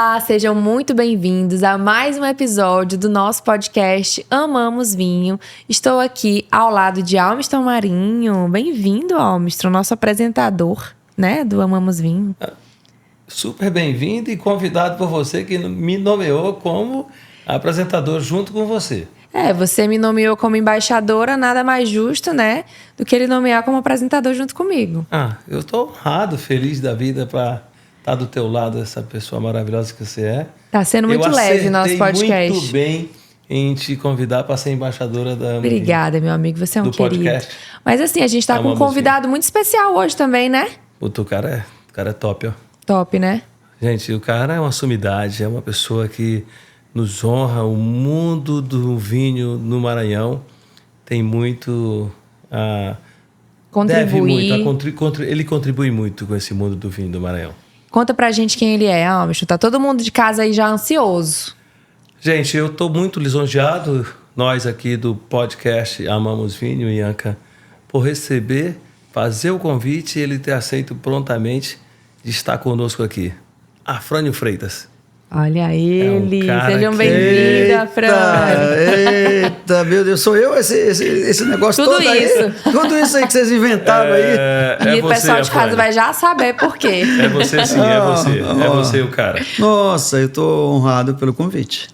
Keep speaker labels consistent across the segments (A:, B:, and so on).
A: Olá, sejam muito bem-vindos a mais um episódio do nosso podcast Amamos Vinho. Estou aqui ao lado de Almiston Marinho. Bem-vindo, Almiston, nosso apresentador, né, do Amamos Vinho.
B: Super bem-vindo e convidado por você que me nomeou como apresentador junto com você.
A: Você me nomeou como embaixadora, nada mais justo, né, do que ele nomear como apresentador junto comigo.
B: Eu estou honrado, feliz da vida para estar do teu lado, essa pessoa maravilhosa que você é.
A: Tá sendo muito leve o nosso podcast.
B: Eu muito bem em te convidar para ser embaixadora da...
A: Obrigada, meu amigo, você é um querido.
B: Podcast.
A: Mas assim, a gente tá com um convidado muito especial hoje também, né?
B: O cara é top, ó.
A: Top, né?
B: Gente, o cara é uma sumidade, é uma pessoa que nos honra. O mundo do vinho no Maranhão tem muito a...
A: Contribuir.
B: Ele contribui muito com esse mundo do vinho do Maranhão.
A: Conta pra gente quem ele é, Almiston. Tá todo mundo de casa aí já ansioso.
B: Gente, eu tô muito lisonjeado, nós aqui do podcast Amamos Vinho, Ianca, por fazer o convite e ele ter aceito prontamente de estar conosco aqui. Afrânio Freitas.
A: Olha ele. Sejam bem-vindos, Afrânio.
C: Eita, meu Deus, sou eu esse negócio
A: Tudo
C: todo
A: isso.
C: aí? Tudo isso aí que vocês inventaram aí.
A: E o pessoal de casa vai já saber por quê.
B: É você sim, é você. É você o cara.
C: Nossa, eu tô honrado pelo convite.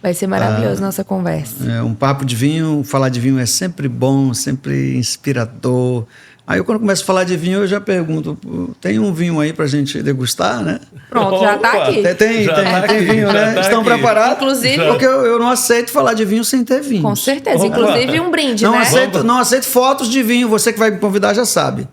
A: Vai ser maravilhoso nossa conversa.
C: Um papo de vinho, falar de vinho é sempre bom, sempre inspirador. Aí eu, quando começo a falar de vinho, eu já pergunto, tem um vinho aí pra gente degustar, né?
A: Pronto, já tá aqui.
C: Tem vinho, né? Estão preparados?
A: Inclusive...
C: Porque eu não aceito falar de vinho sem ter vinho.
A: Com certeza. Inclusive um brinde,
C: não
A: né?
C: Não aceito fotos de vinho. Você que vai me convidar já sabe.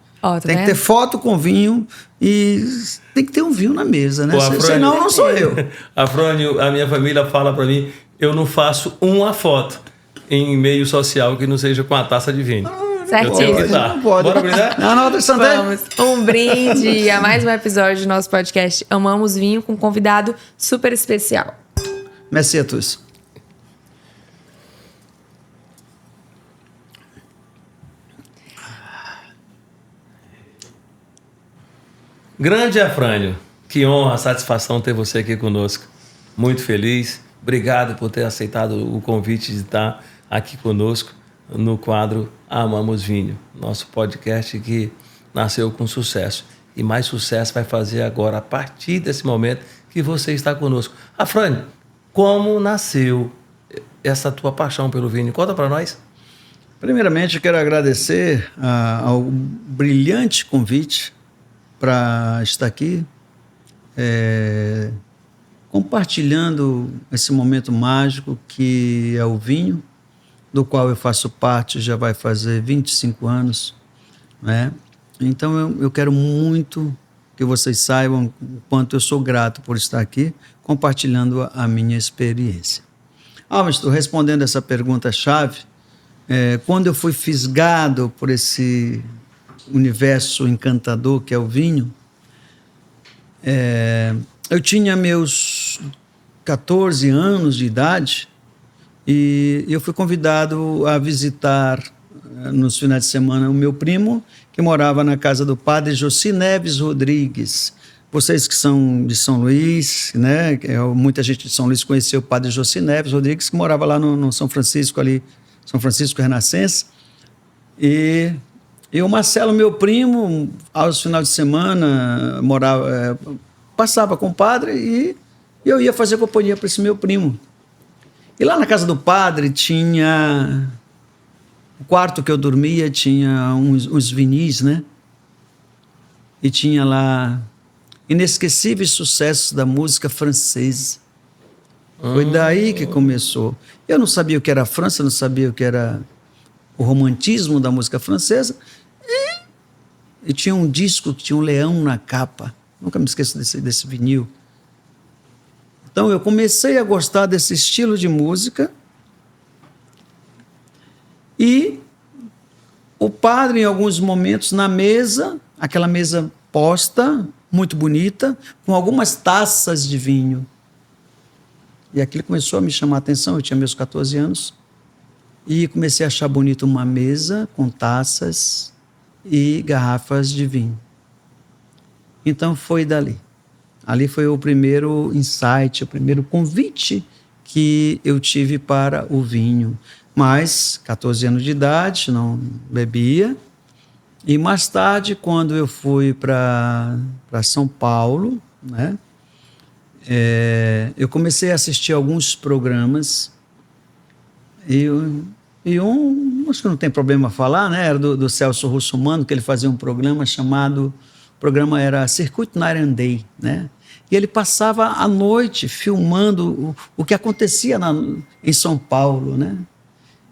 C: Tem que ter foto com vinho e tem que ter um vinho na mesa, né? Senão não sou eu.
B: Afrânio, a minha família fala pra mim, eu não faço uma foto em meio social que não seja com a taça de vinho.
A: Certíssimo.
C: Não pode.
B: Bora brindar?
A: Vamos. Um brinde a mais um episódio do nosso podcast Amamos Vinho com um convidado super especial.
C: Merci a tous.
B: Grande Afrânio, que honra, satisfação ter você aqui conosco. Muito feliz. Obrigado por ter aceitado o convite de estar aqui conosco no quadro Amamos Vinho, nosso podcast que nasceu com sucesso. E mais sucesso vai fazer agora, a partir desse momento que você está conosco. Afrânio, como nasceu essa tua paixão pelo vinho? Conta para nós.
C: Primeiramente, eu quero agradecer ao brilhante convite para estar aqui, compartilhando esse momento mágico que é o vinho, do qual eu faço parte, já vai fazer 25 anos, né? Então eu quero muito que vocês saibam o quanto eu sou grato por estar aqui, compartilhando a minha experiência. Mas estou respondendo essa pergunta-chave. Quando eu fui fisgado por esse universo encantador que é o vinho, eu tinha meus 14 anos de idade e eu fui convidado a visitar nos finais de semana o meu primo, que morava na casa do padre José Neves Rodrigues. Vocês que são de São Luís, né? Muita gente de São Luís conheceu o padre José Neves Rodrigues, que morava lá no São Francisco, ali, São Francisco Renascença. E o Marcelo, meu primo, aos finais de semana, passava com o padre e eu ia fazer companhia para esse meu primo. E lá na casa do padre tinha... O quarto que eu dormia tinha uns vinis, né? E tinha lá inesquecíveis sucessos da música francesa. Foi daí que começou. Eu não sabia o que era a França, não sabia o que era o romantismo da música francesa. E tinha um disco que tinha um leão na capa. Nunca me esqueço desse vinil. Então eu comecei a gostar desse estilo de música e o padre, em alguns momentos, na mesa, aquela mesa posta, muito bonita, com algumas taças de vinho. E aquilo começou a me chamar a atenção, eu tinha meus 14 anos, e comecei a achar bonito uma mesa com taças e garrafas de vinho. Então foi dali. Ali foi o primeiro insight, o primeiro convite que eu tive para o vinho. Mas, 14 anos de idade, não bebia. E mais tarde, quando eu fui para São Paulo, né, eu comecei a assistir alguns programas. Acho que não tem problema falar, né? Era do Celso Russomano, que ele fazia um programa chamado... O programa era Circuito Night and Day, né? E ele passava a noite filmando o que acontecia em São Paulo, né?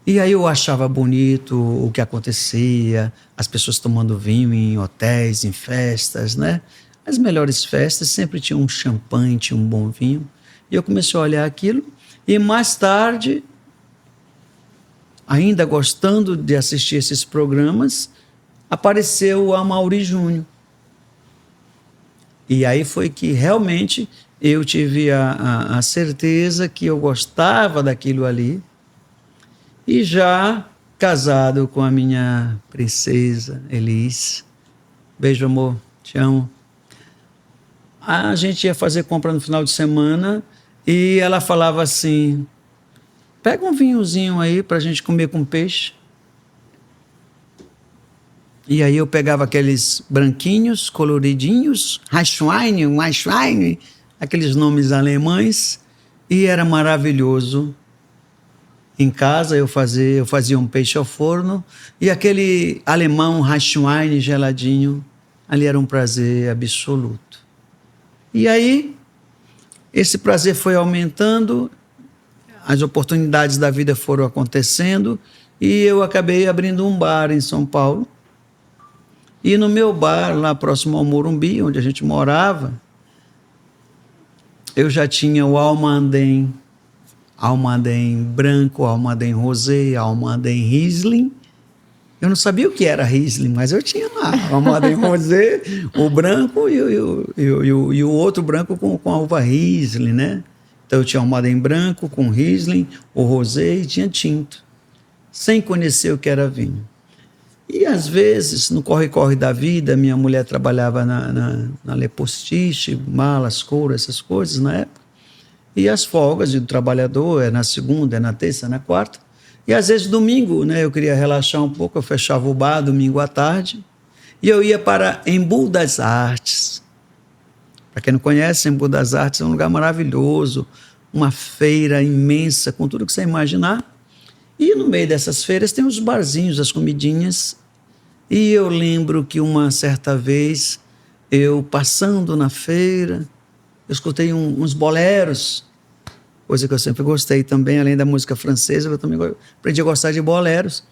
C: E aí eu achava bonito o que acontecia, as pessoas tomando vinho em hotéis, em festas, né? As melhores festas sempre tinham um champanhe, tinha um bom vinho. E eu comecei a olhar aquilo e mais tarde, ainda gostando de assistir esses programas, apareceu o Amaury Júnior. E aí foi que realmente eu tive a certeza que eu gostava daquilo ali. E já casado com a minha princesa Elis, beijo amor, te amo. A gente ia fazer compra no final de semana e ela falava assim, pega um vinhozinho aí pra gente comer com peixe. E aí eu pegava aqueles branquinhos, coloridinhos, Weißwein, aqueles nomes alemães, e era maravilhoso. Em casa eu fazia um peixe ao forno e aquele alemão Weißwein geladinho, ali era um prazer absoluto. E aí esse prazer foi aumentando, as oportunidades da vida foram acontecendo e eu acabei abrindo um bar em São Paulo. E no meu bar, lá próximo ao Morumbi, onde a gente morava, eu já tinha o Almaden branco, Almaden rosé, Almaden Riesling. Eu não sabia o que era Riesling, mas eu tinha lá o Almaden rosé, o branco e o outro branco com a uva Riesling, né? Então eu tinha o Almaden branco com Riesling, o rosé e tinha tinto, sem conhecer o que era vinho. E às vezes, no corre-corre da vida, minha mulher trabalhava na Le Postiche, malas, couro, essas coisas na época. E as folgas do trabalhador é na segunda, é na terça, é na quarta. E às vezes domingo, né, eu queria relaxar um pouco, eu fechava o bar domingo à tarde e eu ia para Embu das Artes. Para quem não conhece, Embu das Artes é um lugar maravilhoso, uma feira imensa, com tudo que você imaginar. E no meio dessas feiras tem os barzinhos, as comidinhas. E eu lembro que uma certa vez, eu passando na feira, eu escutei uns boleros, coisa que eu sempre gostei também, além da música francesa, eu também aprendi a gostar de boleros.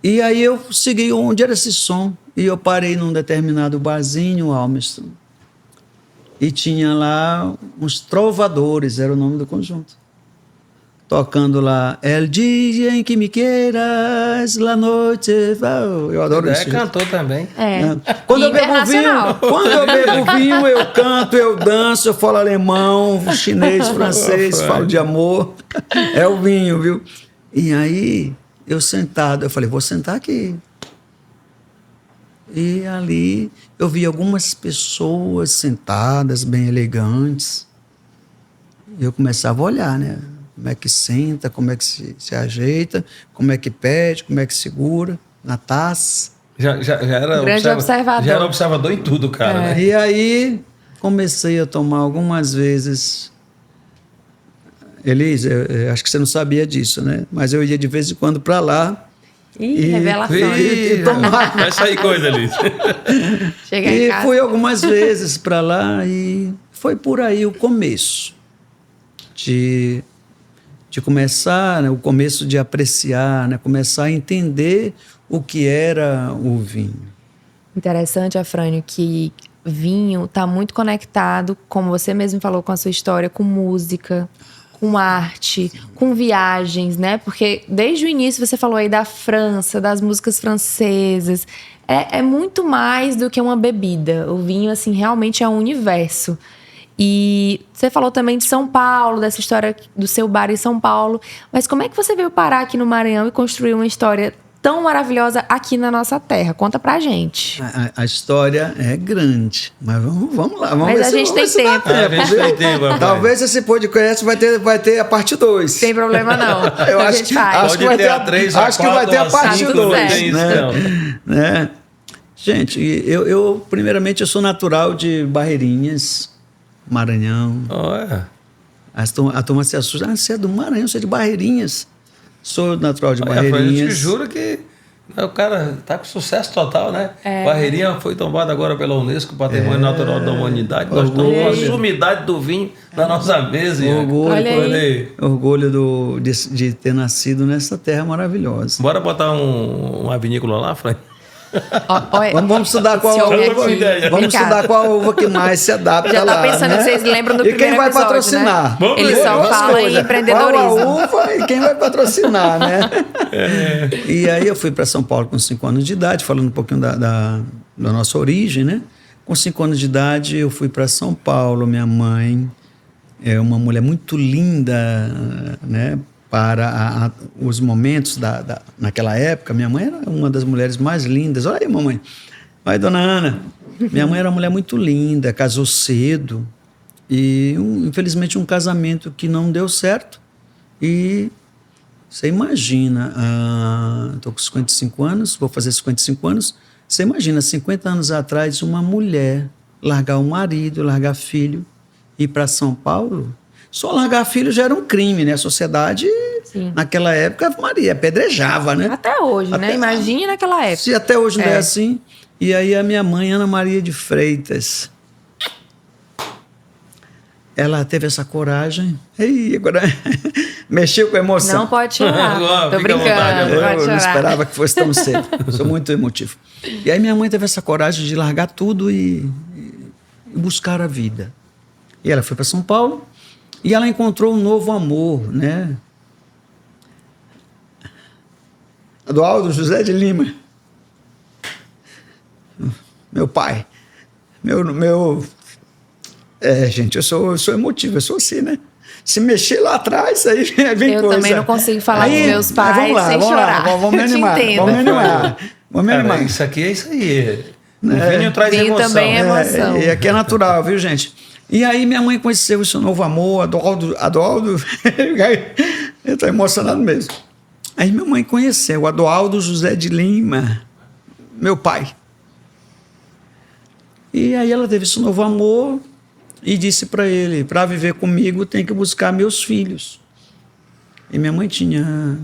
C: E aí eu segui onde era esse som, e eu parei num determinado barzinho, Almiston, e tinha lá uns trovadores, era o nome do conjunto. Tocando lá, El dia em que me queiras, la noite... Eu adoro isso.
B: Cantou também.
C: Quando eu bebo vinho, eu canto, eu danço, eu falo alemão, chinês, francês, falo de amor. É o vinho, viu? E aí, eu sentado, eu falei, vou sentar aqui. E ali, eu vi algumas pessoas sentadas, bem elegantes. E eu começava a olhar, né? Como é que senta, como é que se ajeita, como é que pede, como é que segura na taça.
B: Já era
A: grande observador.
B: Já era observador em tudo, cara. Né?
C: E aí comecei a tomar algumas vezes. Elis, eu acho que você não sabia disso, né? Mas eu ia de vez em quando para lá.
A: Revelação.
B: Vai sair coisa, Elis.
A: Cheguei em casa.
C: Fui algumas vezes para lá e foi por aí o começo de começar, né, o começo de apreciar, né, começar a entender o que era o vinho.
A: Interessante, Afrânio, que vinho está muito conectado, como você mesmo falou, com a sua história, com música, com arte, com viagens, né? Porque desde o início você falou aí da França, das músicas francesas. É muito mais do que uma bebida. O vinho, assim, realmente é um universo. E você falou também de São Paulo, dessa história do seu bar em São Paulo. Mas como é que você veio parar aqui no Maranhão e construir uma história tão maravilhosa aqui na nossa terra? Conta pra gente.
C: A história é grande, mas vamos lá. Vamos
A: Mas
C: ver
A: a
C: se
A: gente tem
C: se dá
A: tempo.
B: A gente tem tempo, rapaz.
C: Talvez esse podcast vai ter a parte 2.
A: Sem problema não.
C: Eu
A: a
C: acho
A: gente
C: que-
A: faz.
C: acho
B: Pode
C: que vai
B: ter
C: ter
B: a
C: a-
B: 3,
C: acho que vai ter a parte
A: Tá tudo
C: 2,
A: certo.
B: Tem isso,
C: né?
B: não.
C: Né? Gente, eu primeiramente eu sou natural de Barreirinhas, Maranhão.
B: Olha.
C: A turma se assusta. Você é do Maranhão, você é de Barreirinhas. Sou natural de
B: Olha, Fran, eu te
C: Barreirinhas.
B: juro que o cara tá com sucesso total, né? Barreirinha foi tombada agora pela Unesco, Patrimônio Natural da Humanidade. Nós estamos com a sumidade do vinho na nossa mesa.
C: Orgulho,
A: Olha aí.
C: orgulho de ter nascido nessa terra maravilhosa.
B: Bora botar uma vinícola lá, Fran?
C: Vamos estudar qual
A: Esse homem
C: uva.
A: aqui,
C: Vamos
A: delicado.
C: estudar qual uva que mais se adapta
A: Já tá
C: lá,
A: pensando
C: né?
A: que vocês lembram do
C: E quem
A: primeiro
C: vai
A: episódio,
C: patrocinar?
A: né?
B: Vamos
A: Ele
B: ver.
A: só
C: Duas
A: fala em
C: coisas.
A: empreendedorismo.
C: Qual a uva e quem vai patrocinar, né? E aí eu fui para São Paulo com 5 anos de idade, falando um pouquinho da nossa origem, né? Com 5 anos de idade eu fui para São Paulo. Minha mãe é uma mulher muito linda, né? Para os momentos naquela época. Minha mãe era uma das mulheres mais lindas. Olha aí, mamãe. Olha, dona Ana. Minha mãe era uma mulher muito linda, casou cedo. E, infelizmente, um casamento que não deu certo. E você imagina, estou com 55 anos, vou fazer 55 anos. Você imagina, 50 anos atrás, uma mulher largar o marido, largar filho, ir para São Paulo. Só largar filho já era um crime, né? A sociedade,
A: Sim.
C: naquela época, Maria, apedrejava, né?
A: Até hoje, né? Imagina naquela época.
C: Se até hoje não é
A: É.
C: assim. E aí a minha mãe, Ana Maria de Freitas, ela teve essa coragem. Ei, agora mexeu com a emoção.
A: Não pode chorar.
B: Agora,
A: Tô
B: fica à
A: brincando,
B: vontade,
A: pode
C: Eu não
A: chorar.
C: esperava que fosse tão cedo. Sou muito emotivo. E aí minha mãe teve essa coragem de largar tudo e buscar a vida. E ela foi para São Paulo e ela encontrou um novo amor, né? Adualdo José de Lima. Meu pai. Gente, eu sou emotivo, eu sou assim, né? Se mexer lá atrás, aí vem
A: Eu
C: coisa.
A: também não consigo falar
C: Aí,
A: dos meus pais
C: vamos lá,
A: sem
C: vamos
A: chorar.
C: Lá, vamos me
A: Eu te
C: animar.
A: entendo.
C: Vamos me animar. Vamos me
B: Cara,
C: animar.
B: isso aqui é isso aí. O vinho traz
A: Vinho
B: emoção.
A: também é emoção.
C: E aqui é natural, viu, gente? E aí minha mãe conheceu esse novo amor, Adualdo, eu estou emocionado mesmo. Aí minha mãe conheceu o Adualdo José de Lima, meu pai. E aí ela teve esse novo amor e disse para ele, para viver comigo tem que buscar meus filhos. E minha mãe tinha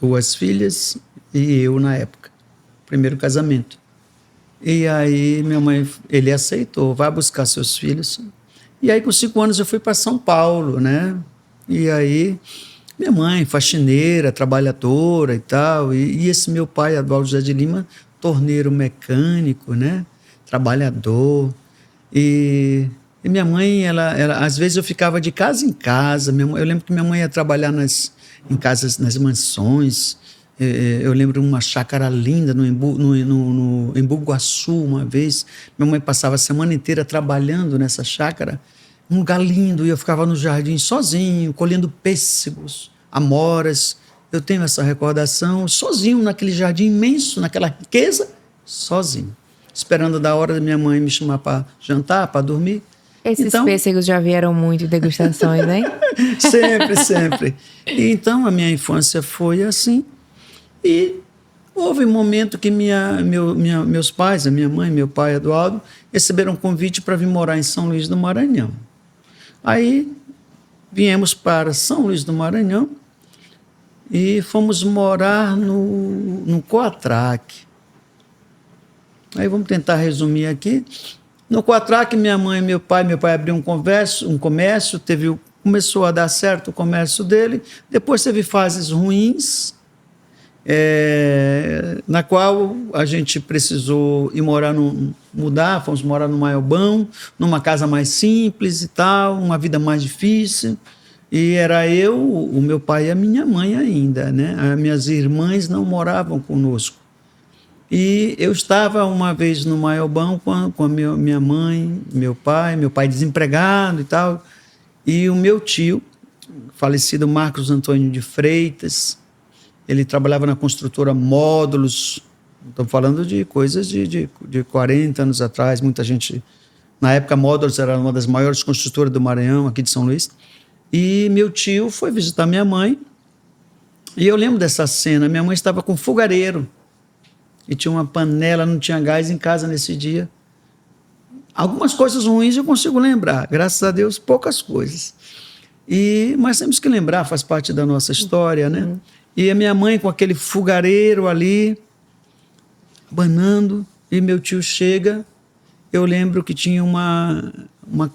C: 2 filhas e eu na época, primeiro casamento. E aí ele aceitou, vai buscar seus filhos. E aí com 5 anos eu fui para São Paulo, né? E aí minha mãe, faxineira, trabalhadora e tal, e esse meu pai, Adualdo José de Lima, torneiro mecânico, né? Trabalhador. E minha mãe, ela, às vezes eu ficava de casa em casa. Eu lembro que minha mãe ia trabalhar em casas, nas mansões. Eu lembro uma chácara linda no Embu Guaçu, uma vez. Minha mãe passava a semana inteira trabalhando nessa chácara. Um lugar lindo, e eu ficava no jardim sozinho, colhendo pêssegos, amoras. Eu tenho essa recordação, sozinho naquele jardim imenso, naquela riqueza, sozinho. Esperando da hora da minha mãe me chamar para jantar, para dormir.
A: Esses pêssegos já vieram muito em degustações, né?
C: Sempre, sempre. E então a minha infância foi assim. E houve um momento que meus pais, a minha mãe, meu pai, Eduardo, receberam um convite para vir morar em São Luís do Maranhão. Aí viemos para São Luís do Maranhão e fomos morar no Coatrac. Aí vamos tentar resumir aqui. No Coatrac, minha mãe e meu pai abriu um comércio, começou a dar certo o comércio dele, depois teve fases ruins, na qual a gente precisou ir fomos morar no Maiobão, numa casa mais simples e tal, uma vida mais difícil, e era eu, o meu pai e a minha mãe ainda, né? As minhas irmãs não moravam conosco. E eu estava uma vez no Maiobão com a minha mãe, meu pai desempregado e tal, e o meu tio, falecido Marcos Antônio de Freitas. Ele trabalhava na construtora Módulos. Estamos falando de coisas de 40 anos atrás. Muita gente... Na época, Módulos era uma das maiores construtoras do Maranhão, aqui de São Luís. E meu tio foi visitar minha mãe. E eu lembro dessa cena. Minha mãe estava com fogareiro. E tinha uma panela, não tinha gás em casa nesse dia. Algumas coisas ruins eu consigo lembrar. Graças a Deus, poucas coisas. Mas temos que lembrar, faz parte da nossa história, né? E a minha mãe com aquele fogareiro ali, abanando, e meu tio chega. Eu lembro que tinha uma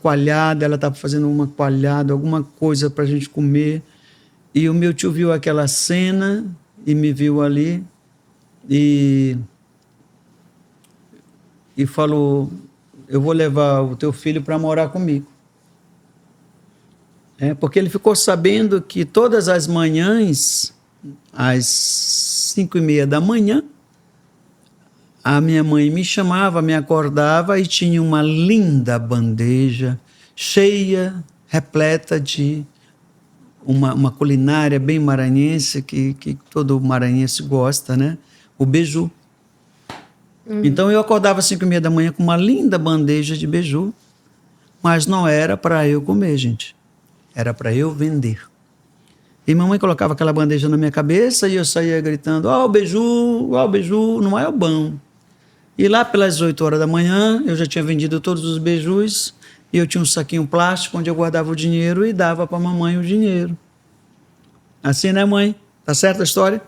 C: coalhada, ela estava fazendo uma coalhada, alguma coisa para a gente comer. E o meu tio viu aquela cena e me viu ali e falou: eu vou levar o teu filho para morar comigo. Porque ele ficou sabendo que todas as manhãs, às 5:30 da manhã, a minha mãe me chamava, me acordava e tinha uma linda bandeja cheia, repleta de uma culinária bem maranhense, que todo maranhense gosta, né? O beiju. Então eu acordava às 5:30 da manhã com uma linda bandeja de beiju, mas não era para eu comer, gente. Era para eu vender. E mamãe colocava aquela bandeja na minha cabeça e eu saía gritando: ó, o beiju, não é o bom. E lá pelas 8 horas da manhã, eu já tinha vendido todos os beijus e eu tinha um saquinho plástico onde eu guardava o dinheiro e dava para a mamãe o dinheiro. Assim, né, mãe? Tá certa a história?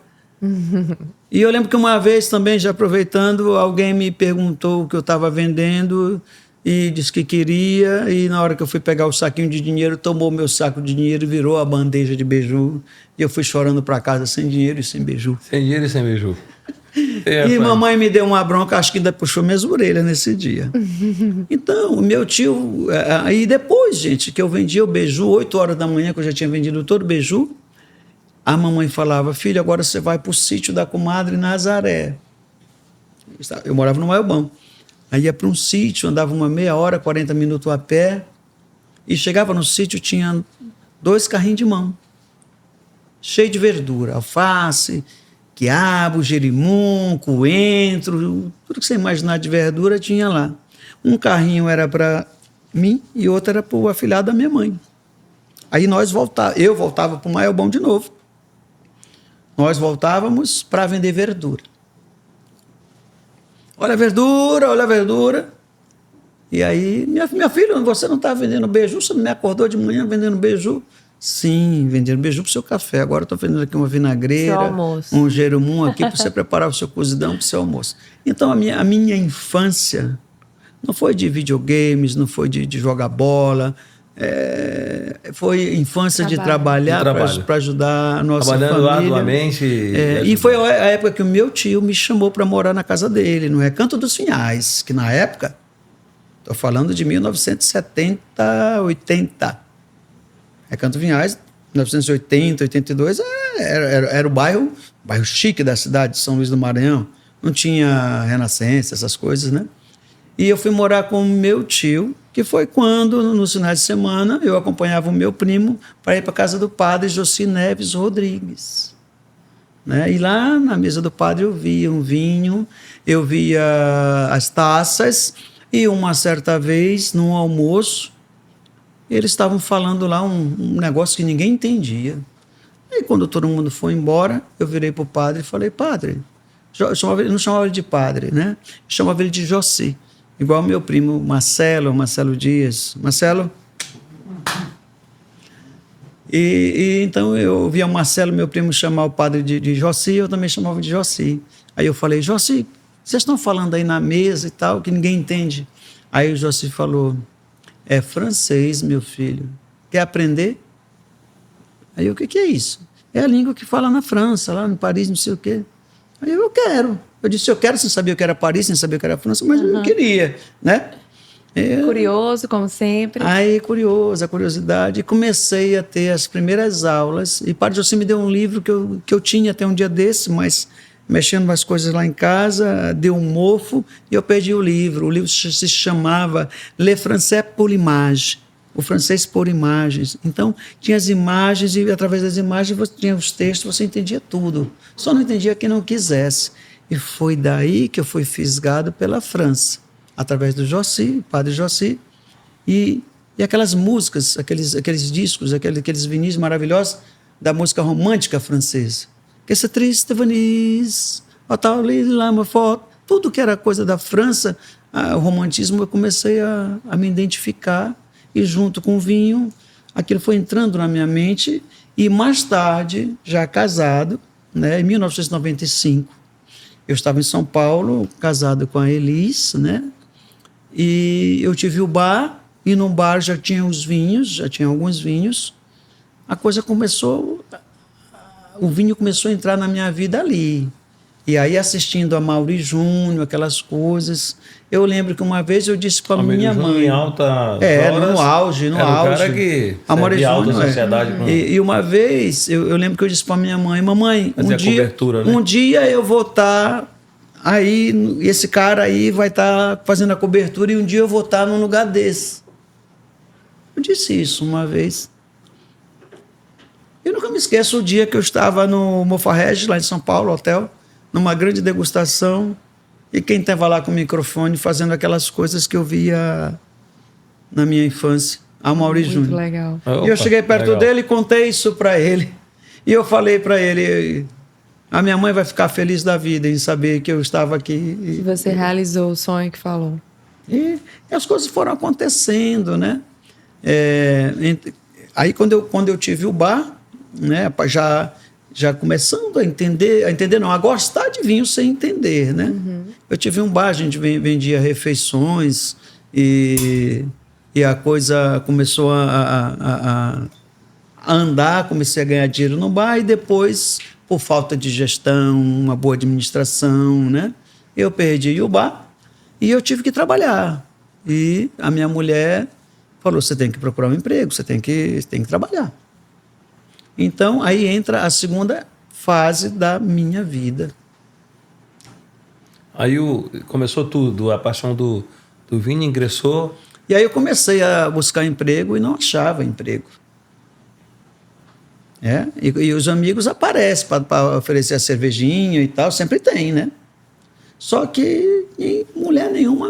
C: E eu lembro que uma vez também, já aproveitando, alguém me perguntou o que eu estava vendendo e disse que queria, e na hora que eu fui pegar o saquinho de dinheiro, tomou meu saco de dinheiro e virou a bandeja de beiju. E eu fui chorando para casa sem dinheiro e sem beiju.
B: Sem dinheiro e sem beiju.
C: E mamãe me deu uma bronca, acho que ainda puxou minhas orelhas nesse dia. Então, meu tio... Aí depois, gente, que eu vendia o beiju, 8 horas da manhã, que eu já tinha vendido todo o beiju, a mamãe falava: filho, agora você vai para o sítio da comadre Nazaré. Eu morava no Maiobão. Aí ia para um sítio, andava uma meia hora, 40 minutos a pé, e chegava no sítio, tinha 2 carrinhos de mão, cheio de verdura, alface, quiabo, jerimum, coentro, tudo que você imaginar de verdura tinha lá. Um carrinho era para mim e outro era para o afilhado da minha mãe. Aí eu voltava para o Maiobão de novo. Nós voltávamos para vender verdura. Olha a verdura, olha a verdura. E aí, minha filha, você não está vendendo beiju? Você não me acordou de manhã vendendo beiju? Sim, vendendo beiju para o seu café. Agora estou vendendo aqui uma vinagreira, um jerimum aqui para você preparar o seu cozidão para o seu almoço. Então, a minha infância não foi de videogames, não foi de jogar bola, foi infância de trabalhar para ajudar a nossa família. Trabalhando arduamente. E foi a época que o meu tio me chamou para morar na casa dele, no Recanto dos Vinhais, que na época, estou falando de 1970, 80. Recanto Vinhais, 1980, 82, era o bairro chique da cidade de São Luís do Maranhão. Não tinha Renascença, essas coisas, né? E eu fui morar com o meu tio, que foi quando, nos finais de semana, eu acompanhava o meu primo para ir para a casa do padre Joci Neves Rodrigues. Né? E lá na mesa do padre eu via um vinho, eu via as taças, e uma certa vez, num almoço, eles estavam falando lá um negócio que ninguém entendia. Aí quando todo mundo foi embora, eu virei para o padre e falei: padre, eu não chamava ele de padre, né? Eu chamava ele de Joci. Igual o meu primo Marcelo Dias. Marcelo? E então eu via o Marcelo, meu primo, chamar o padre de Joci, eu também chamava de Joci. Aí eu falei: Joci, vocês estão falando aí na mesa e tal, que ninguém entende. Aí o Joci falou: é francês, meu filho. Quer aprender? Aí eu: o que é isso? É a língua que fala na França, lá no Paris, não sei o quê. Aí eu quero. Eu disse: eu quero, sem saber o que era Paris, sem saber o que era França, mas eu não queria, né?
A: Curioso, como sempre.
C: Aí, a curiosidade. E comecei a ter as primeiras aulas. E o padre Joci me deu um livro que eu tinha até um dia desse, mas mexendo umas coisas lá em casa, deu um mofo e eu perdi o livro. O livro se chamava Le Français pour l'Image. o francês por imagens. Então, tinha as imagens e, através das imagens, você tinha os textos, você entendia tudo. Só não entendia quem não quisesse. E foi daí que eu fui fisgado pela França, através do Jossy, padre Jossy, e aquelas músicas, aqueles discos, aqueles vinis maravilhosos da música romântica francesa. Que essa triste Venise, tudo que era coisa da França, o romantismo, eu comecei a me identificar, e junto com o vinho, aquilo foi entrando na minha mente, e mais tarde, já casado, né, em 1995, eu estava em São Paulo, casado com a Elis, né, e eu tive o bar, e no bar já tinha alguns vinhos, a coisa começou, o vinho começou a entrar na minha vida ali. E aí, assistindo a Mauri Júnior, aquelas coisas, eu lembro que uma vez eu disse para minha mãe...
B: em alta
C: horas, no auge.
B: Era o cara que
C: servia
B: alta sociedade.
C: E uma vez, eu lembro que eu disse para minha mãe, mamãe, um dia eu vou estar aí, esse cara aí vai estar fazendo a cobertura, e um dia eu vou estar num lugar desse. Eu disse isso uma vez. Eu nunca me esqueço o dia que eu estava no Mofarrege, lá em São Paulo, hotel, numa grande degustação, e quem estava lá com o microfone fazendo aquelas coisas que eu via na minha infância, a Mauri Júnior.
A: Muito legal.
C: E eu cheguei perto dele e contei isso para ele. E eu falei para ele, a minha mãe vai ficar feliz da vida em saber que eu estava aqui.
A: E você realizou o sonho que falou.
C: E as coisas foram acontecendo, né? Aí quando eu tive o bar, né, já começando a gostar de vinho sem entender, né? Uhum. Eu tive um bar, a gente vendia refeições, e a coisa começou a andar, comecei a ganhar dinheiro no bar, e depois, por falta de gestão, uma boa administração, né, eu perdi o bar e eu tive que trabalhar. E a minha mulher falou, você tem que procurar um emprego, você tem que trabalhar. Então, aí entra a segunda fase da minha vida.
B: Aí começou tudo, a paixão do vinho ingressou.
C: E aí eu comecei a buscar emprego e não achava emprego. E os amigos aparecem para oferecer a cervejinha e tal, sempre tem, né? Só que mulher nenhuma,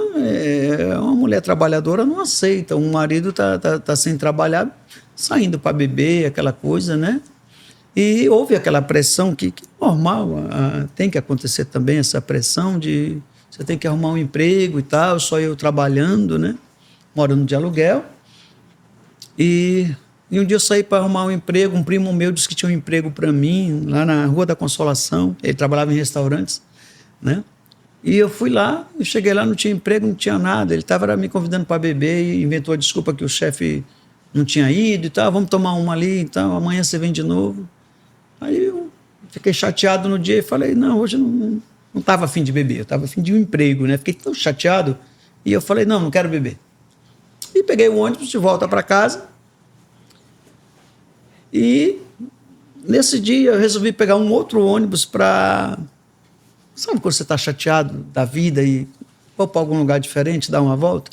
C: uma mulher trabalhadora não aceita. Um marido tá sem trabalhar, saindo para beber, aquela coisa, né? E houve aquela pressão que normal, tem que acontecer também essa pressão de você tem que arrumar um emprego e tal, só eu trabalhando, né? Morando de aluguel. E um dia eu saí para arrumar um emprego, um primo meu disse que tinha um emprego para mim, lá na Rua da Consolação, ele trabalhava em restaurantes, né? E eu fui lá, eu cheguei lá, não tinha emprego, não tinha nada, ele estava me convidando para beber e inventou a desculpa que o chefe não tinha ido e tal, vamos tomar uma ali, então amanhã você vem de novo. Aí eu fiquei chateado no dia e falei, não, hoje eu não estava a fim de beber, eu estava a fim de um emprego, né? Fiquei tão chateado e eu falei, não quero beber. E peguei o ônibus de volta para casa e nesse dia eu resolvi pegar um outro ônibus para... Sabe quando você está chateado da vida e vou para algum lugar diferente, dar uma volta?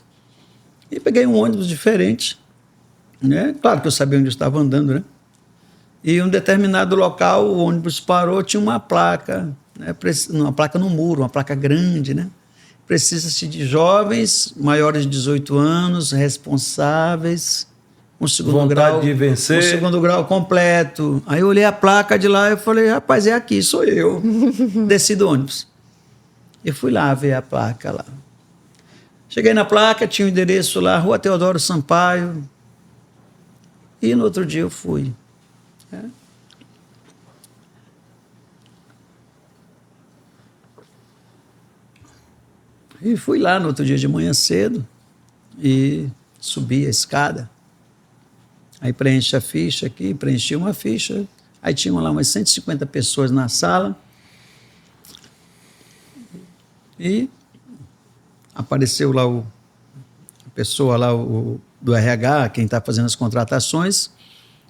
C: E peguei um ônibus diferente, né? Claro que eu sabia onde eu estava andando, né? E em um determinado local o ônibus parou, tinha uma placa, né? Uma placa no muro, uma placa grande, né? Precisa-se de jovens maiores de 18 anos, responsáveis, com segundo grau,
B: de vencer.
C: Com segundo grau completo. Aí eu olhei a placa de lá e falei, rapaz, é aqui, sou eu. Desci do ônibus. E fui lá ver a placa lá. Cheguei na placa, tinha o endereço lá, Rua Teodoro Sampaio. E no outro dia eu fui. E fui lá no outro dia de manhã cedo e subi a escada. Aí preenchi a ficha aqui, preenchi uma ficha. Aí tinham lá umas 150 pessoas na sala. E apareceu lá a pessoa lá, do RH, quem está fazendo as contratações,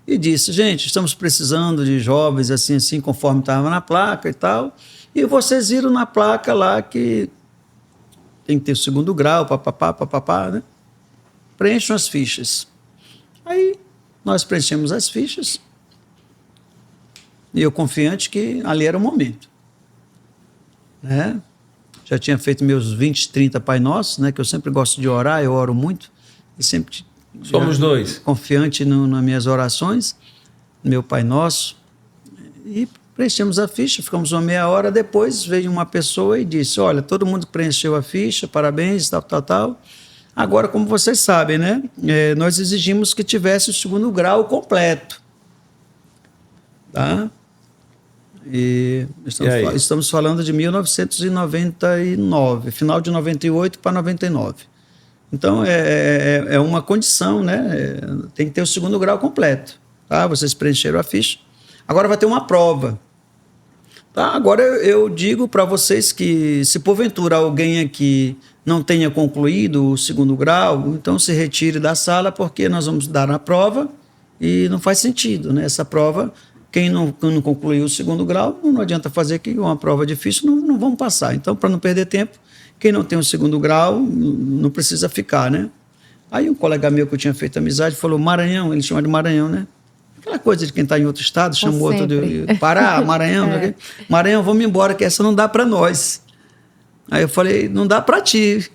C: e disse, gente, estamos precisando de jovens assim, conforme estava na placa e tal. E vocês viram na placa lá que tem que ter o segundo grau, papapá, né? Preencham as fichas. Aí nós preenchemos as fichas e eu confiante que ali era o momento. Né? Já tinha feito meus 20, 30 Pai Nosso, né? Que eu sempre gosto de orar, eu oro muito. E sempre
B: Somos dois.
C: Confiante nas minhas orações, meu Pai Nosso. E preenchemos a ficha, ficamos uma meia hora. Depois veio uma pessoa e disse: olha, todo mundo preencheu a ficha, parabéns, tal. Agora, como vocês sabem, né? Nós exigimos que tivesse o segundo grau completo. Tá? E estamos falando de 1999, final de 98 para 99. Então, é uma condição, né? Tem que ter o segundo grau completo. Tá? Vocês preencheram a ficha. Agora vai ter uma prova. Tá? Agora eu digo para vocês que, se porventura alguém aqui não tenha concluído o segundo grau, então se retire da sala, porque nós vamos dar a prova e não faz sentido, né? Essa prova, quem não concluiu o segundo grau, não adianta fazer que uma prova difícil, não vamos passar. Então, para não perder tempo, quem não tem o segundo grau não precisa ficar, né? Aí um colega meu que eu tinha feito amizade falou: Maranhão, ele chama de Maranhão, né? Aquela coisa de quem está em outro estado, chamou outro de Pará, Maranhão. Maranhão, vamos embora, que essa não dá para nós. Aí eu falei: não dá para ti,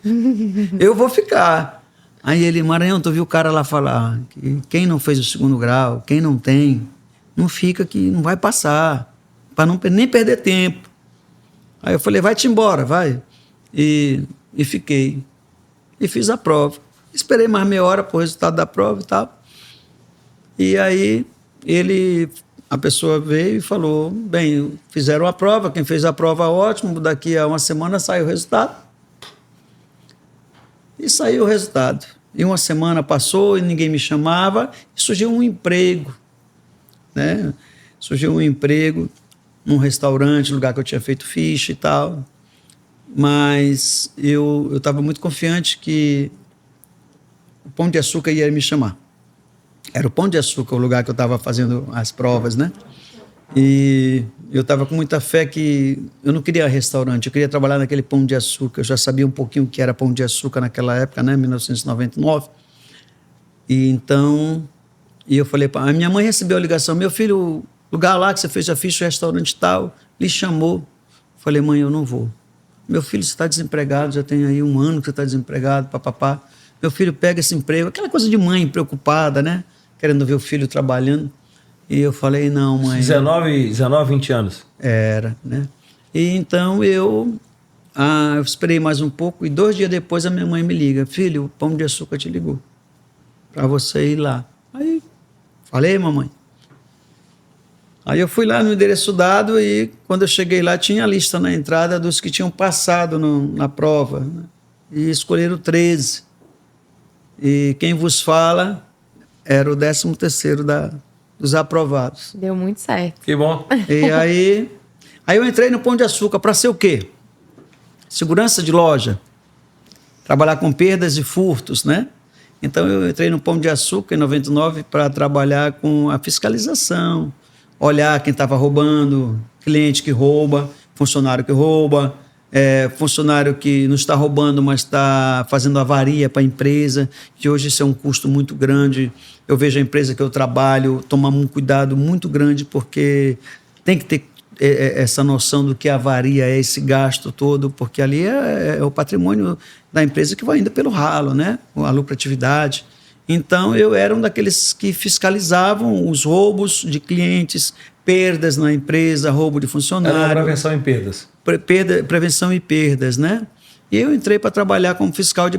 C: eu vou ficar. Aí ele: Maranhão, tu viu o cara lá falar que quem não fez o segundo grau, quem não tem, não fica, que não vai passar, para não nem perder tempo. Aí eu falei: vai-te embora, vai. E fiquei. E fiz a prova. Esperei mais meia hora para o resultado da prova e tal. E aí a pessoa veio e falou: bem, fizeram a prova, quem fez a prova, ótimo, daqui a uma semana sai o resultado. E saiu o resultado. E uma semana passou e ninguém me chamava, e surgiu um emprego, né? Surgiu um emprego num restaurante, lugar que eu tinha feito ficha e tal. Mas eu estava muito confiante que o Pão de Açúcar ia me chamar. Era o Pão de Açúcar o lugar que eu estava fazendo as provas, né? E eu estava com muita fé que eu não queria restaurante, eu queria trabalhar naquele Pão de Açúcar. Eu já sabia um pouquinho o que era Pão de Açúcar naquela época, né? 1999. E então, eu falei: a minha mãe recebeu a ligação: meu filho, o lugar lá que você fez a ficha, o restaurante tal, lhe chamou. Eu falei: mãe, eu não vou. Meu filho, você está desempregado, já tem aí 1 ano que você está desempregado, papapá. Meu filho pega esse emprego, aquela coisa de mãe preocupada, né? Querendo ver o filho trabalhando. E eu falei: não, mãe.
B: 19, 20 anos.
C: Era, né? E então eu esperei mais um pouco, e 2 dias depois a minha mãe me liga: filho, o Pão de Açúcar te ligou para você ir lá. Aí falei: mamãe. Aí eu fui lá no endereço dado, e quando eu cheguei lá tinha a lista na entrada dos que tinham passado na prova, né? E escolheram 13. E quem vos fala era o 13º dos aprovados.
A: Deu muito certo.
B: Que bom.
C: E aí eu entrei no Pão de Açúcar para ser o quê? Segurança de loja. Trabalhar com perdas e furtos, né? Então eu entrei no Pão de Açúcar em 99 para trabalhar com a fiscalização, olhar quem estava roubando, cliente que rouba, funcionário que rouba, funcionário que não está roubando, mas está fazendo avaria para a empresa, que hoje isso é um custo muito grande. Eu vejo a empresa que eu trabalho tomar um cuidado muito grande, porque tem que ter essa noção do que a avaria é, esse gasto todo, porque ali é o patrimônio da empresa que vai indo pelo ralo, né? A lucratividade. Então, eu era um daqueles que fiscalizavam os roubos de clientes, perdas na empresa, roubo de funcionário.
B: Era prevenção em perdas.
C: Prevenção e perdas, né? E eu entrei para trabalhar como fiscal de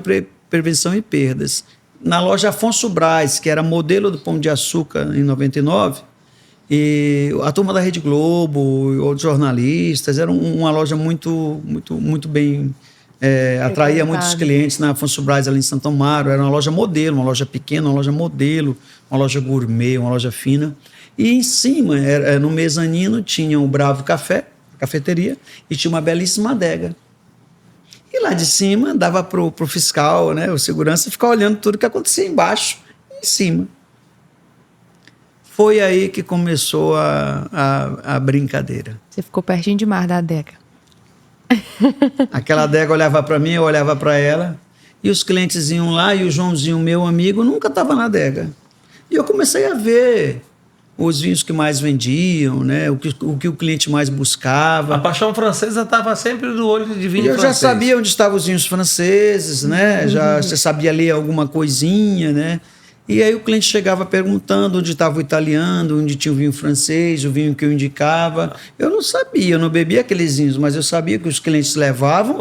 C: prevenção e perdas. Na loja Afonso Braz, que era modelo do Pão de Açúcar em 99, e a turma da Rede Globo, outros jornalistas, era uma loja muito bem... atraía muitos clientes na Afonso Braz, ali em Santo Amaro. Era uma loja modelo, uma loja pequena, uma loja modelo, uma loja gourmet, uma loja fina. E em cima, no mezanino, tinha o Bravo Café, a cafeteria, e tinha uma belíssima adega. E lá de cima dava pro fiscal, né, o segurança, ficar olhando tudo que acontecia embaixo e em cima. Foi aí que começou a brincadeira.
A: Você ficou pertinho demais da adega.
C: Aquela adega olhava para mim, eu olhava para ela, e os clientes iam lá, e o Joãozinho, meu amigo, nunca estava na adega. E eu comecei a ver os vinhos que mais vendiam, né? O que o cliente mais buscava.
B: A paixão francesa estava sempre do olho de vinho
C: Eu
B: francês.
C: já sabia onde estavam os vinhos franceses, né? Já sabia ler alguma coisinha, né? E aí o cliente chegava perguntando onde estava o italiano, onde tinha o vinho francês, o vinho que eu indicava. Eu não sabia, eu não bebia aqueles vinhos, mas eu sabia que os clientes levavam.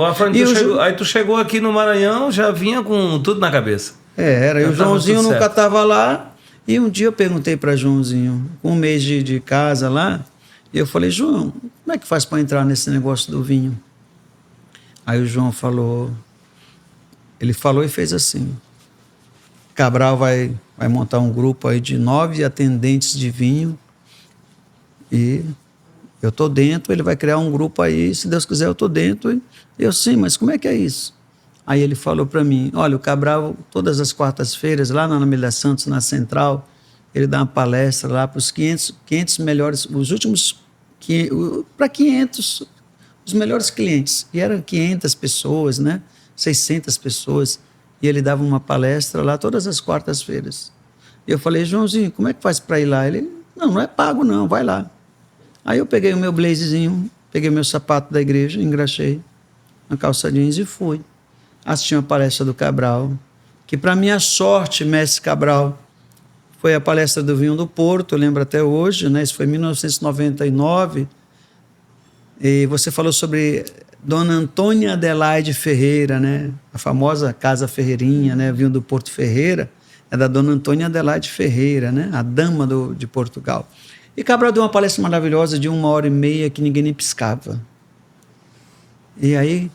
B: Aí tu chegou aqui no Maranhão, já vinha com tudo na cabeça.
C: Era. E o Joãozinho nunca estava lá. E um dia eu perguntei para Joãozinho, com um mês de casa lá, e eu falei, João, como é que faz para entrar nesse negócio do vinho? Aí o João falou, ele falou e fez assim, Cabral vai montar um grupo aí de 9 atendentes de vinho e eu tô dentro, ele vai criar um grupo aí, se Deus quiser eu tô dentro. E eu, sim, mas como é que é isso? Aí ele falou para mim, olha, o Cabral, todas as quartas-feiras, lá na Alameda Santos, na Central, ele dá uma palestra lá para os 500 melhores, os últimos, para 500, os melhores clientes. E eram 500 pessoas, né? 600 pessoas. E ele dava uma palestra lá todas as quartas-feiras. E eu falei, Joãozinho, como é que faz para ir lá? Ele, não é pago não, vai lá. Aí eu peguei o meu blazezinho, peguei o meu sapato da igreja, engraxei na calça jeans e fui. Assisti uma palestra do Cabral, que para minha sorte, mestre Cabral, foi a palestra do vinho do Porto, eu lembro até hoje, né? Isso foi em 1999, e você falou sobre Dona Antônia Adelaide Ferreira, né? A famosa Casa Ferreirinha, né? Vinho do Porto Ferreira, é da Dona Antônia Adelaide Ferreira, né? A dama de Portugal. E Cabral deu uma palestra maravilhosa de 1h30 que ninguém nem piscava. E aí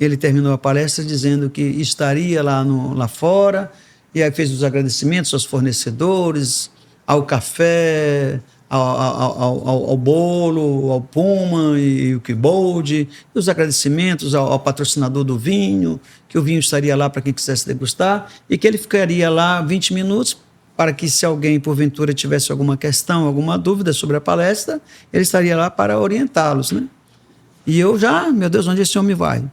C: ele terminou a palestra dizendo que estaria lá fora, e aí fez os agradecimentos aos fornecedores, ao café, ao bolo, ao Puma e o Kibold, os agradecimentos ao patrocinador do vinho, que o vinho estaria lá para quem quisesse degustar, e que ele ficaria lá 20 minutos para que, se alguém, porventura, tivesse alguma questão, alguma dúvida sobre a palestra, ele estaria lá para orientá-los, né? E eu já, meu Deus, onde esse homem vai?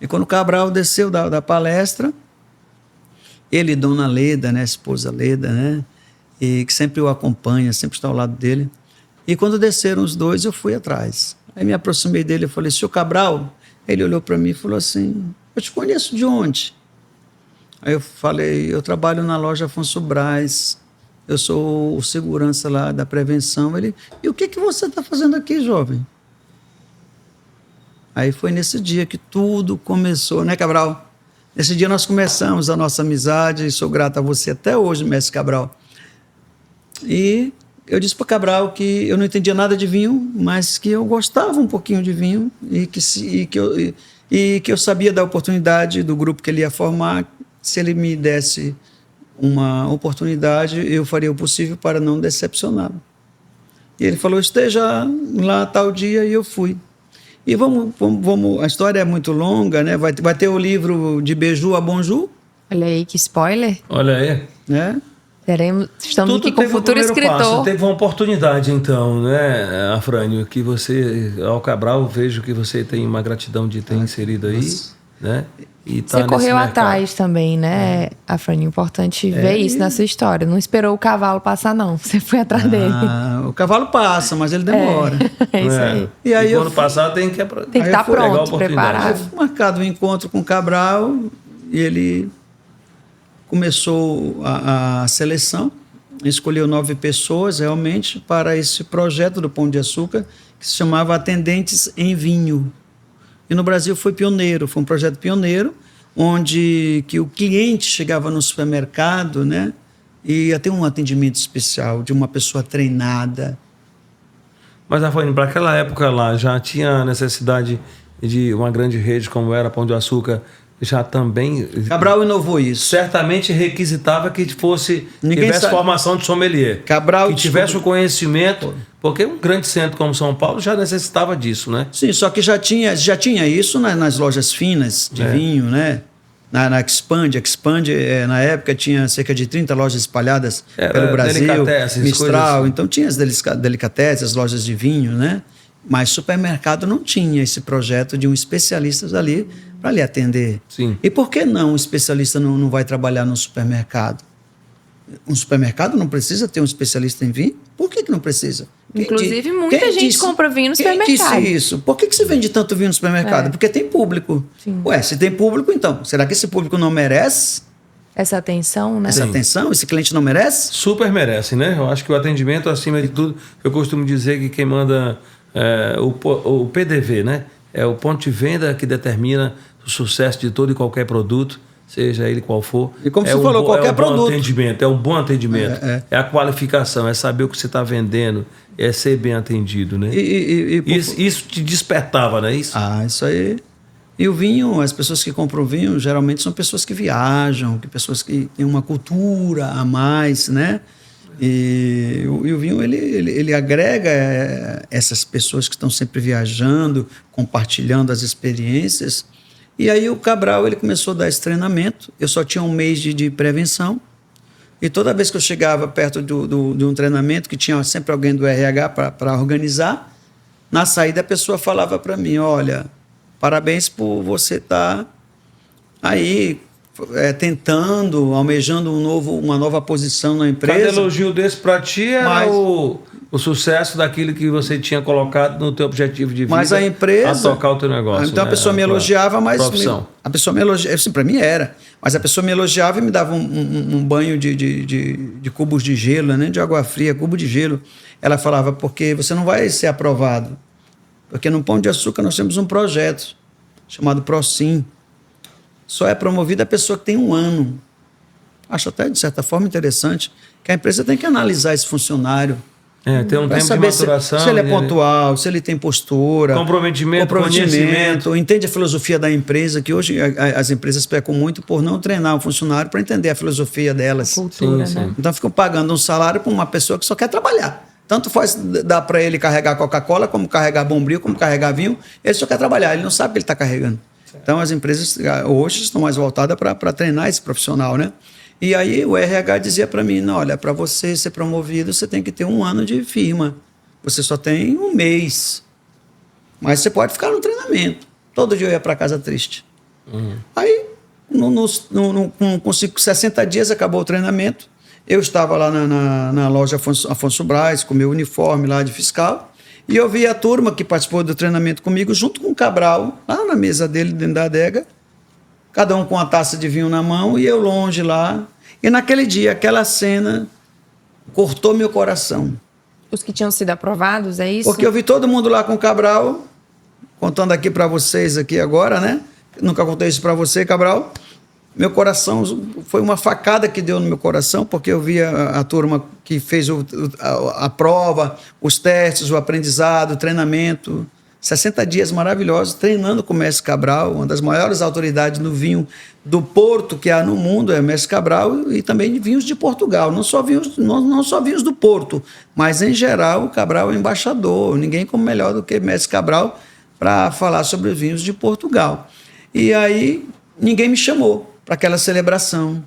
C: E quando o Cabral desceu da palestra, ele e Dona Leda, né, a esposa Leda, né, e que sempre o acompanha, sempre está ao lado dele. E quando desceram os dois, eu fui atrás. Aí me aproximei dele e falei, senhor Cabral? Ele olhou para mim e falou assim, eu te conheço de onde? Aí eu falei, eu trabalho na loja Afonso Braz, eu sou o segurança lá da prevenção. Ele, e o que você está fazendo aqui, jovem? Aí foi nesse dia que tudo começou, né, Cabral? Nesse dia nós começamos a nossa amizade, e sou grato a você até hoje, mestre Cabral. E eu disse para Cabral que eu não entendia nada de vinho, mas que eu gostava um pouquinho de vinho e que eu sabia da oportunidade do grupo que ele ia formar. Se ele me desse uma oportunidade, eu faria o possível para não decepcioná-lo. E ele falou, esteja lá tal dia, e eu fui. E vamos, a história é muito longa, né? Vai ter o livro de Beiju a Bonjour.
A: Olha aí, que spoiler.
B: Olha aí.
C: Né?
A: Estamos aqui com o futuro escritor.
B: Passo. Teve uma oportunidade, então, né, Afrânio, que você, ao Cabral, vejo que você tem uma gratidão de ter inserido aí, né? E tá
A: você correu atrás também, né, Afrânio? Importante ver isso na sua história. Não esperou o cavalo passar, não. Você foi atrás dele.
C: O cavalo passa, mas ele demora.
A: É isso aí.
C: E aí
B: quando passar, tem que
A: estar pronto, preparado.
C: Eu fui marcado um encontro com o Cabral e ele começou a seleção, escolheu 9 pessoas realmente para esse projeto do Pão de Açúcar, que se chamava Atendentes em Vinho. E no Brasil foi pioneiro, foi um projeto pioneiro, onde que o cliente chegava no supermercado, né, e ia ter um atendimento especial de uma pessoa treinada.
B: Mas, Afrânio, para aquela época lá, já tinha necessidade de uma grande rede como era Pão de Açúcar, já também...
C: Cabral inovou isso.
B: Certamente requisitava que tivesse formação de sommelier.
C: Cabral
B: que tivesse o conhecimento, porque um grande centro como São Paulo já necessitava disso, né?
C: Sim, só que já tinha isso nas lojas finas de vinho, né? Na Expand, na época tinha cerca de 30 lojas espalhadas pelo Brasil, Mistral, então tinha as delicatessen, as lojas de vinho, né? Mas supermercado não tinha esse projeto de um especialista ali para lhe atender.
B: Sim.
C: E por que não um especialista não vai trabalhar no supermercado? Um supermercado não precisa ter um especialista em vinho? Por que não precisa?
A: Inclusive, muita gente compra vinho no supermercado.
C: Quem disse isso? Por que se vende tanto vinho no supermercado? Porque tem público.
A: Sim.
C: Ué, se tem público, então, será que esse público não merece
A: essa atenção, né?
C: essa atenção? Esse cliente não merece?
B: Super merece, né? Eu acho que o atendimento, acima de tudo, eu costumo dizer que quem manda o PDV, né? É o ponto de venda que determina o sucesso de todo e qualquer produto, seja ele qual for.
C: E como você falou, qualquer produto.
B: É um bom atendimento. É a qualificação, é saber o que você está vendendo, é ser bem atendido, né? Isso te despertava, não é isso?
C: Isso aí. E o vinho, as pessoas que compram vinho, geralmente são pessoas que viajam, pessoas que têm uma cultura a mais, né? E o vinho, ele agrega essas pessoas que estão sempre viajando, compartilhando as experiências. E aí o Cabral, ele começou a dar esse treinamento. Eu só tinha um mês de prevenção. E toda vez que eu chegava perto de um treinamento, que tinha sempre alguém do RH para organizar, na saída a pessoa falava para mim, olha, parabéns por você estar aí tentando, almejando uma nova posição na empresa.
B: Cada elogio desse para ti era o sucesso daquilo que você tinha colocado no teu objetivo de vida.
C: Mas a empresa...
B: A tocar o teu negócio.
C: Então, né? A pessoa me elogiava, mas... A pessoa me elogiava, assim, para mim era. Mas a pessoa me elogiava e me dava um banho de cubos de gelo, né? De água fria, cubo de gelo. Ela falava, porque você não vai ser aprovado. Porque no Pão de Açúcar nós temos um projeto chamado ProSim. Só é promovida a pessoa que tem 1 ano. Acho até, de certa forma, interessante que a empresa tem que analisar esse funcionário.
B: Tem um tempo de maturação.
C: Se ele é pontual, se ele tem postura.
B: Comprometimento, conhecimento.
C: Entende a filosofia da empresa, que hoje as empresas pecam muito por não treinar o funcionário para entender a filosofia delas.
A: Cultura,
B: sim.
A: né?
C: Então ficam pagando um salário para uma pessoa que só quer trabalhar. Tanto faz dar para ele carregar Coca-Cola, como carregar Bombril, como carregar vinho. Ele só quer trabalhar, ele não sabe o que ele está carregando. Então as empresas hoje estão mais voltadas para treinar esse profissional, né? E aí o RH dizia para mim, não, olha, para você ser promovido, você tem que ter 1 ano de firma. Você só tem 1 mês. Mas você pode ficar no treinamento. Todo dia eu ia para casa triste. Aí, com 60 dias, acabou o treinamento. Eu estava lá na loja Afonso Braz, com meu uniforme lá de fiscal, e eu vi a turma que participou do treinamento comigo, junto com o Cabral, lá na mesa dele, dentro da adega, cada um com uma taça de vinho na mão, e eu longe lá. E naquele dia, aquela cena cortou meu coração.
A: Os que tinham sido aprovados, é isso?
C: Porque eu vi todo mundo lá com o Cabral, contando aqui para vocês aqui agora, né? Nunca contei isso para você, Cabral. Meu coração, foi uma facada que deu no meu coração, porque eu vi a turma que fez a prova, os testes, o aprendizado, o treinamento. 60 dias maravilhosos, treinando com o Mestre Cabral, uma das maiores autoridades no vinho do Porto que há no mundo, é o Mestre Cabral, e também de vinhos de Portugal. Não só vinhos do Porto, mas, em geral, o Cabral é embaixador. Ninguém como melhor do que o Mestre Cabral para falar sobre os vinhos de Portugal. E aí, ninguém me chamou para aquela celebração.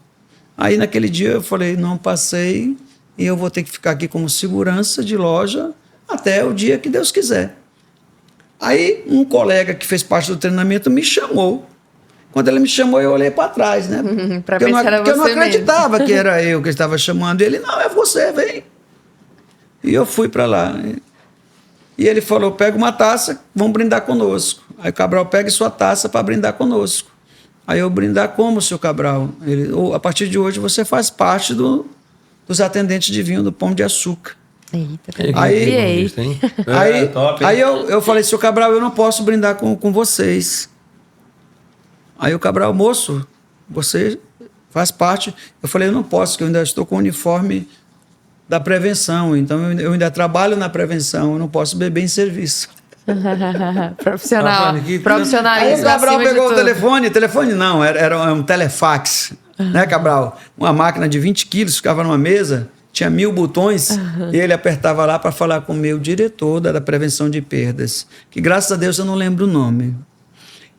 C: Aí, naquele dia, eu falei, não passei, e eu vou ter que ficar aqui como segurança de loja até o dia que Deus quiser. Aí, um colega que fez parte do treinamento me chamou. Quando ele me chamou, eu olhei para trás, né?
A: Para ver se era você
C: porque eu não acreditava
A: mesmo.
C: que era eu que estava chamando. Ele, não, é você, vem. E eu fui para lá. E ele falou, pega uma taça, vamos brindar conosco. Aí o Cabral, pegue sua taça para brindar conosco. Aí eu, brindar como, seu Cabral? Ele, a partir de hoje você faz parte dos atendentes de vinho do Pão de Açúcar.
A: Eita,
C: aí eu falei, seu Cabral, eu não posso brindar com vocês. Aí o Cabral, moço, você faz parte. Eu falei, eu não posso, porque eu ainda estou com o uniforme da prevenção, então eu ainda trabalho na prevenção, eu não posso beber em serviço.
A: Profissionalismo.
C: Aí o Cabral pegou o telefone não, era um telefax, né, Cabral? Uma máquina de 20 quilos, ficava numa mesa, tinha 1000 botões, e ele apertava lá para falar com o meu diretor da prevenção de perdas, que graças a Deus eu não lembro o nome.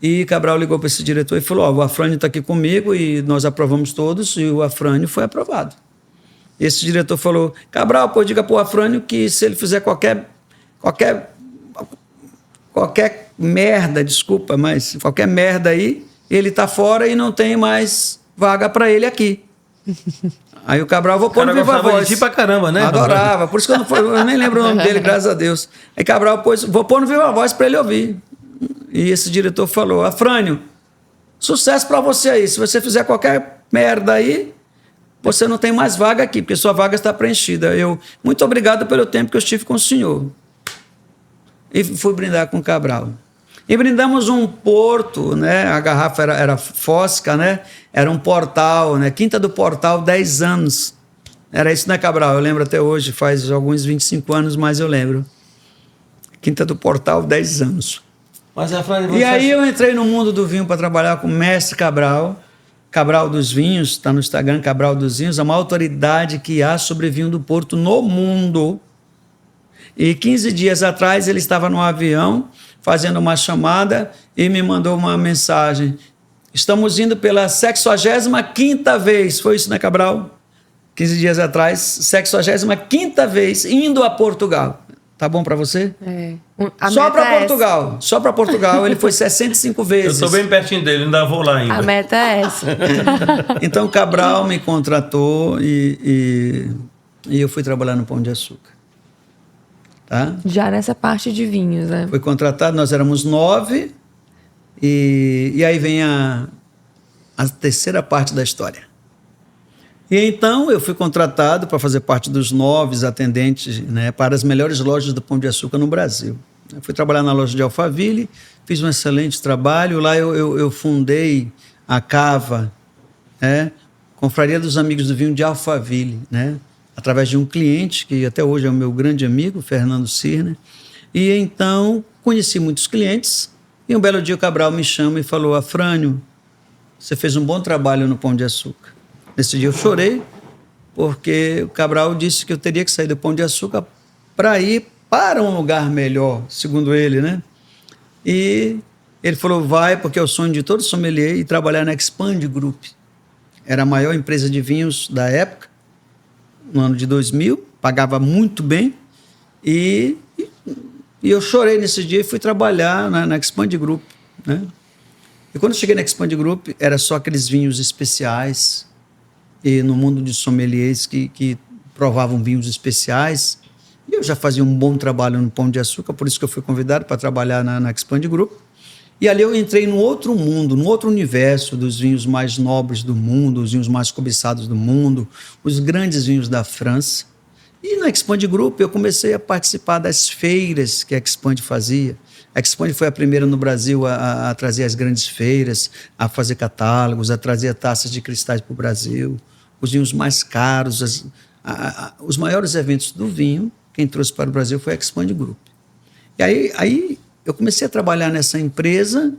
C: E Cabral ligou para esse diretor e falou, o Afrânio está aqui comigo e nós aprovamos todos, e o Afrânio foi aprovado. Esse diretor falou, Cabral, pô, diga para o Afrânio que se ele fizer qualquer merda, desculpa, mas qualquer merda aí, ele está fora e não tem mais vaga para ele aqui. Aí o Cabral, vou pôr no Viva Voz.
B: De pra caramba, né?
C: Adorava, por isso que eu nem lembro o nome dele, graças a Deus. Aí Cabral pôs, vou pôr no Viva Voz para ele ouvir. E esse diretor falou, Afrânio, sucesso para você aí, se você fizer qualquer merda aí, você não tem mais vaga aqui, porque sua vaga está preenchida. Muito obrigado pelo tempo que eu estive com o senhor. E fui brindar com o Cabral. E brindamos um porto, né? A garrafa era fosca, né? Era um portal, né? Quinta do Portal, 10 anos. Era isso, né, Cabral? Eu lembro até hoje, faz alguns 25 anos, mas eu lembro. Quinta do Portal, 10 anos.
B: Mas, Afrânio,
C: E aí eu entrei no mundo do vinho para trabalhar com o mestre Cabral, Cabral dos Vinhos, está no Instagram, Cabral dos Vinhos, a maior autoridade que há sobre vinho do Porto no mundo. E 15 dias atrás ele estava no avião fazendo uma chamada e me mandou uma mensagem. Estamos indo pela 65ª vez, foi isso, né, Cabral? 15 dias atrás, 65ª vez indo a Portugal. Tá bom para você? Só para Portugal. Só para Portugal ele foi 65 vezes.
B: Eu estou bem pertinho dele, ainda vou lá ainda.
A: A meta é essa.
C: Então Cabral me contratou e eu fui trabalhar no Pão de Açúcar. Tá?
A: Já nessa parte de vinhos, né?
C: Fui contratado, nós éramos 9 e aí vem a terceira parte da história. E então eu fui contratado para fazer parte dos 9 atendentes, né, para as melhores lojas do Pão de Açúcar no Brasil. Eu fui trabalhar na loja de Alphaville, fiz um excelente trabalho. Lá eu fundei a Cava, né, Confraria dos Amigos do Vinho de Alphaville, né, através de um cliente que até hoje é o meu grande amigo, Fernando Cirne. E então conheci muitos clientes e um belo dia o Cabral me chama e falou: Afrânio, você fez um bom trabalho no Pão de Açúcar. Nesse dia eu chorei, porque o Cabral disse que eu teria que sair do Pão de Açúcar para ir para um lugar melhor, segundo ele, né? E ele falou, vai, porque é o sonho de todo sommelier, e trabalhar na Expand Group. Era a maior empresa de vinhos da época, no ano de 2000, pagava muito bem, e eu chorei nesse dia e fui trabalhar na Expand Group, né? E quando eu cheguei na Expand Group, era só aqueles vinhos especiais, e no mundo de sommeliers que provavam vinhos especiais. E eu já fazia um bom trabalho no Pão de Açúcar, por isso que eu fui convidado para trabalhar na Expand Group. E ali eu entrei num outro mundo, num outro universo dos vinhos mais nobres do mundo, os vinhos mais cobiçados do mundo, os grandes vinhos da França. E na Expand Group eu comecei a participar das feiras que a Expand fazia. A Expand foi a primeira no Brasil a trazer as grandes feiras, a fazer catálogos, a trazer taças de cristais para o Brasil, os vinhos mais caros, os maiores eventos do vinho. Quem trouxe para o Brasil foi a Expand Group. E aí eu comecei a trabalhar nessa empresa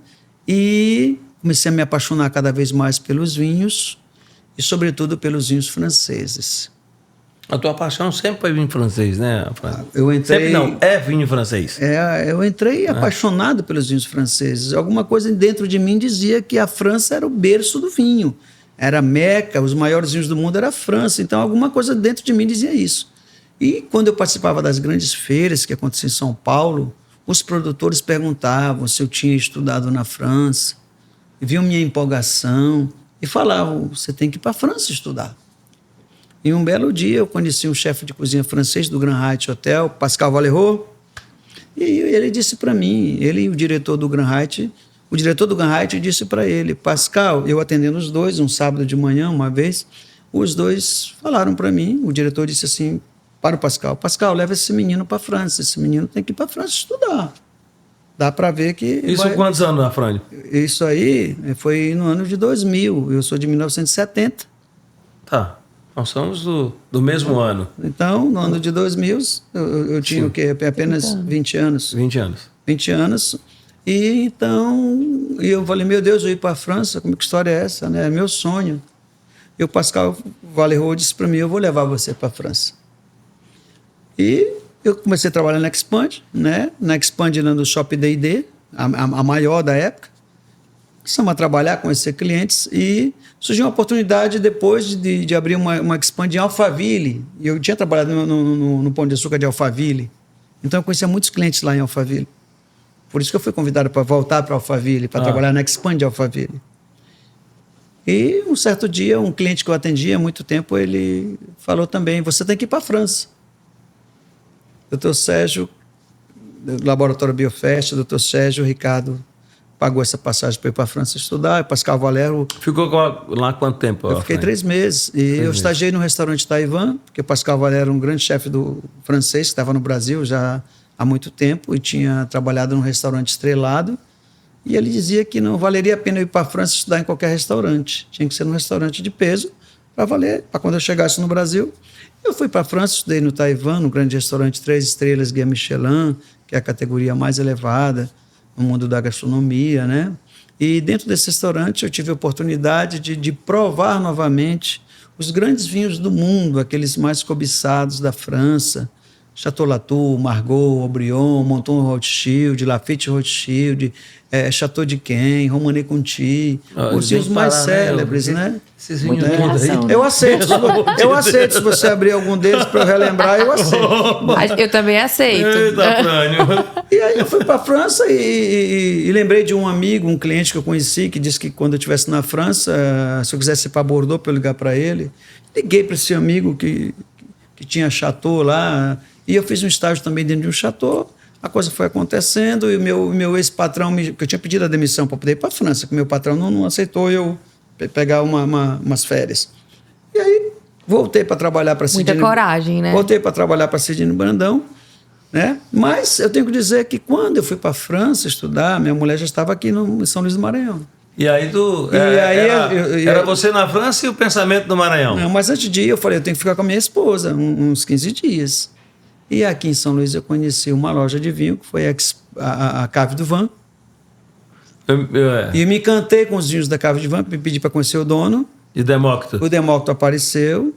C: e comecei a me apaixonar cada vez mais pelos vinhos e, sobretudo, pelos vinhos franceses.
B: A tua paixão sempre foi vinho francês, né?
C: Eu entrei...
B: Sempre não, é vinho francês.
C: Eu entrei apaixonado pelos vinhos franceses. Alguma coisa dentro de mim dizia que a França era o berço do vinho. Era a Meca, os maiores vinhos do mundo era a França. Então, alguma coisa dentro de mim dizia isso. E quando eu participava das grandes feiras que aconteciam em São Paulo, os produtores perguntavam se eu tinha estudado na França, viam minha empolgação e falavam, você tem que ir para a França estudar. E um belo dia eu conheci um chefe de cozinha francês do Grand Hyatt Hotel, Pascal Valerot, e ele disse para mim, ele e o diretor do Grand Hyatt, o diretor do Grand Hyatt disse para ele, Pascal, eu atendendo os dois, um sábado de manhã, uma vez, os dois falaram para mim, o diretor disse assim, para o Pascal, Pascal, leva esse menino para a França, esse menino tem que ir para a França estudar. Dá para ver que...
B: Isso quantos anos, Afrânio?
C: Isso aí foi no ano de 2000, eu sou de 1970.
B: Tá, nós somos do mesmo ano.
C: Então, no ano de 2000, eu tinha o quê? Apenas 20 anos.
B: 20 anos.
C: 20 anos. E então, eu falei, meu Deus, eu ir para a França, como que história é essa? Né? É meu sonho. E o Pascal Valerot disse para mim, eu vou levar você para a França. E eu comecei a trabalhar na Expand, né? Na Expand, no Shop D&D, a maior da época. Começamos a trabalhar, conhecer clientes e surgiu uma oportunidade depois de abrir uma Expand em Alphaville. E eu tinha trabalhado no Pão de Açúcar de Alphaville. Então eu conhecia muitos clientes lá em Alphaville. Por isso que eu fui convidado para voltar para Alphaville, para trabalhar na Expand de Alphaville. E um certo dia, um cliente que eu atendia há muito tempo, ele falou também, você tem que ir para a França. Doutor Sérgio, do Laboratório Biofest, doutor Sérgio Ricardo pagou essa passagem para ir para a França estudar, Pascal Valério...
B: Ficou lá quanto tempo?
C: Eu fiquei 3 meses. E eu estagiei no restaurante Taiwan, porque Pascal Valério era um grande chefe do francês, que estava no Brasil já há muito tempo e tinha trabalhado num restaurante estrelado. E ele dizia que não valeria a pena eu ir para a França estudar em qualquer restaurante. Tinha que ser num restaurante de peso para valer, para quando eu chegasse no Brasil. Eu fui para a França, estudei no Taiwan, no grande restaurante 3 estrelas, Guia Michelin, que é a categoria mais elevada no mundo da gastronomia, né? E dentro desse restaurante eu tive a oportunidade de provar novamente os grandes vinhos do mundo, aqueles mais cobiçados da França, Chateau Latour, Margaux, Aubryon, Monton Rothschild, Lafite Rothschild, Chateau de Quem, Romanée Conti, os vinhos mais célebres, né?
B: Esses vinhos todos aí.
C: Eu aceito, se você abrir algum deles para eu relembrar, eu aceito.
A: Eu também aceito.
B: Eita, Frânio.
C: E aí eu fui para a França e lembrei de um amigo, um cliente que eu conheci, que disse que quando eu estivesse na França, se eu quisesse ir para Bordeaux, para eu ligar para ele. Liguei para esse amigo que tinha chateau lá, e eu fiz um estágio também dentro de um chateau. A coisa foi acontecendo e o meu ex-patrão, que eu tinha pedido a demissão para poder ir para a França, que meu patrão não aceitou eu pegar umas férias. E aí voltei para trabalhar para Cidinho.
A: Muita coragem, né?
C: Voltei para trabalhar para Cidinho Brandão, né? Mas eu tenho que dizer que quando eu fui para a França estudar, minha mulher já estava aqui em São Luís do Maranhão.
B: E aí era você na França e o pensamento do Maranhão?
C: Não, mas antes de ir eu falei, eu tenho que ficar com a minha esposa uns 15 dias. E aqui em São Luís eu conheci uma loja de vinho, que foi a Cave du Vin. E me encantei com os vinhos da Cave du Vin, pedi para conhecer o dono.
B: E Demócrito?
C: O Demócrito apareceu.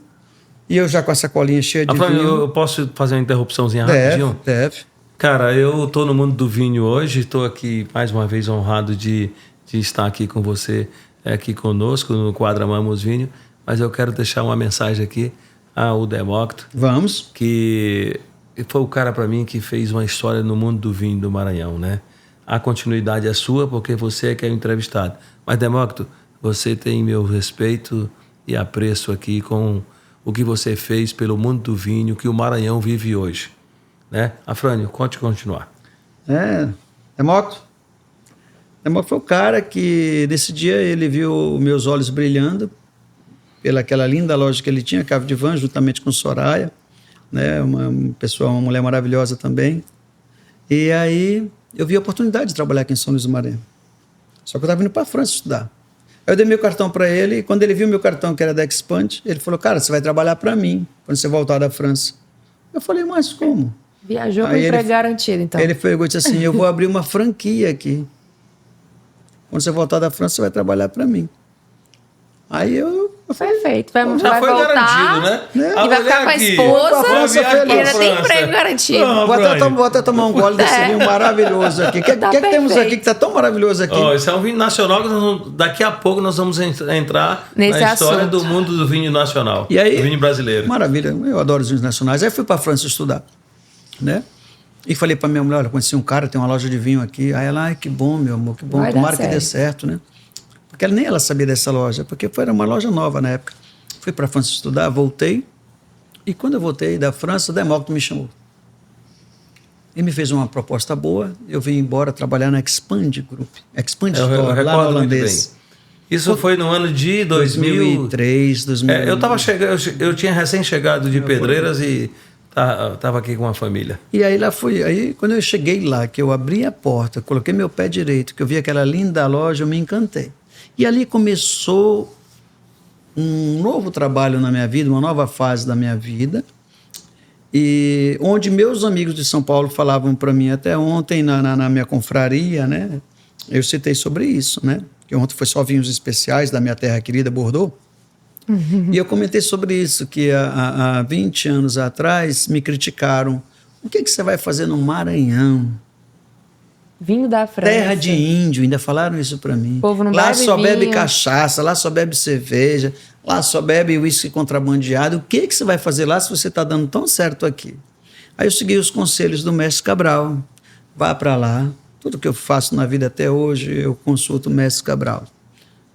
C: E eu já com a sacolinha cheia de vinho.
B: Eu posso fazer uma interrupçãozinha rapidinho?
C: Deve.
B: Cara, eu estou no mundo do vinho hoje, estou aqui mais uma vez honrado de estar aqui com você, aqui conosco no quadro Amamos Vinho, mas eu quero deixar uma mensagem aqui ao Demócrito.
C: Vamos.
B: Que foi o cara para mim que fez uma história no mundo do vinho do Maranhão, né? A continuidade é sua porque você é que é o entrevistado. Mas, Demócrito, você tem meu respeito e apreço aqui com o que você fez pelo mundo do vinho que o Maranhão vive hoje, né? Afrânio, conte continuar.
C: Demócrito foi o cara que, nesse dia, ele viu meus olhos brilhando pelaquela linda loja que ele tinha, Cave du Vin, juntamente com Soraya, né? Uma mulher maravilhosa também. E aí eu vi a oportunidade de trabalhar aqui em São Luís do Maranhão. Só que eu estava indo para a França estudar. Aí eu dei meu cartão para ele, e quando ele viu meu cartão, que era da Expand, ele falou, cara, você vai trabalhar para mim quando você voltar da França. Eu falei, mas como?
A: Viajou com emprego garantido, então.
C: Ele pegou e disse assim, eu vou abrir uma franquia aqui. Quando você voltar da França, você vai trabalhar para mim. Aí eu
A: Perfeito.
B: Já foi
A: voltar,
B: garantido, né?
A: E vai ficar com a esposa. E ainda tem emprego garantido.
C: Vou até tomar um gole desse vinho maravilhoso aqui. O que temos aqui que está tão maravilhoso aqui?
B: Esse é um vinho nacional que daqui a pouco nós vamos entrar
A: nesse
B: na história
A: assunto
B: do mundo do vinho nacional.
C: E aí,
B: do vinho brasileiro.
C: Maravilha. Eu adoro os vinhos nacionais. Aí fui para a França estudar, né? E falei para minha mulher, olha, conheci um cara, tem uma loja de vinho aqui. Aí ela, que bom, meu amor, que bom. Tomara que dê certo, né? Porque nem ela sabia dessa loja, porque foi uma loja nova na época. Fui para a França estudar, voltei, e quando eu voltei da França, o Demócrito me chamou. Ele me fez uma proposta boa, eu vim embora trabalhar na Expand Group, Expand Store, lá no holandês.
B: Isso foi no ano de
C: 2003,
B: 2000. Eu tinha recém-chegado de Pedreiras e estava aqui com a família.
C: E aí lá fui. Aí quando eu cheguei lá, que eu abri a porta, coloquei meu pé direito, que eu vi aquela linda loja, eu me encantei. E ali começou um novo trabalho na minha vida, uma nova fase da minha vida, e onde meus amigos de São Paulo falavam para mim até ontem na minha confraria, né? Eu citei sobre isso, né? Que ontem foi só vinhos especiais da minha terra querida, Bordeaux. E eu comentei sobre isso, que há 20 anos atrás me criticaram. O que você vai fazer no Maranhão?
A: Vinho da França.
C: Terra de índio, ainda falaram isso para mim.
A: O povo não
C: lá
A: bebe
C: só
A: vinho.
C: bebe cachaça, lá só bebe cerveja, lá só bebe uísque contrabandeado. O que você vai fazer lá se você está dando tão certo aqui? Aí eu segui os conselhos do mestre Cabral. Vá para lá. Tudo que eu faço na vida até hoje, eu consulto o mestre Cabral.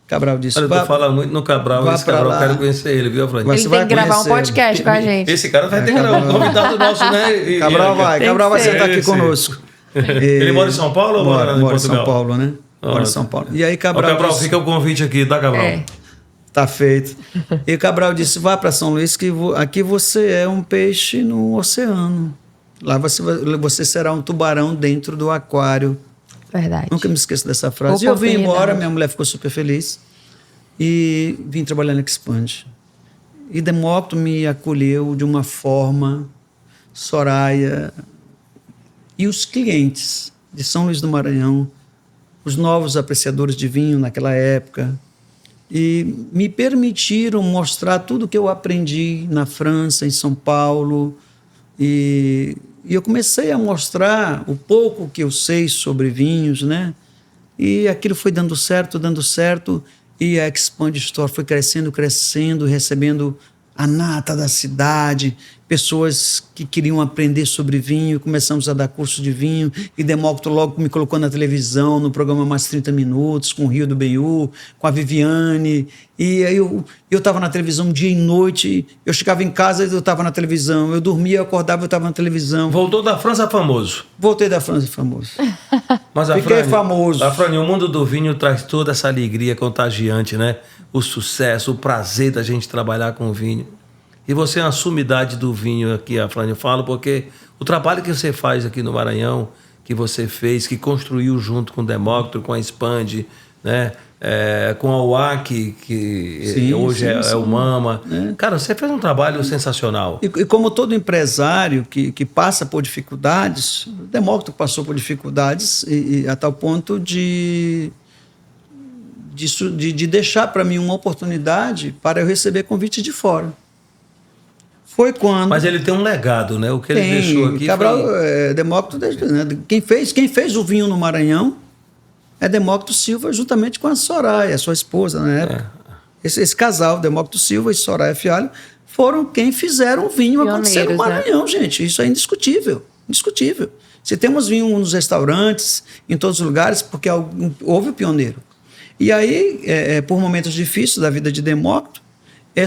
C: Cabral disse...
B: Olha, tu fala muito no Cabral, esse Cabral eu quero conhecer ele, viu, Afrânio?
A: Ele tem que gravar um podcast com a gente.
B: Esse cara vai ter que gravar um convidado nosso, né?
C: Cabral vai sentar aqui conosco.
B: Ele mora em São Paulo ou mora em Portugal?
C: Mora em São Paulo, né? Mora em São Paulo. E aí Cabral
B: disse, fica o convite aqui, tá, Cabral?
C: Tá feito. E Cabral disse, vá para São Luís, que aqui você é um peixe no oceano. Lá você será um tubarão dentro do aquário.
A: Verdade.
C: Nunca me esqueço dessa frase. E eu vim embora, minha mulher ficou super feliz. E vim trabalhar na Expand. E Demócrito me acolheu de uma forma, Soraya e os clientes de São Luís do Maranhão, os novos apreciadores de vinho naquela época, e me permitiram mostrar tudo o que eu aprendi na França, em São Paulo, e eu comecei a mostrar o pouco que eu sei sobre vinhos, né? E aquilo foi dando certo, e a Expand Store foi crescendo, recebendo a nata da cidade, pessoas que queriam aprender sobre vinho, começamos a dar curso de vinho, e Demócrito logo me colocou na televisão, no programa Mais 30 Minutos, com o Rio do Benhu, com a Viviane, e aí eu estava na televisão dia e noite, eu chegava em casa e eu estava na televisão, eu dormia, eu acordava, eu estava na televisão.
B: Voltou da França famoso?
C: Voltei da França famoso.
B: Mas
C: Fiquei famoso.
B: Afrânio, o mundo do vinho traz toda essa alegria contagiante, né? O sucesso, o prazer da gente trabalhar com vinho. E você é uma sumidade do vinho aqui, Afrânio. Eu falo porque o trabalho que você faz aqui no Maranhão, que você fez, que construiu junto com o Demócrito, com a Expand, né? Com a UAC, que hoje é o Mama. Cara, você fez um trabalho sensacional.
C: E como todo empresário que passa por dificuldades, o Demócrito passou por dificuldades e a tal ponto de deixar para mim uma oportunidade para eu receber convite de fora. Foi quando...
B: Mas ele tem um legado, né? O que ele deixou aqui
C: Cabral, Demócrito, né? Quem fez o vinho no Maranhão é Demócrito Silva, juntamente com a Soraya, sua esposa na época. Esse casal, Demócrito Silva e Soraya Fialho, foram quem fizeram o vinho acontecer no Maranhão, né? Gente. Isso é indiscutível. Indiscutível. Se temos vinho nos restaurantes, em todos os lugares, porque houve o pioneiro. E aí, por momentos difíceis da vida de Demócrito,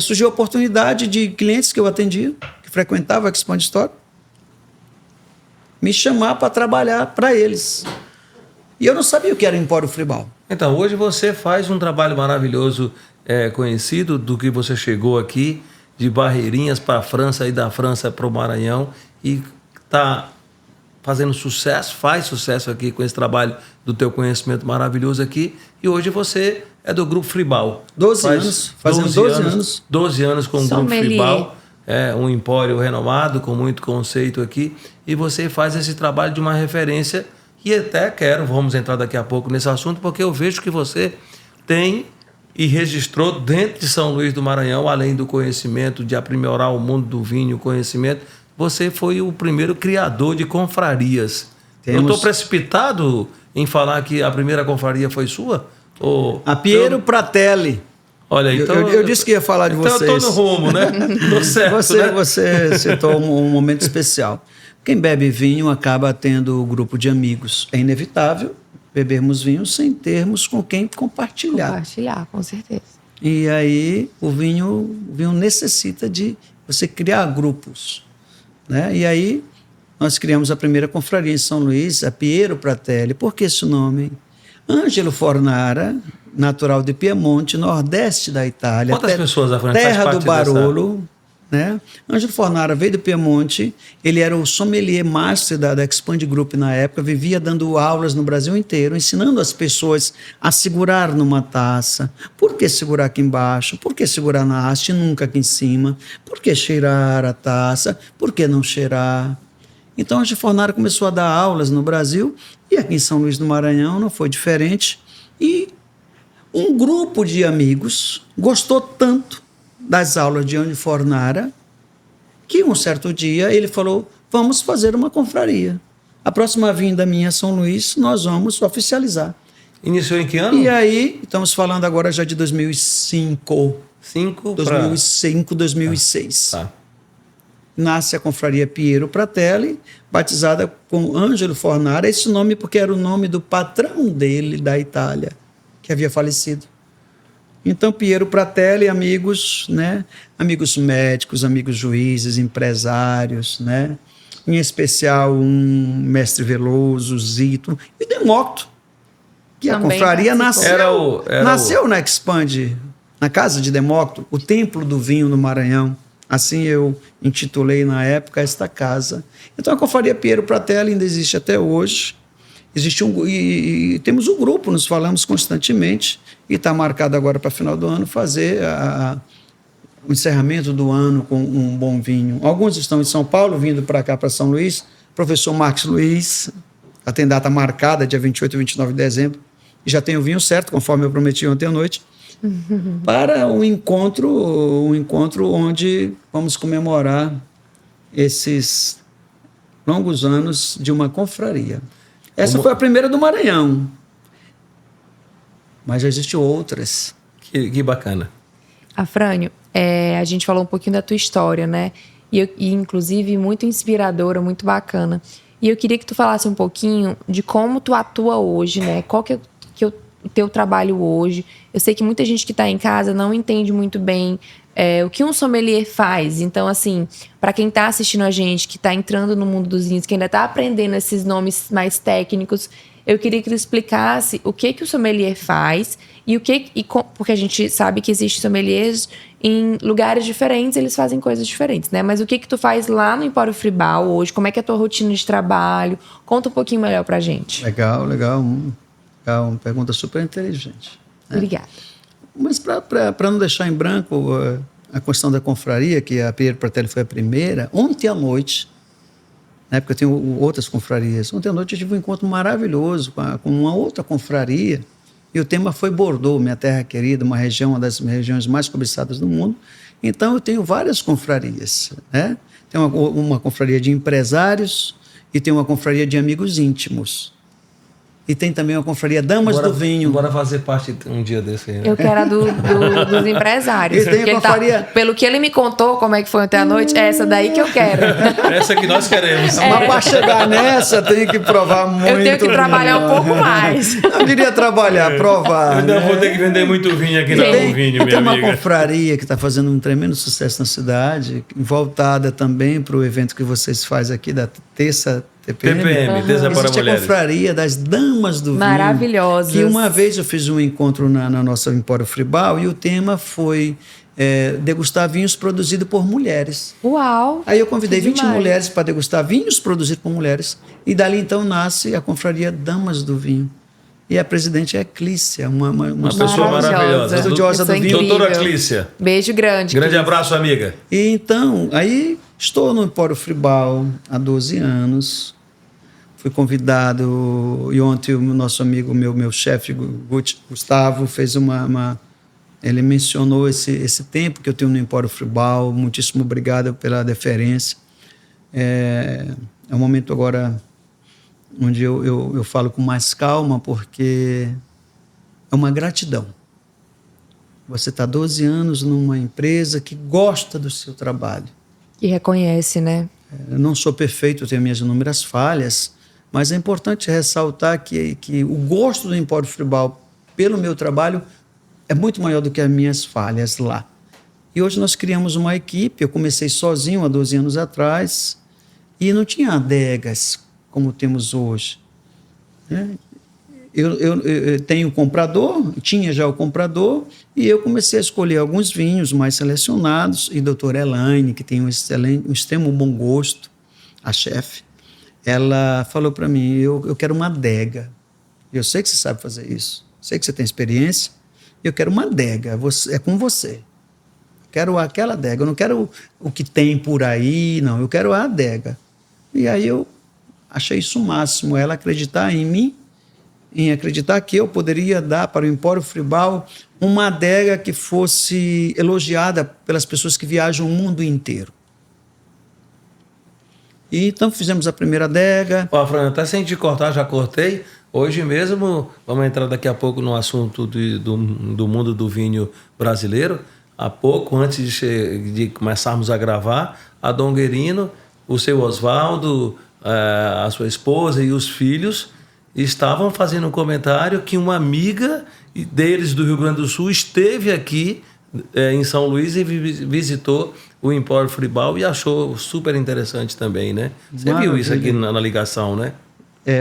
C: surgiu a oportunidade de clientes que eu atendia, que frequentavam a Expand Store, me chamar para trabalhar para eles. E eu não sabia o que era Empório Fribal.
B: Então, hoje você faz um trabalho maravilhoso, conhecido do que você chegou aqui, de Barreirinhas para a França e da França para o Maranhão, e está fazendo sucesso, faz sucesso aqui com esse trabalho do teu conhecimento maravilhoso aqui, e hoje você é do Grupo Fribal.
C: 12 anos, fazendo 12 anos.
B: 12 anos com o Grupo Fribal, um empório renomado, com muito conceito aqui, e você faz esse trabalho de uma referência, e até vamos entrar daqui a pouco nesse assunto, porque eu vejo que você tem e registrou dentro de São Luís do Maranhão, além do conhecimento, de aprimorar o mundo do vinho, o conhecimento, você foi o primeiro criador de confrarias. Eu estou precipitado em falar que a primeira confraria foi sua?
C: A Piero Pratelli.
B: Olha, então...
C: Eu disse que ia falar de vocês.
B: Então eu estou no rumo, né? Tô certo,
C: você citou um momento especial. Quem bebe vinho acaba tendo um grupo de amigos. É inevitável bebermos vinho sem termos com quem compartilhar.
A: Compartilhar, com certeza.
C: E aí o vinho necessita de você criar grupos, né? E aí nós criamos a primeira confraria em São Luís, a Piero Pratelli. Por que esse nome? Ângelo Fornara, natural de Piemonte, nordeste da Itália.
B: Quantas pessoas à frente
C: terra
B: faz
C: do Barolo, né? Ângelo Fornara veio do Piemonte, ele era o sommelier master da Expand Group na época, vivia dando aulas no Brasil inteiro, ensinando as pessoas a segurar numa taça. Por que segurar aqui embaixo? Por que segurar na haste e nunca aqui em cima? Por que cheirar a taça? Por que não cheirar? Então, Ângelo Fornara começou a dar aulas no Brasil, e aqui em São Luís do Maranhão não foi diferente. E um grupo de amigos gostou tanto das aulas de Ângelo Fornara que um certo dia ele falou, vamos fazer uma confraria. A próxima vinda minha a São Luís, nós vamos oficializar.
B: Iniciou em que ano?
C: E aí, estamos falando agora já de 2005. 2005, 2006.
B: Tá.
C: Nasce a confraria Piero Pratelli, batizada com Ângelo Fornara, esse nome porque era o nome do patrão dele da Itália, que havia falecido. Então, Piero Pratelli, amigos, né? Amigos médicos, amigos juízes, empresários, né? Em especial um mestre Veloso, Zito e Demócrito, que
A: Também
C: a confraria
A: participou.
C: nasceu na Expande, na casa de Demócrito, o Templo do Vinho no Maranhão. Assim eu intitulei na época esta casa. Então a confraria Piero Pratelli ainda existe até hoje. Existe e temos um grupo, nos falamos constantemente, e está marcado agora para final do ano fazer o encerramento do ano com um bom vinho. Alguns estão em São Paulo, vindo para cá, para São Luís. Professor Marcos Luiz, tem data marcada, dia 28 e 29 de dezembro, e já tem o vinho certo, conforme eu prometi ontem à noite, para um encontro onde vamos comemorar esses longos anos de uma confraria. Essa foi a primeira do Maranhão, mas já existem outras.
B: Que bacana.
A: Afrânio, a gente falou um pouquinho da tua história, né? E inclusive muito inspiradora, muito bacana. E eu queria que tu falasse um pouquinho de como tu atua hoje, né? Qual que é o teu trabalho hoje? Eu sei que muita gente que está em casa não entende muito bem o que um sommelier faz. Então, assim, para quem está assistindo a gente, que está entrando no mundo dos vinhos, que ainda está aprendendo esses nomes mais técnicos, eu queria que tu explicasse o que o sommelier faz porque a gente sabe que existem sommeliers em lugares diferentes, eles fazem coisas diferentes, né? Mas o que tu faz lá no Empório Fribal hoje? Como é que é a tua rotina de trabalho? Conta um pouquinho melhor pra gente.
C: Legal. Uma pergunta super inteligente. Né?
A: Obrigada.
C: Mas para não deixar em branco a questão da confraria, que a Piero Pratelli foi a primeira, ontem à noite, na época eu tenho outras confrarias, ontem à noite eu tive um encontro maravilhoso com uma outra confraria, e o tema foi Bordeaux, minha terra querida, uma das regiões mais cobiçadas do mundo. Então eu tenho várias confrarias, né? Tem uma confraria de empresários e tem uma confraria de amigos íntimos. E tem também uma confraria Damas do Vinho.
B: Bora fazer parte um dia desse aí, né?
A: Eu quero a dos empresários.
C: E tem a confraria...
A: pelo que ele me contou, como é que foi ontem à noite, é essa daí que eu quero.
B: Essa que nós queremos.
C: Mas para chegar nessa, tem que provar muito.
A: Eu tenho que trabalhar um pouco mais.
C: Não diria trabalhar, provar.
B: Eu ainda vou ter que vender muito vinho aqui na Bom Vinho, minha
C: tem uma
B: amiga.
C: confraria que está fazendo um tremendo sucesso na cidade, voltada também para o evento que vocês fazem aqui da terça TPM,
B: Terça para
C: existe
B: Mulheres.
C: A confraria das Damas do Vinho.
A: Maravilhosas.
C: Que uma vez eu fiz um encontro na nossa Empório Fribal e o tema foi degustar vinhos produzidos por mulheres.
A: Uau!
C: Aí eu convidei 20
A: demais.
C: mulheres para degustar vinhos produzidos por mulheres e dali então nasce a confraria Damas do Vinho. E a presidente é Clícia, uma
B: pessoa maravilhosa.
C: Estudiosa do vinho.
B: Doutora Clícia.
A: Beijo grande.
B: Grande
A: Clícia.
B: abraço, amiga.
C: E então, aí estou no Empório Fribal há 12 anos. Fui convidado, e ontem o nosso amigo, meu chefe, Gustavo, fez ele mencionou esse tempo que eu tenho no Empório Fribal. Muitíssimo obrigado pela deferência. É um momento agora onde eu falo com mais calma, porque é uma gratidão. Você está 12 anos numa empresa que gosta do seu trabalho.
A: E reconhece, né?
C: Eu não sou perfeito, eu tenho minhas inúmeras falhas, mas é importante ressaltar que o gosto do Empório Fribal pelo meu trabalho é muito maior do que as minhas falhas lá. E hoje nós criamos uma equipe, eu comecei sozinho há 12 anos atrás, e não tinha adegas como temos hoje. Né? Eu tenho o comprador, tinha já o comprador, e eu comecei a escolher alguns vinhos mais selecionados, e a doutora Elaine, que tem um extremo bom gosto, a chefe, ela falou para mim, eu quero uma adega. Eu sei que você sabe fazer isso, sei que você tem experiência, eu quero uma adega, é com você. Quero aquela adega, eu não quero o que tem por aí, não, eu quero a adega. E aí eu achei isso o máximo, ela acreditar em mim, em acreditar que eu poderia dar para o Empório Fribal uma adega que fosse elogiada pelas pessoas que viajam o mundo inteiro. E então fizemos a primeira adega.
B: Ó, Fran, até sem te cortar, já cortei. Hoje mesmo, vamos entrar daqui a pouco no assunto do mundo do vinho brasileiro. Há pouco, antes de começarmos a gravar, a Dom Guerino, o seu Oswaldo, a sua esposa e os filhos estavam fazendo um comentário que uma amiga deles do Rio Grande do Sul esteve aqui em São Luís e visitou o Empório Fribal e achou super interessante também, né? Você viu isso aqui na ligação, né?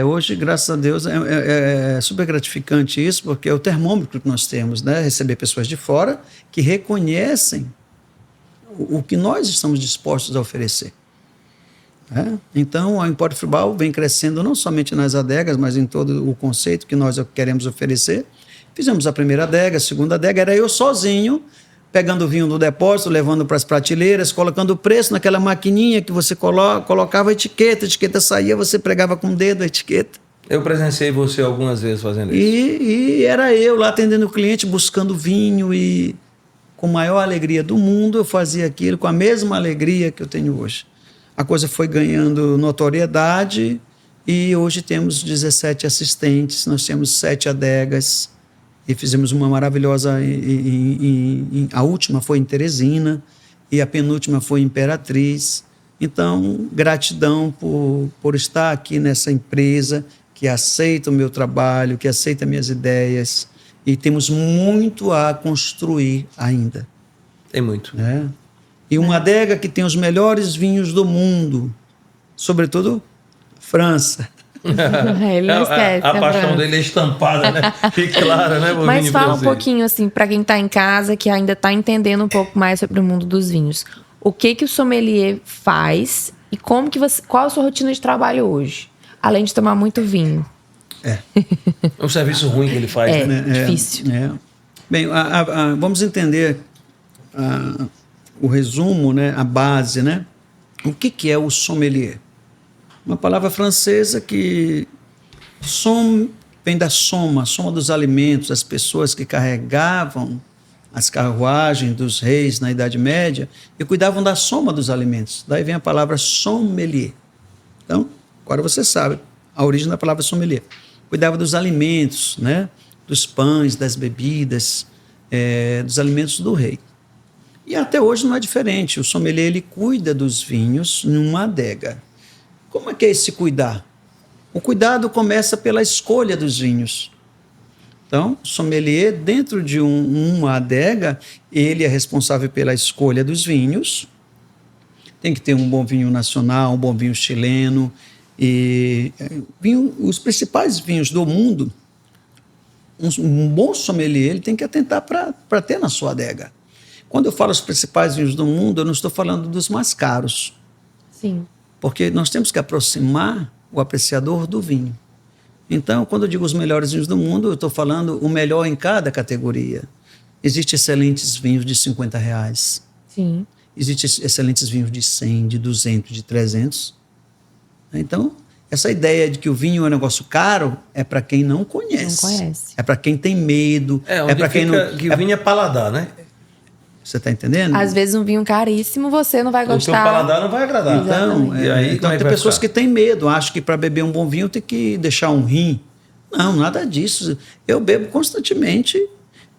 C: Hoje, graças a Deus, é super gratificante isso, porque é o termômetro que nós temos, né? Receber pessoas de fora que reconhecem o que nós estamos dispostos a oferecer. Então, o Empório Fribal vem crescendo não somente nas adegas, mas em todo o conceito que nós queremos oferecer. Fizemos a primeira adega, a segunda adega, era eu sozinho, pegando o vinho do depósito, levando para as prateleiras, colocando o preço naquela maquininha que você colocava a etiqueta saía, você pregava com o dedo a etiqueta.
B: Eu presenciei você algumas vezes fazendo isso.
C: E era eu lá atendendo o cliente, buscando vinho e com a maior alegria do mundo eu fazia aquilo com a mesma alegria que eu tenho hoje. A coisa foi ganhando notoriedade e hoje temos 17 assistentes, nós temos 7 adegas, e fizemos uma maravilhosa, a última foi em Teresina e a penúltima foi em Imperatriz. Então, gratidão por estar aqui nessa empresa que aceita o meu trabalho, que aceita minhas ideias, e temos muito a construir ainda.
B: Tem muito.
C: E uma adega que tem os melhores vinhos do mundo, sobretudo França.
A: Ele não esquece,
B: a paixão dele é estampada, né? Fica clara, né?
A: Mas fala um pouquinho, assim, para quem está em casa, que ainda está entendendo um pouco mais sobre o mundo dos vinhos. O que o sommelier faz e qual a sua rotina de trabalho hoje? Além de tomar muito vinho.
B: É um serviço ruim que ele faz, né?
A: Difícil.
C: Bem, vamos entender o resumo, né? A base, né? O que é o sommelier? Uma palavra francesa que vem da soma dos alimentos, as pessoas que carregavam as carruagens dos reis na Idade Média e cuidavam da soma dos alimentos. Daí vem a palavra sommelier. Então, agora você sabe a origem da palavra sommelier. Cuidava dos alimentos, né? Dos pães, das bebidas, dos alimentos do rei. E até hoje não é diferente. O sommelier ele cuida dos vinhos numa adega. Como é que é esse cuidar? O cuidado começa pela escolha dos vinhos. Então, o sommelier, dentro de uma adega, ele é responsável pela escolha dos vinhos. Tem que ter um bom vinho nacional, um bom vinho chileno. E os principais vinhos do mundo, um bom sommelier ele tem que atentar para ter na sua adega. Quando eu falo os principais vinhos do mundo, eu não estou falando dos mais caros.
A: Sim.
C: Porque nós temos que aproximar o apreciador do vinho. Então, quando eu digo os melhores vinhos do mundo, eu estou falando o melhor em cada categoria. Existem excelentes vinhos de R$50.
A: Sim.
C: Existem excelentes vinhos de 100, de 200, de 300. Então, essa ideia de que o vinho é um negócio caro é para quem não conhece.
A: Não conhece.
C: É para quem tem medo.
B: É para quem não... que o vinho é paladar, né?
C: Você está entendendo?
A: Às vezes um vinho caríssimo você não vai gostar.
B: O seu paladar não vai agradar.
C: Então tem pessoas que têm medo, acham que para beber um bom vinho tem que deixar um rim. Não, nada disso. Eu bebo constantemente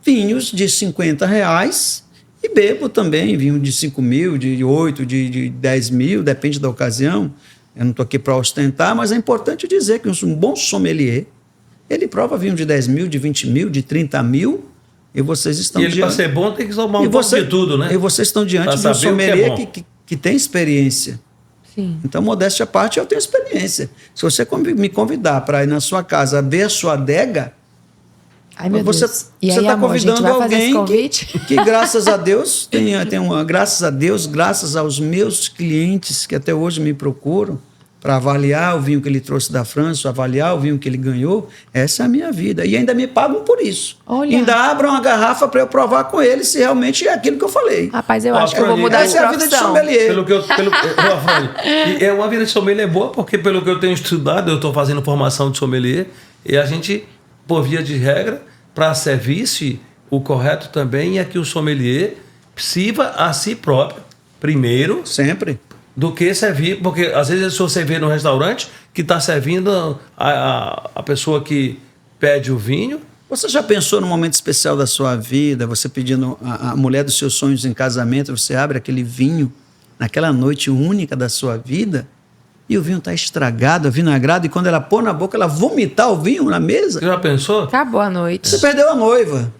C: vinhos de R$50 e bebo também vinho de 5 mil, de 8, de 10 mil, depende da ocasião. Eu não estou aqui para ostentar, mas é importante dizer que um bom sommelier, ele prova vinho de 10 mil, de 20 mil, de 30 mil, e vocês estão
B: diante... para ser bom tem que tomar um pouco de tudo, né?
C: E vocês estão diante de um sommelier que tem experiência.
A: Sim.
C: Então, modéstia à parte, eu tenho experiência. Se você me convidar para ir na sua casa ver a sua adega, você está convidando alguém que graças a Deus, graças aos meus clientes que até hoje me procuram para avaliar o vinho que ele trouxe da França, avaliar o vinho que ele ganhou, essa é a minha vida. E ainda me pagam por isso.
A: Olha.
C: Ainda abram uma garrafa para eu provar com eles se realmente é aquilo que eu falei.
A: Rapaz, eu acho que eu vou mudar de profissão.
C: Essa é a vida de sommelier.
B: E é uma vida de sommelier boa, porque pelo que eu tenho estudado, eu estou fazendo formação de sommelier, e a gente, por via de regra, para serviço, o correto também é que o sommelier sirva a si próprio, primeiro.
C: Sempre.
B: Do que servir, porque às vezes você vê no restaurante que está servindo a pessoa que pede o vinho.
C: Você já pensou num momento especial da sua vida, você pedindo a mulher dos seus sonhos em casamento, você abre aquele vinho naquela noite única da sua vida e o vinho está estragado, avinagrado, e quando ela pôr na boca, ela vomitar o vinho na mesa.
B: Você já pensou?
A: Acabou a noite.
C: Você perdeu a noiva.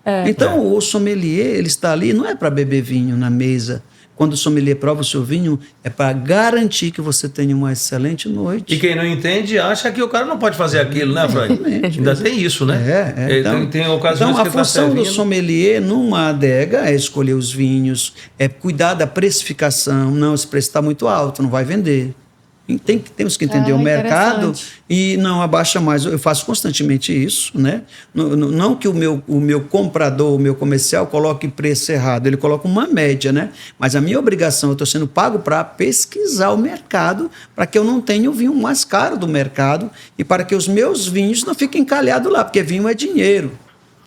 A: É.
C: Então, o sommelier, ele está ali, não é para beber vinho na mesa. Quando o sommelier prova o seu vinho, é para garantir que você tenha uma excelente noite.
B: E quem não entende acha que o cara não pode fazer aquilo, né, Frank?
C: Exatamente.
B: Ainda tem isso, né? Tem ocasiões
C: então, a
B: que ele tá
C: função do
B: servindo.
C: sommelier numa adega é escolher os vinhos, é cuidar da precificação. Não, esse preço está muito alto, não vai vender. Temos que entender o mercado e não abaixa mais. Eu faço constantemente isso, né? Não que o meu comprador, o meu comercial coloque preço errado, ele coloca uma média, né? Mas a minha obrigação, eu estou sendo pago para pesquisar o mercado, para que eu não tenha o vinho mais caro do mercado e para que os meus vinhos não fiquem encalhados lá, porque vinho é dinheiro.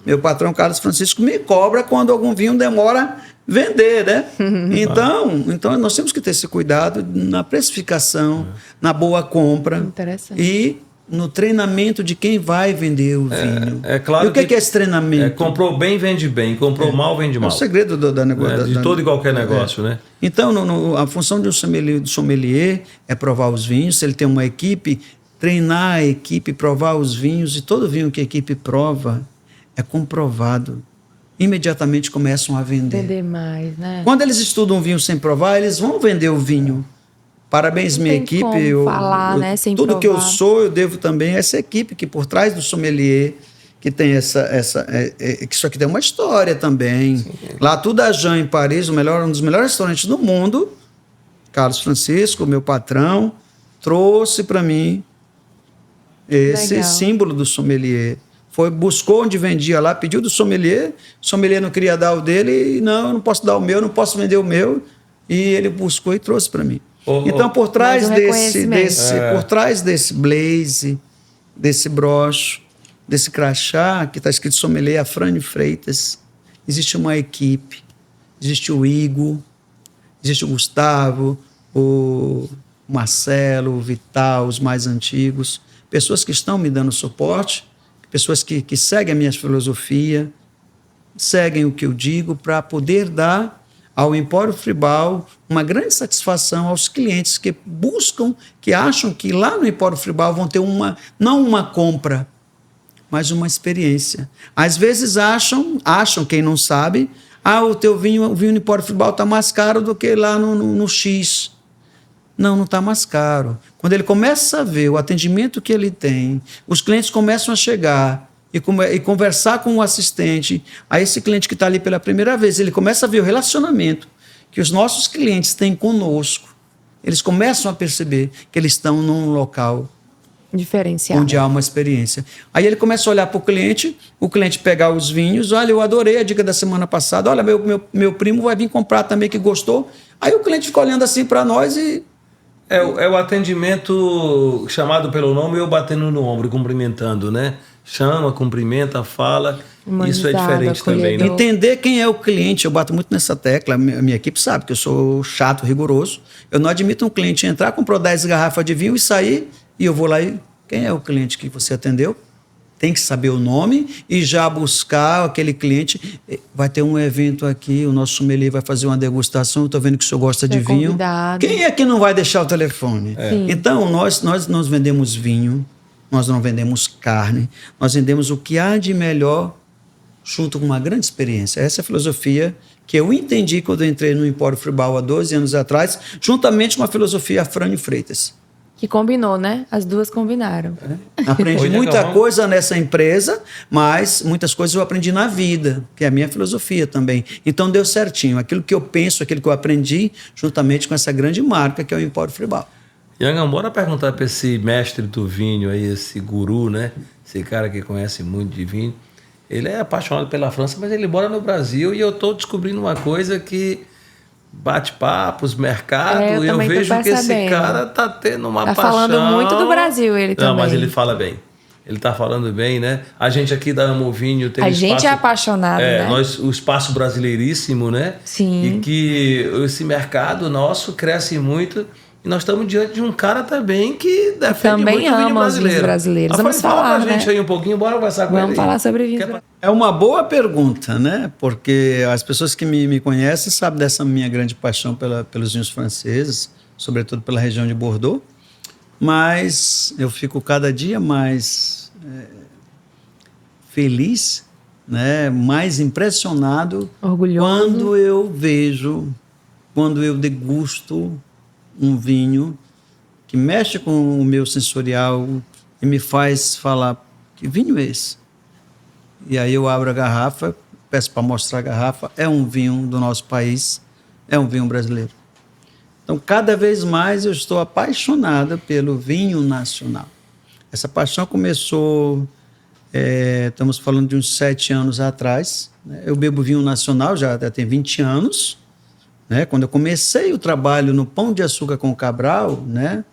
C: Meu patrão Carlos Francisco me cobra quando algum vinho demora vender, né? Então nós temos que ter esse cuidado na precificação, na boa compra.
A: Interessante.
C: E no treinamento de quem vai vender o vinho.
B: É claro
C: e o que é esse treinamento?
B: Comprou bem, vende bem. Comprou mal, vende mal.
C: É o segredo da negócio.
B: De todo e qualquer negócio, né?
C: Então, a função do sommelier é provar os vinhos. Se ele tem uma equipe, treinar a equipe, provar os vinhos. E todo vinho que a equipe prova é comprovado. Imediatamente começam a vender.
A: Vender mais, né?
C: Quando eles estudam o vinho sem provar, eles vão vender o vinho. Parabéns,
A: Não
C: minha
A: tem
C: equipe.
A: como falar, né, sem
C: tudo
A: provar.
C: que eu sou, eu devo também a essa equipe que por trás do sommelier, que tem que isso aqui tem uma história também. Sim. Lá tudo a Jean em Paris, um dos melhores restaurantes do mundo, Carlos Francisco, meu patrão, trouxe para mim esse símbolo do sommelier. Buscou onde vendia lá, pediu do sommelier, o sommelier não queria dar o dele, e não, eu não posso dar o meu, não posso vender o meu, e ele buscou e trouxe para mim. Então, por trás desse blaze, desse broche, desse crachá, que está escrito sommelier Afrânio Freitas, existe uma equipe, existe o Igor, existe o Gustavo, o Marcelo, o Vital, os mais antigos, pessoas que estão me dando suporte, pessoas que seguem a minha filosofia, seguem o que eu digo, para poder dar ao Empório Fribal uma grande satisfação aos clientes que buscam, que acham que lá no Empório Fribal vão ter não uma compra, mas uma experiência. Às vezes acham, quem não sabe, o teu vinho, o vinho no Empório Fribal está mais caro do que lá no X. Não está mais caro. Quando ele começa a ver o atendimento que ele tem, os clientes começam a chegar e conversar com o assistente, a esse cliente que está ali pela primeira vez, ele começa a ver o relacionamento que os nossos clientes têm conosco. Eles começam a perceber que eles estão num local
A: diferenciado,
C: onde há uma experiência. Aí ele começa a olhar para o cliente pegar os vinhos, olha, eu adorei a dica da semana passada, olha, meu primo vai vir comprar também que gostou. Aí o cliente fica olhando assim para nós e...
B: É o atendimento chamado pelo nome, eu batendo no ombro, cumprimentando, né? Chama, cumprimenta, fala. Isso é diferente também, né?
C: Entender quem é o cliente, eu bato muito nessa tecla. A minha equipe sabe que eu sou chato, rigoroso. Eu não admito um cliente entrar, comprou 10 garrafas de vinho e sair, e eu vou lá e... Quem é o cliente que você atendeu? Tem que saber o nome e já buscar aquele cliente. Vai ter um evento aqui, o nosso sommelier vai fazer uma degustação, estou vendo que o senhor gosta de vinho.
A: Convidado.
C: Quem é que não vai deixar o telefone? Então, nós vendemos vinho, nós não vendemos carne, nós vendemos o que há de melhor junto com uma grande experiência. Essa é a filosofia que eu entendi quando eu entrei no Empório Fribal há 12 anos atrás, juntamente com a filosofia Afrânio Freitas.
A: Que combinou, né? As duas combinaram.
C: Aprendi muita coisa nessa empresa, mas muitas coisas eu aprendi na vida, que é a minha filosofia também. Então deu certinho. Aquilo que eu penso, aquilo que eu aprendi, juntamente com essa grande marca que é o Empório Fribal.
B: Yangam, bora perguntar para esse mestre do vinho aí, esse guru, né? Esse cara que conhece muito de vinho. Ele é apaixonado pela França, mas ele mora no Brasil e eu estou descobrindo uma coisa que... bate-papos, mercado, eu vejo que esse cara tá tendo uma paixão.
A: Tá falando muito do Brasil, ele também.
B: Não, mas ele fala bem. Ele tá falando bem, né? A gente aqui da Amo Vinho tem
A: a gente é apaixonado, né?
B: O espaço brasileiríssimo, né?
A: Sim.
B: E que esse mercado nosso cresce muito. E nós estamos diante de um cara também que defende muito o vinho brasileiro.
A: Os brasileiros. Vamos falar,
B: fala pra gente aí um pouquinho, bora conversar com ele.
A: Vamos falar sobre vinho.
C: É uma boa pergunta, né? Porque as pessoas que me conhecem sabem dessa minha grande paixão pelos vinhos franceses, sobretudo pela região de Bordeaux. mas eu fico cada dia mais feliz, né? Mais impressionado,
A: Orgulhoso.
C: quando eu degusto um vinho que mexe com o meu sensorial e me faz falar, que vinho é esse? E aí eu abro a garrafa, peço para mostrar a garrafa, é um vinho do nosso país, é um vinho brasileiro. Então, cada vez mais eu estou apaixonado pelo vinho nacional. Essa paixão começou, estamos falando de uns 7 anos atrás, né? Eu bebo vinho nacional já tem 20 anos, né? Quando eu comecei o trabalho no Pão de Açúcar com Cabral, né?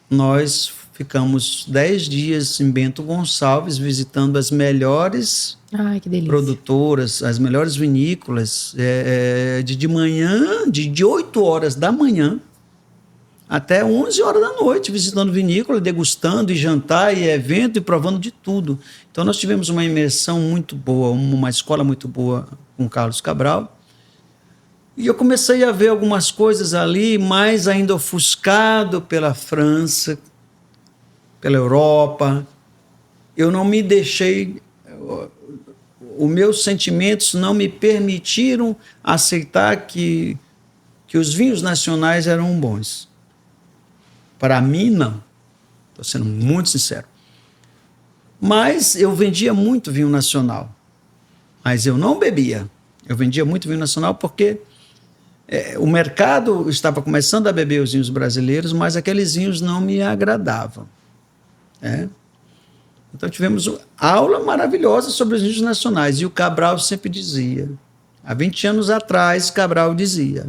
C: Nós ficamos 10 dias em Bento Gonçalves visitando as melhores
A: Ai, que delícia.
C: produtoras, as melhores vinícolas, de manhã, de 8 horas da manhã até 11 horas da noite, visitando vinícola, degustando e jantar e evento e provando de tudo. Então nós tivemos uma imersão muito boa, uma escola muito boa com Carlos Cabral. E eu comecei a ver algumas coisas ali, mais ainda ofuscado pela França, pela Europa. Eu não me deixei... Os meus sentimentos não me permitiram aceitar que os vinhos nacionais eram bons. Para mim, não. Estou sendo muito sincero. Mas eu vendia muito vinho nacional. Mas eu não bebia. Eu vendia muito vinho nacional porque o mercado estava começando a beber os vinhos brasileiros, mas aqueles vinhos não me agradavam. Então tivemos aula maravilhosa sobre os vinhos nacionais. E o Cabral sempre dizia, há 20 anos atrás, Cabral dizia,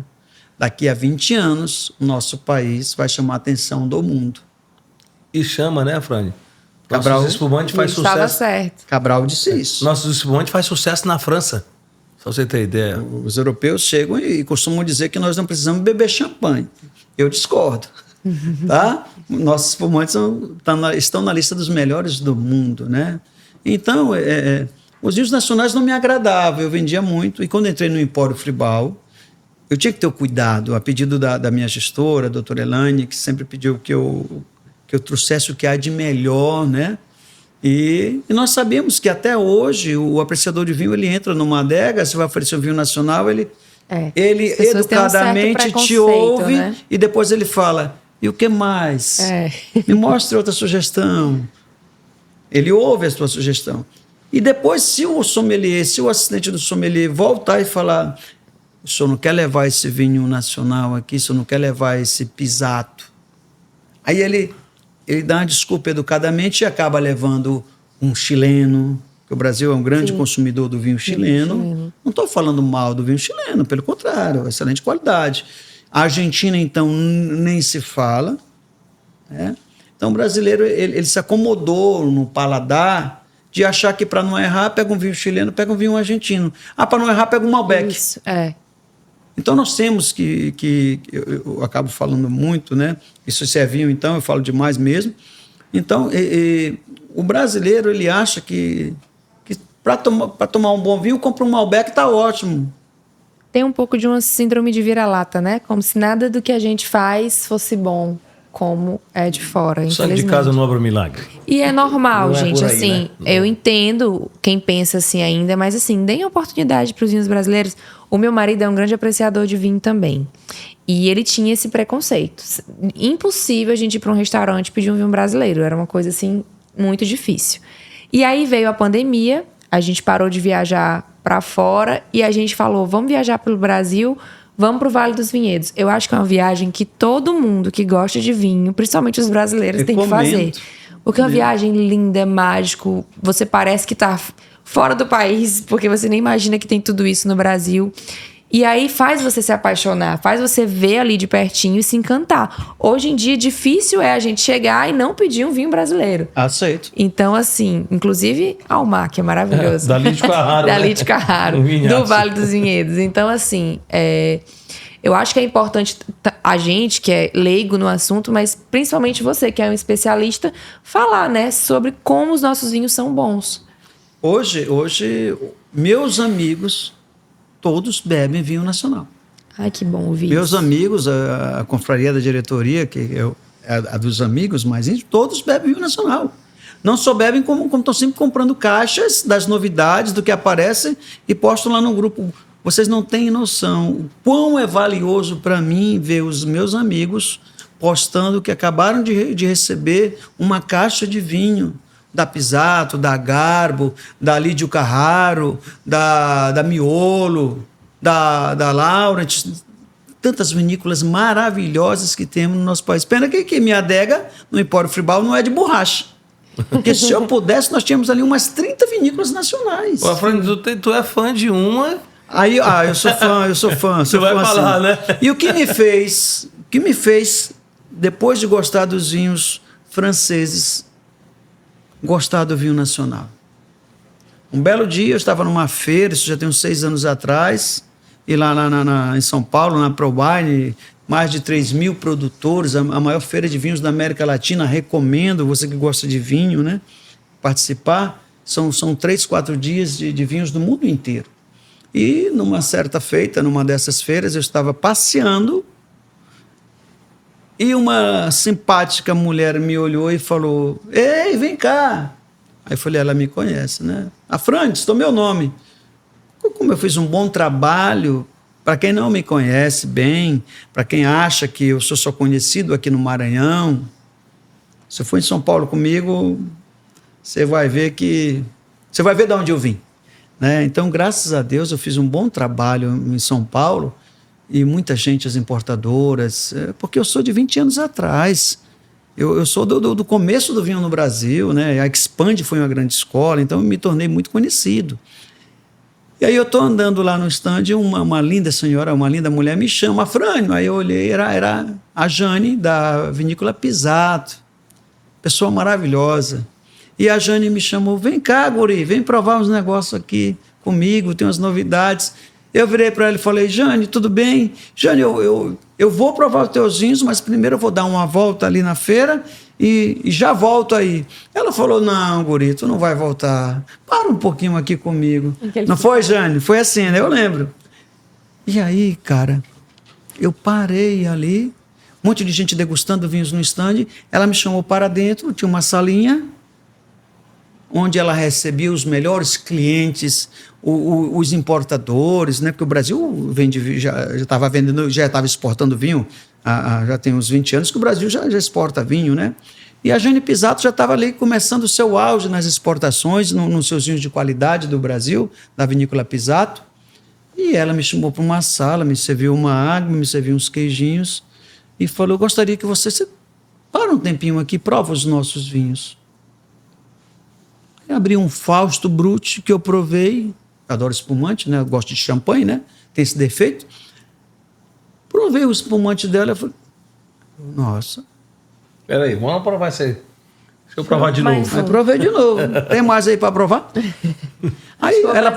C: daqui a 20 anos, o nosso país vai chamar a atenção do mundo.
B: E chama, né, Afrânio?
C: Cabral,
B: Nossos espumantes faz
A: Estava
B: sucesso.
A: certo.
C: Cabral disse isso.
B: Nossos espumantes faz sucesso na França. Só você ter ideia.
C: Os europeus chegam e costumam dizer que nós não precisamos beber champanhe. Eu discordo. Tá? Nossos espumantes estão na lista dos melhores do mundo, né? Então, os vinhos nacionais não me agradavam. Eu vendia muito. E quando entrei no Empório Fribal, eu tinha que ter o cuidado, a pedido da minha gestora, a doutora Elaine, que sempre pediu que eu trouxesse o que há de melhor, né? E nós sabemos que até hoje o apreciador de vinho, ele entra numa adega, se vai oferecer um vinho nacional, ele educadamente te ouve, né? E depois ele fala, e o que mais? Me mostre outra sugestão. Ele ouve a sua sugestão. E depois, se o assistente do sommelier voltar e falar, o senhor não quer levar esse vinho nacional aqui, o senhor não quer levar esse pisato. Aí ele dá uma desculpa educadamente e acaba levando um chileno, que o Brasil é um grande consumidor do vinho chileno. Não estou falando mal do vinho chileno, pelo contrário, excelente qualidade. A Argentina, então, nem se fala. Né? Então, o brasileiro ele se acomodou no paladar de achar que, para não errar, pega um vinho chileno, pega um vinho argentino. Para não errar, pega um Malbec.
A: Isso,
C: Então, nós temos que eu acabo falando muito, né? Isso se é vinho, então, eu falo demais mesmo. Então, o brasileiro, ele acha que para tomar um bom vinho, compra um Malbec, está ótimo.
A: Tem um pouco de uma síndrome de vira-lata, né? Como se nada do que a gente faz fosse bom, como é de fora,
B: Santo de casa não obra milagre.
A: E é normal,
B: Não é
A: gente,
B: por aí,
A: assim,
B: né?
A: eu entendo quem pensa assim ainda, mas assim, deem oportunidade para os vinhos brasileiros. O meu marido é um grande apreciador de vinho também. E ele tinha esse preconceito. Impossível a gente ir para um restaurante e pedir um vinho brasileiro. Era uma coisa, assim, muito difícil. E aí veio a pandemia, a gente parou de viajar para fora e a gente falou, vamos viajar pelo Brasil, vamos para o Vale dos Vinhedos. Eu acho que é uma viagem que todo mundo que gosta de vinho, principalmente os brasileiros, tem que fazer. Porque é uma viagem linda, é mágico. Você parece que está fora do país, porque você nem imagina que tem tudo isso no Brasil. E aí faz você se apaixonar, faz você ver ali de pertinho e se encantar. Hoje em dia, difícil é a gente chegar e não pedir um vinho brasileiro.
C: Aceito.
A: Então, assim, inclusive Almar, que é maravilhoso.
B: Dali de Carraro.
A: Dali de Carraro, do Vale dos Vinhedos. Então, assim, eu acho que é importante a gente, que é leigo no assunto, mas principalmente você, que é um especialista, falar, né, sobre como os nossos vinhos são bons.
C: Hoje meus amigos, todos bebem vinho nacional.
A: Ai, que bom ouvir
C: Meus
A: isso.
C: amigos, a confraria da diretoria, que a dos amigos mais íntimos, todos bebem vinho nacional. Não só bebem como estão sempre comprando caixas das novidades, do que aparece, e postam lá no grupo. Vocês não têm noção o quão é valioso para mim ver os meus amigos postando que acabaram de receber uma caixa de vinho da Pisato, da Garbo, da Lídio Carraro, da Miolo, da Laurent, tantas vinícolas maravilhosas que temos no nosso país. Pena que minha adega no Empório Fribal não é de borracha. Porque se eu pudesse, nós tínhamos ali umas 30 vinícolas nacionais.
B: Ô, Afrânio, tu é fã de uma...
C: Aí, eu sou fã.
B: Você vai falar, né?
C: E o que me fez, depois de gostar dos vinhos franceses, gostar do vinho nacional. Um belo dia, eu estava numa feira, isso já tem uns 6 anos atrás, e lá em São Paulo, na ProWine, mais de 3.000 produtores, a maior feira de vinhos da América Latina. Recomendo, você que gosta de vinho, né, participar. São 3, 4 dias de vinhos do mundo inteiro. E numa certa feita, numa dessas feiras, eu estava passeando e uma simpática mulher me olhou e falou: "Ei, vem cá." Aí eu falei: "Ela me conhece, né?" "Afrânio, estou meu nome." Como eu fiz um bom trabalho, para quem não me conhece bem, para quem acha que eu sou só conhecido aqui no Maranhão, se for em São Paulo comigo, você vai ver de onde eu vim. Né? Então, graças a Deus, eu fiz um bom trabalho em São Paulo e muita gente, as importadoras, porque eu sou de 20 anos atrás. Eu sou do começo do vinho no Brasil, né? A Expand foi uma grande escola, então eu me tornei muito conhecido. E aí eu estou andando lá no stand, uma linda senhora, uma linda mulher me chama: "Afrânio." Aí eu olhei, era a Jane, da Vinícola Pisato, pessoa maravilhosa. E a Jane me chamou: "Vem cá, guri, vem provar uns negócios aqui comigo, tem umas novidades." Eu virei para ela e falei: "Jane, tudo bem? Jane, eu vou provar os teus vinhos, mas primeiro eu vou dar uma volta ali na feira e já volto aí." Ela falou: "Não, guri, tu não vai voltar. Para um pouquinho aqui comigo." Não foi, Jane? Foi assim, né? Eu lembro. E aí, cara, eu parei ali, um monte de gente degustando vinhos no stand. Ela me chamou para dentro, tinha uma salinha onde ela recebia os melhores clientes, os importadores, né? Porque o Brasil já estava vendendo, já estava exportando vinho, já tem uns 20 anos que o Brasil já exporta vinho, né? E a Jane Pisato já estava ali começando o seu auge nas exportações, nos seus vinhos de qualidade do Brasil, da Vinícola Pisato. E ela me chamou para uma sala, me serviu uma água, me serviu uns queijinhos e falou: "Eu gostaria que você para um tempinho aqui, prova os nossos vinhos." Eu abri um Fausto Brut que eu provei. Adoro espumante, né? Eu gosto de champanhe, né? Tem esse defeito. Provei o espumante dela e falei: "Nossa."
B: Peraí, vamos provar isso aí. Deixa eu provar de novo.
C: Aí provei de novo. Tem mais aí para provar? Aí ela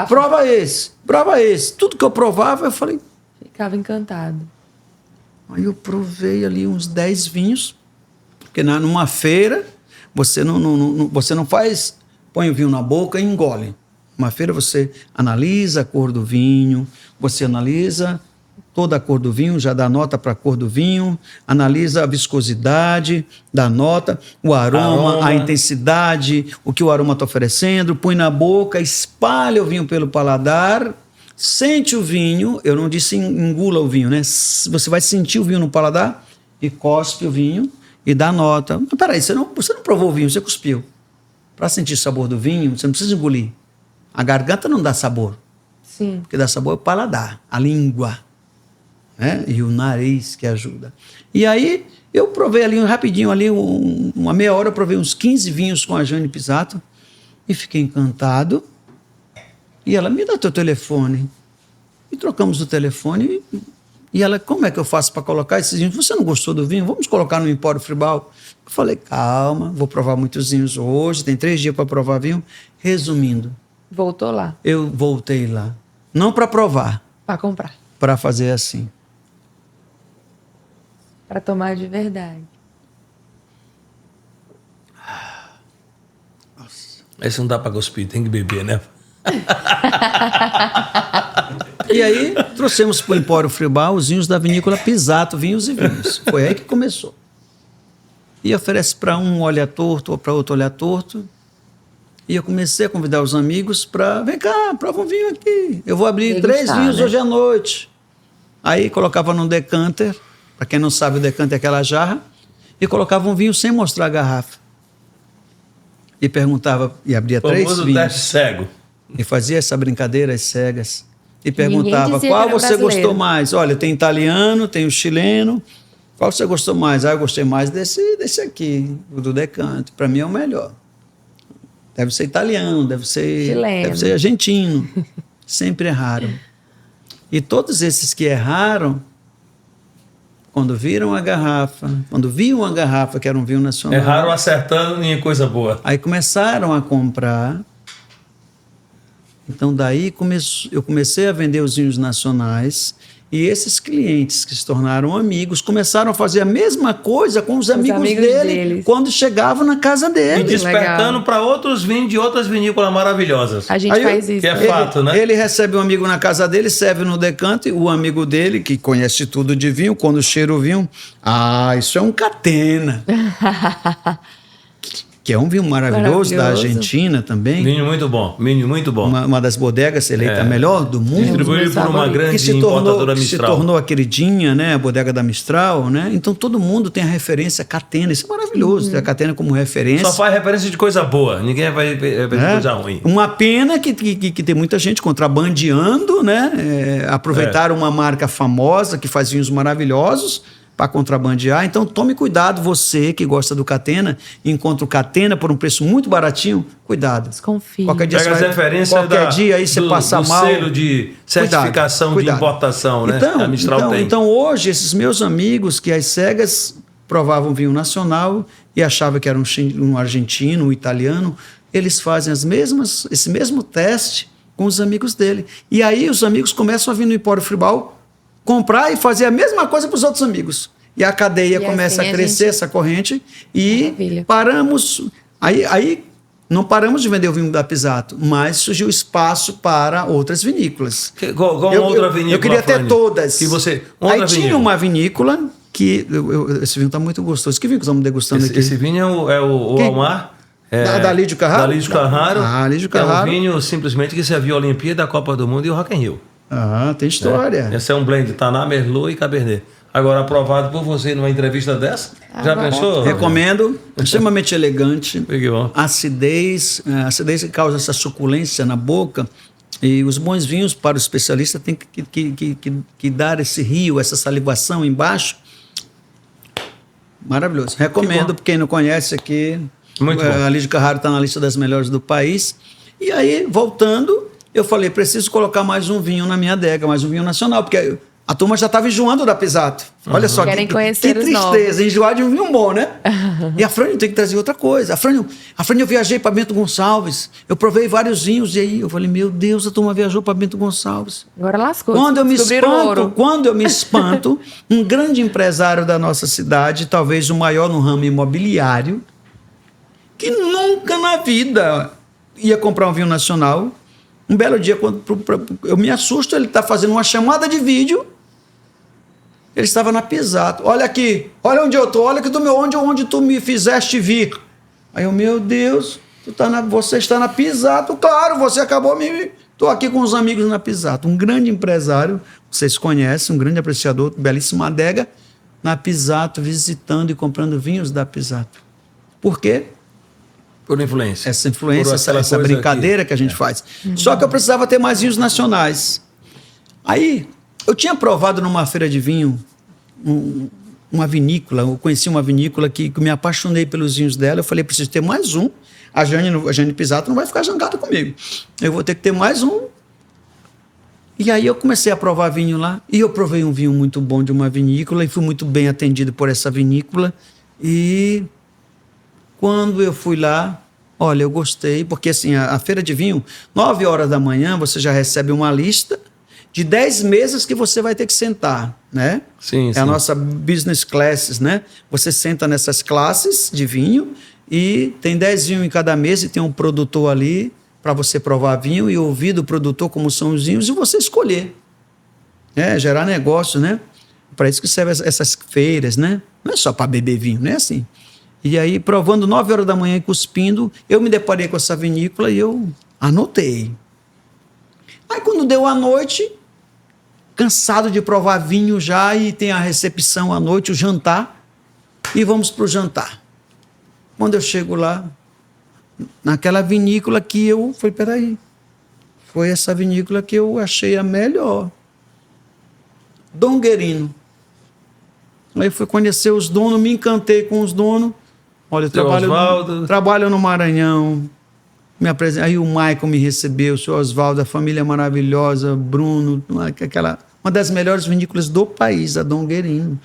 C: prova esse. Tudo que eu provava, eu falei...
A: Ficava encantado.
C: Aí eu provei ali uns 10 vinhos, porque numa feira você não faz, põe o vinho na boca e engole. Numa feira você analisa a cor do vinho, você analisa toda a cor do vinho, já dá nota para a cor do vinho, analisa a viscosidade, dá nota, o aroma, a intensidade, o que o aroma está oferecendo, põe na boca, espalha o vinho pelo paladar, sente o vinho. Eu não disse engula o vinho, né? Você vai sentir o vinho no paladar e cospe o vinho e dá nota. Mas peraí, você não provou o vinho, você cuspiu. Para sentir o sabor do vinho, você não precisa engolir. A garganta não dá sabor.
A: Sim.
C: Porque dá sabor é o paladar, a língua, né? E o nariz que ajuda. E aí eu provei ali rapidinho, ali uma meia hora, eu provei uns 15 vinhos com a Jane Pisato e fiquei encantado. E ela: "Me dá teu telefone." E trocamos o telefone. E ela: "Como é que eu faço para colocar esses vinhos? Você não gostou do vinho? Vamos colocar no Empório Fribal." Eu falei: "Calma, vou provar muitos vinhos hoje, tem 3 dias para provar vinho." Resumindo,
A: Voltou lá.
C: eu voltei lá. Não para provar.
A: Para comprar.
C: Para fazer assim.
A: Para tomar de verdade.
C: Nossa.
B: Esse não dá para cuspir, tem que beber, né?
C: E aí trouxemos para o Empório Fribal os vinhos da Vinícola Pisato, vinhos e vinhos. Foi aí que começou. e oferece para um olhar torto ou para outro olhar torto. E eu comecei a convidar os amigos para, vem cá, prova um vinho aqui. Eu vou abrir 3 vinhos hoje à noite. Aí colocava num decanter, para quem não sabe, o decanter é aquela jarra, e colocava um vinho sem mostrar a garrafa. E perguntava, e abria 3 vinhos.
B: O teste cego.
C: E fazia essa brincadeira às cegas. E perguntava,
A: dizia
C: qual
A: que era
C: você
A: brasileiro.
C: gostou mais? Olha, tem italiano, tem o chileno. Qual você gostou mais? Eu gostei mais desse aqui, o do decanter. Para mim é o melhor. Deve ser italiano, deve ser argentino. Sempre erraram. E todos esses que erraram, quando viram a garrafa, quando viam a garrafa, que era um vinho nacional...
B: Erraram acertando em coisa boa.
C: Aí começaram a comprar. Então, daí eu comecei a vender os vinhos nacionais. E esses clientes que se tornaram amigos começaram a fazer a mesma coisa com os amigos dele quando chegavam na casa dele.
B: E despertando para outros vinhos de outras vinícolas maravilhosas.
A: A gente faz isso.
B: Que é fato, né?
C: Ele recebe um amigo na casa dele, serve no decanter, o amigo dele, que conhece tudo de vinho, quando cheira o vinho, isso é um Catena. Que é um vinho maravilhoso da Argentina também.
B: Vinho muito bom, vinho muito bom.
C: Uma das bodegas eleita a melhor do mundo.
B: Distribuído por uma grande importadora Mistral.
C: Que se tornou a queridinha, né? A bodega da Mistral, né? Então todo mundo tem a referência Catena. Isso é maravilhoso, ter a Catena como referência.
B: Só faz referência de coisa boa, ninguém vai ver coisa ruim.
C: Uma pena que tem muita gente contrabandeando, né? Aproveitaram uma marca famosa que faz vinhos maravilhosos para contrabandear. Então tome cuidado, você que gosta do Catena, encontra o Catena por um preço muito baratinho, cuidado.
A: Desconfie.
C: Qualquer dia
B: Pega as referências
C: dia aí você passa
B: do
C: mal.
B: Selo de certificação de importação, né? A Mistral tem.
C: Então hoje esses meus amigos que às cegas provavam vinho nacional e achavam que era um argentino, um italiano, eles fazem esse mesmo teste com os amigos dele. E aí os amigos começam a vir no Empório Fribal comprar e fazer a mesma coisa para os outros amigos. E a cadeia começa a crescer, essa corrente, e paramos. Aí não paramos de vender o vinho da Pisato, mas surgiu espaço para outras vinícolas.
B: Qual outra vinícola?
C: Eu queria ter todas.
B: Aí
C: tinha uma vinícola que... esse vinho está muito gostoso. Que vinho que estamos degustando aqui?
B: Esse vinho é o Almar.
C: Da Lídio Carraro?
B: Da Lídio Carraro.
C: Lídio Carraro.
B: É um vinho simplesmente que serviu a Olimpíada, a Copa do Mundo e o Rock in Rio.
C: Tem história.
B: Esse é um blend, Taná, Merlot e Cabernet. Agora, aprovado por você numa entrevista dessa? Já pensou?
C: Recomendo. Extremamente elegante.
B: Bom.
C: Acidez que causa essa suculência na boca. E os bons vinhos, para o especialista, tem que dar esse rio, essa salivação embaixo. Maravilhoso. Recomendo, para quem não conhece aqui.
B: Muito bom.
C: A Lídio Carraro está na lista das melhores do país. E aí, voltando, eu falei, preciso colocar mais um vinho na minha adega, mais um vinho nacional, porque a turma já estava enjoando da Pisato. Olha só,
A: Querem
C: que
A: conhecer os
C: tristeza,
A: novos.
C: enjoar de um vinho bom, né? E a Frânio tem que trazer outra coisa. A Frânio, eu viajei para Bento Gonçalves, eu provei vários vinhos, e aí eu falei, meu Deus, a turma viajou para Bento Gonçalves.
A: Agora lascou.
C: Quando eu me espanto, um grande empresário da nossa cidade, talvez o maior no ramo imobiliário, que nunca na vida ia comprar um vinho nacional. Um belo dia, quando eu me assusto, ele está fazendo uma chamada de vídeo. Ele estava na Pisato. Olha aqui, olha onde eu estou, olha aqui onde tu me fizeste vir. Aí eu, meu Deus, você está na Pisato. Claro, você acabou Estou aqui com os amigos na Pisato. Um grande empresário, vocês conhecem, um grande apreciador, belíssima adega, na Pisato, visitando e comprando vinhos da Pisato. Por quê?
B: Por influência.
C: Essa influência, essa brincadeira que a gente faz. Só que eu precisava ter mais vinhos nacionais. Aí, eu tinha provado numa feira de vinho uma vinícola. Eu conheci uma vinícola que me apaixonei pelos vinhos dela. Eu falei, preciso ter mais um. A Jane Pisato não vai ficar jangada comigo. Eu vou ter que ter mais um. E aí eu comecei a provar vinho lá. E eu provei um vinho muito bom de uma vinícola e fui muito bem atendido por essa vinícola. E quando eu fui lá, olha, eu gostei, porque assim, a feira de vinho, 9 horas da manhã, você já recebe uma lista de 10 mesas que você vai ter que sentar, né?
B: Sim,
C: sim. A nossa business classes, né? Você senta nessas classes de vinho e tem 10 vinhos em cada mesa e tem um produtor ali para você provar vinho e ouvir do produtor como são os vinhos e você escolher. Gerar negócio, né? Para isso que servem essas feiras, né? Não é só para beber vinho, não é assim. E aí, provando 9 horas da manhã e cuspindo, eu me deparei com essa vinícola e eu anotei. Aí, quando deu a noite, cansado de provar vinho já, e tem a recepção à noite, o jantar, e vamos para o jantar. Quando eu chego lá, naquela vinícola que eu falei, peraí, foi essa vinícola que eu achei a melhor. Dom Guerino. Aí fui conhecer os donos, me encantei com os donos. Olha, eu trabalho no Maranhão. Aí o Michael me recebeu, o senhor Oswaldo, a família maravilhosa, Bruno, uma das melhores vinícolas do país, a Dom Guerino.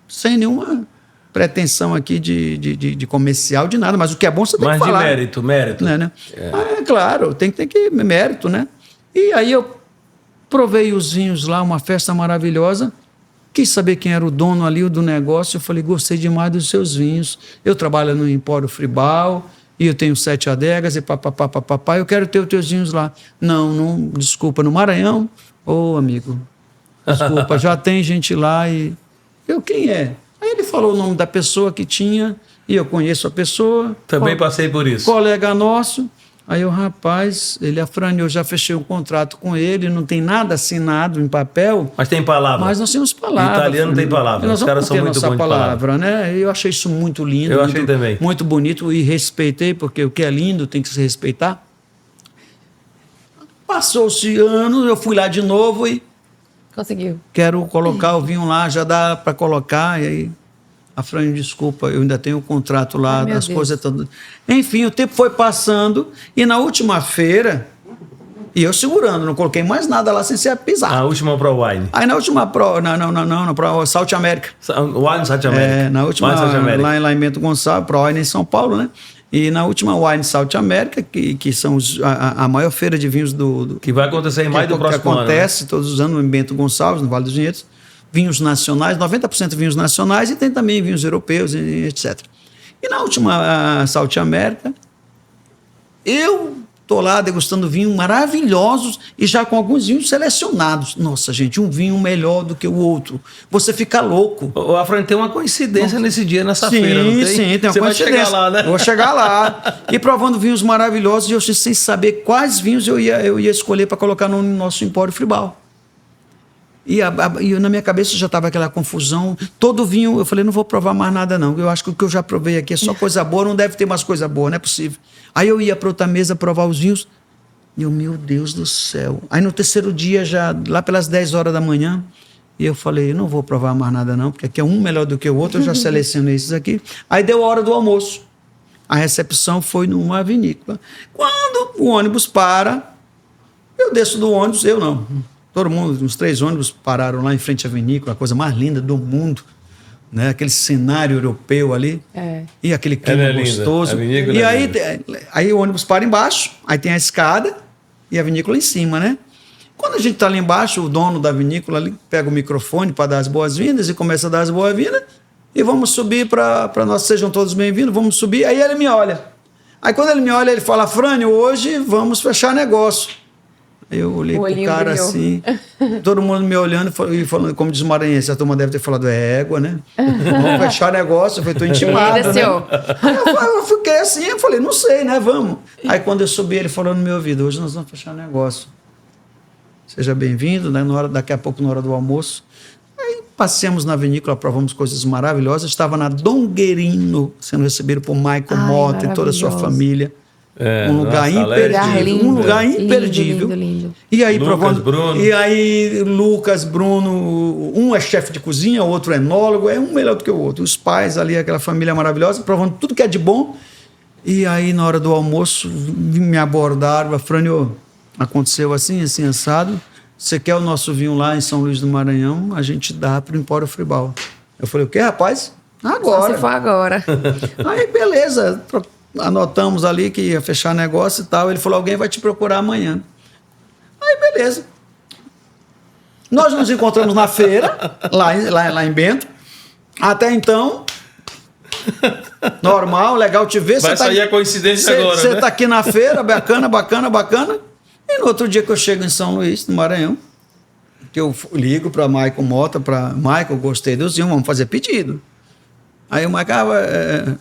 C: Sem nenhuma pretensão aqui de comercial, de nada, mas o que é bom você tem que falar.
B: Mas de mérito.
C: Né? Claro, tem que mérito, né? E aí eu provei os vinhos lá, uma festa maravilhosa. Quis saber quem era o dono ali do negócio. Eu falei, gostei demais dos seus vinhos. Eu trabalho no Empório Fribal e eu tenho 7 adegas e papapá. Eu quero ter os teus vinhos lá. Não, desculpa, no Maranhão? Ô, amigo, desculpa, já tem gente lá e... Eu, quem é? Aí ele falou o nome da pessoa que tinha e eu conheço a pessoa.
B: Também passei por isso.
C: Colega nosso. Aí o rapaz, ele afraniou, eu já fechei um contrato com ele, não tem nada assinado em papel.
B: Mas tem palavra.
C: Mas nós temos palavra.
B: Em italiano tem palavra. Os caras são muito bons de palavra,
C: né? Eu achei isso muito lindo.
B: Eu achei também.
C: Muito bonito e respeitei, porque o que é lindo tem que se respeitar. Passou-se anos, eu fui lá de novo e...
A: Conseguiu.
C: Quero colocar o vinho lá, já dá para colocar, e aí... A Fran, desculpa, eu ainda tenho o contrato lá, as coisas todas. Enfim, o tempo foi passando e na última feira, e eu segurando, não coloquei mais nada lá sem ser pisar.
B: A última Pro Wine.
C: Aí na última Pro, não, Pro South America.
B: Wine South America.
C: Na última, lá em Bento Gonçalves, Pro Wine em São Paulo, né? E na última Wine South America, que são a maior feira de vinhos do...
B: Que vai acontecer em maio do próximo ano.
C: Que acontece todos os anos em Bento Gonçalves, no Vale dos Vinhedos. Vinhos nacionais, 90% vinhos nacionais e tem também vinhos europeus, etc. E na última South America, eu estou lá degustando vinhos maravilhosos e já com alguns vinhos selecionados. Nossa, gente, um vinho melhor do que o outro. Você fica louco.
B: O Afran, tem uma coincidência nesse dia, nessa feira, não tem?
C: Sim, tem uma
B: Você
C: coincidência.
B: vai chegar lá, né?
C: Vou chegar lá. E provando vinhos maravilhosos e eu sem saber quais vinhos eu ia escolher para colocar no nosso Empório Fribal. E na minha cabeça já estava aquela confusão. Todo vinho, eu falei, não vou provar mais nada não. Eu acho que o que eu já provei aqui é só coisa boa, não deve ter mais coisa boa, não é possível. Aí eu ia para outra mesa provar os vinhos. E eu, meu Deus do céu. Aí no terceiro dia, já lá pelas 10 horas da manhã, e eu falei, não vou provar mais nada não, porque aqui é um melhor do que o outro, eu já selecionei esses aqui. Aí deu a hora do almoço. A recepção foi numa vinícola. Quando o ônibus para, eu desço do ônibus, eu não. Todo mundo, uns 3 ônibus pararam lá em frente à vinícola, a coisa mais linda do mundo, né? Aquele cenário europeu ali, e aquele clima gostoso. E aí o ônibus para embaixo, aí tem a escada e a vinícola em cima, né? Quando a gente está ali embaixo, o dono da vinícola ali pega o microfone para dar as boas-vindas e começa a dar as boas-vindas e vamos subir para nós, sejam todos bem-vindos, vamos subir. Aí ele me olha. Aí quando ele me olha, ele fala, Frânio, hoje vamos fechar negócio. Eu olhei pro cara assim, todo mundo me olhando e falando, como diz o maranhense, a turma deve ter falado, égua, né? Vamos fechar negócio, eu falei, tô intimado, né? Aí eu fiquei assim, eu falei, não sei, né? Vamos. Aí quando eu subi, ele falou no meu ouvido, hoje nós vamos fechar negócio. Seja bem-vindo, né? Daqui a pouco, na hora do almoço. Aí passeamos na vinícola, provamos coisas maravilhosas. Estava na Dom Guerino, sendo recebido por Michael Mota e toda a sua família. Um lugar imperdível. Um lugar imperdível.
A: Lindo.
C: E aí,
B: Lucas, Bruno.
C: E aí, Lucas, Bruno, um é chefe de cozinha, o outro é enólogo, é um melhor do que o outro. Os pais ali, aquela família maravilhosa, provando tudo que é de bom. E aí, na hora do almoço, me abordaram, Frânio, aconteceu assim, assim, assado. Você quer o nosso vinho lá em São Luís do Maranhão? A gente dá para o Empório Fribal. Eu falei, o quê, rapaz? Agora.
A: Só se for agora.
C: Aí, beleza. Anotamos ali que ia fechar negócio e tal. Ele falou, alguém vai te procurar amanhã. Aí, beleza. Nós nos encontramos na feira, lá em Bento. Até então, normal, legal te ver.
B: Vai sair a coincidência agora,
C: Você
B: né?
C: tá aqui na feira, bacana. E no outro dia que eu chego em São Luís, no Maranhão, que eu ligo para Michael Mota, Michael, gostei dos vinhos, vamos fazer pedido. Aí o Michael...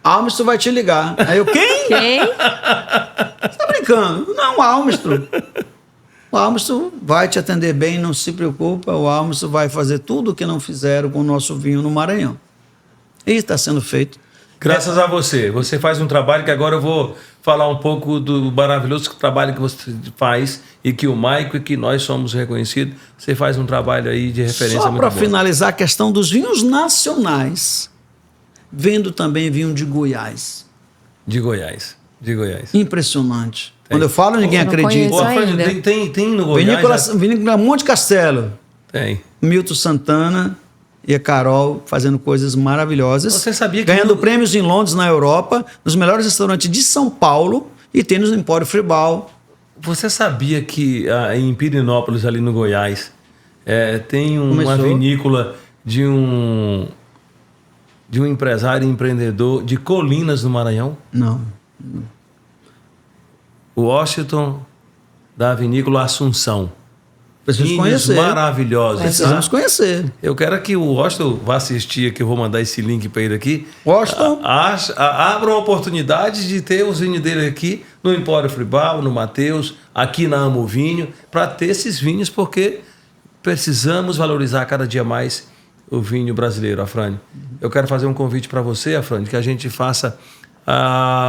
C: Almistron vai te ligar. Aí eu, quem?
A: Quem?
C: Você tá brincando? Não, o Almistron. O Almistron vai te atender bem, não se preocupa. O Almistron vai fazer tudo o que não fizeram com o nosso vinho no Maranhão. E está sendo feito.
B: Graças a você. Você faz um trabalho que agora eu vou falar um pouco do maravilhoso trabalho que você faz e que o Maico e que nós somos reconhecidos. Você faz um trabalho aí de referência
C: Só
B: muito
C: para
B: bom.
C: finalizar a questão dos vinhos nacionais, vendo também vinho de Goiás.
B: De Goiás.
C: Impressionante. Quando eu falo, ninguém
A: Eu não
C: acredita.
A: conheço ainda.
B: Tem no Goiás?
C: Vinícola Monte Castelo.
B: Tem.
C: Milton Santana e a Carol fazendo coisas maravilhosas.
B: Você sabia que
C: ganhando prêmios em Londres, na Europa, nos melhores restaurantes de São Paulo e tem nos Empório Fribal.
B: Você sabia que em Pirinópolis, ali no Goiás, tem uma
C: Começou.
B: vinícola de um empresário e empreendedor de Colinas, no Maranhão?
C: Não.
B: O Washington, da vinícola Assunção.
C: Precisamos
B: Vinhos
C: conhecer.
B: maravilhosos.
C: Precisamos
B: tá?
C: conhecer.
B: Eu quero que o Washington vá assistir aqui, eu vou mandar esse link para ele aqui.
C: Washington.
B: Abra uma oportunidade de ter os vinhos dele aqui no Empório Fribal, no Mateus, aqui na Amo Vinho, para ter esses vinhos, porque precisamos valorizar cada dia mais o vinho brasileiro, Afrânio. Eu quero fazer um convite para você, Afrânio, que a gente faça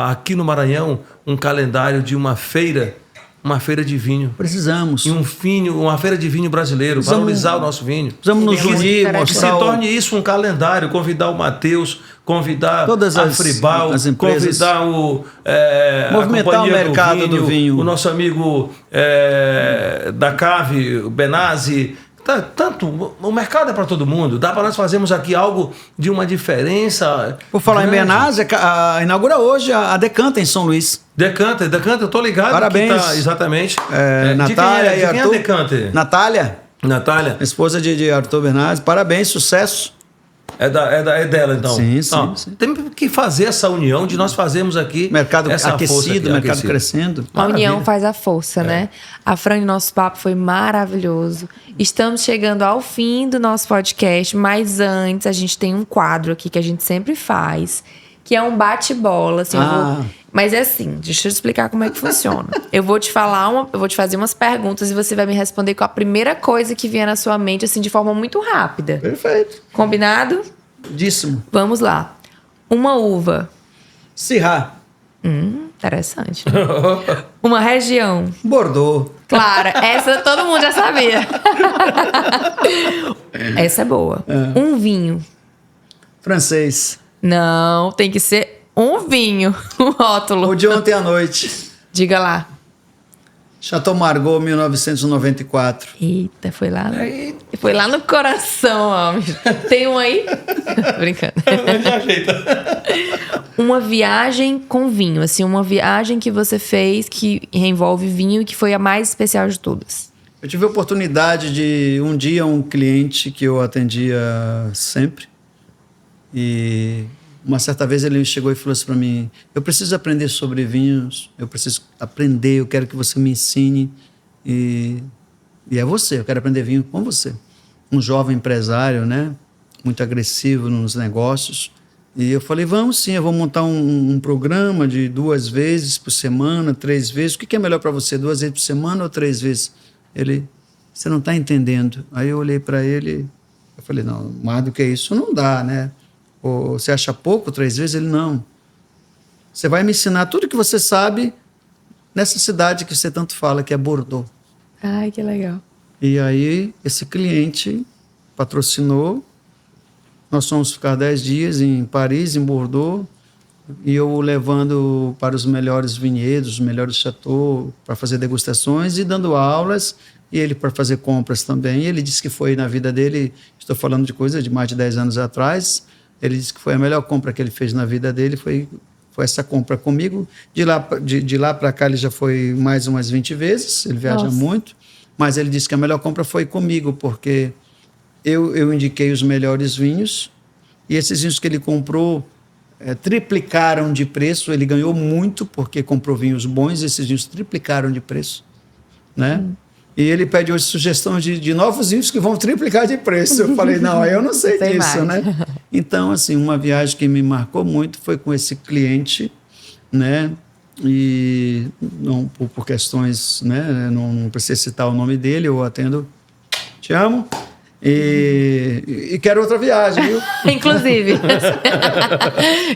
B: aqui no Maranhão um calendário de uma feira de vinho.
C: Precisamos.
B: E uma feira de vinho brasileiro, valorizar o nosso vinho.
C: Precisamos nos unir,
B: Que se
C: mostrar
B: torne isso um calendário, convidar o Mateus, convidar
C: todas
B: a Fribal,
C: as empresas.
B: convidar
C: Movimentar
B: a Companhia
C: o mercado do vinho.
B: o nosso amigo da Cave, o Benazzi. O mercado é para todo mundo. Dá para nós fazermos aqui algo de uma diferença.
C: Por falar
B: grande.
C: em Benazzi, inaugura hoje a Decanta em São Luís.
B: Decanta, eu tô ligado.
C: Parabéns.
B: Que tá, exatamente.
C: Natália
B: de quem é
C: Arthur.
B: Decanta? Natália?
C: Esposa de Arthur Bernardes. Parabéns, sucesso.
B: É dela, então.
C: Sim.
B: Tem que fazer essa união de nós fazermos aqui.
C: Mercado
B: essa
C: aquecido, mercado
B: aquecido.
C: crescendo.
A: A união
B: Maravilha.
A: faz a força, né? A Fran, nosso papo foi maravilhoso. Estamos chegando ao fim do nosso podcast, mas antes a gente tem um quadro aqui que a gente sempre faz, que é um bate-bola. Assim, mas é assim, deixa eu explicar como é que funciona. Eu vou te fazer umas perguntas e você vai me responder com a primeira coisa que vier na sua mente, assim, de forma muito rápida.
C: Perfeito.
A: Combinado?
C: Díssimo.
A: Vamos lá. Uma uva.
C: Syrah.
A: Interessante. Uma região.
C: Bordeaux.
A: Claro, essa todo mundo já sabia. Essa é boa. Um vinho.
C: Francês.
A: Não, tem que ser um vinho. Um rótulo.
C: O de ontem à noite.
A: Diga lá.
C: Chateau Margaux, 1994.
A: Eita, foi lá. Foi lá no coração, homem. Tem um aí? Brincando.
B: Já ajeita.
A: Uma viagem com vinho, assim, uma viagem que você fez que envolve vinho e que foi a mais especial de todas.
C: Eu tive a oportunidade de, um dia, um cliente que eu atendia sempre, e uma certa vez ele chegou e falou assim para mim: eu preciso aprender sobre vinhos, eu preciso aprender, eu quero que você me ensine, e é você, eu quero aprender vinho com você. Um jovem empresário, né, muito agressivo nos negócios, e eu falei: vamos sim, eu vou montar um programa de 2 vezes por semana, 3 vezes, o que é melhor para você, 2 vezes por semana ou 3 vezes? Ele: você não está entendendo. Aí eu olhei para ele, eu falei: não, mais do que isso não dá, né? Ou você acha pouco 3 vezes? Ele: não. Você vai me ensinar tudo que você sabe nessa cidade que você tanto fala, que é Bordeaux.
A: Ai, que legal.
C: E aí esse cliente patrocinou, nós fomos ficar 10 dias em Paris, em Bordeaux, e eu o levando para os melhores vinhedos, os melhores chateaux, para fazer degustações e dando aulas, e ele para fazer compras também. E ele disse que foi na vida dele, estou falando de coisa de mais de 10 anos atrás, ele disse que foi a melhor compra que ele fez na vida dele, foi essa compra comigo. De lá para cá ele já foi mais umas 20 vezes, ele viaja muito, mas ele disse que a melhor compra foi comigo, porque eu indiquei os melhores vinhos, e esses vinhos que ele comprou triplicaram de preço. Ele ganhou muito porque comprou vinhos bons, esses vinhos triplicaram de preço, né? E ele pede hoje sugestão de novos vinhos que vão triplicar de preço. Eu falei, não, eu não sei disso,
A: mais.
C: né? Então, assim, uma viagem que me marcou muito foi com esse cliente, né? E não por questões, né? Não precisa citar o nome dele, eu atendo, te amo. E quero outra viagem, viu?
A: Inclusive.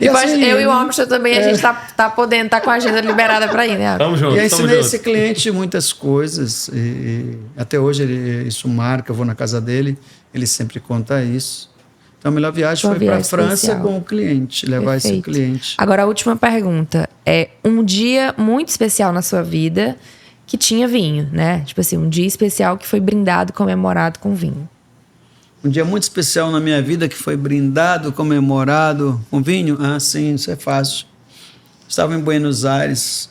C: E assim,
A: eu e o Armstrong também, a gente tá podendo, tá com a agenda liberada para ir, né?
B: Tamo junto,
C: E aí
B: tamo
C: ensinei
B: junto.
C: esse cliente muitas coisas. E até hoje isso marca, eu vou na casa dele, ele sempre conta isso. Então a melhor viagem
A: Uma
C: foi para a
A: viagem
C: França
A: especial.
C: com o cliente, levar esse
A: Perfeito.
C: cliente.
A: Agora, a última pergunta. É um dia muito especial na sua vida que tinha vinho, né? Tipo assim, um dia especial que foi brindado, comemorado com vinho.
C: Um dia muito especial na minha vida que foi brindado, comemorado com vinho. Ah, sim, isso é fácil. Estava em Buenos Aires,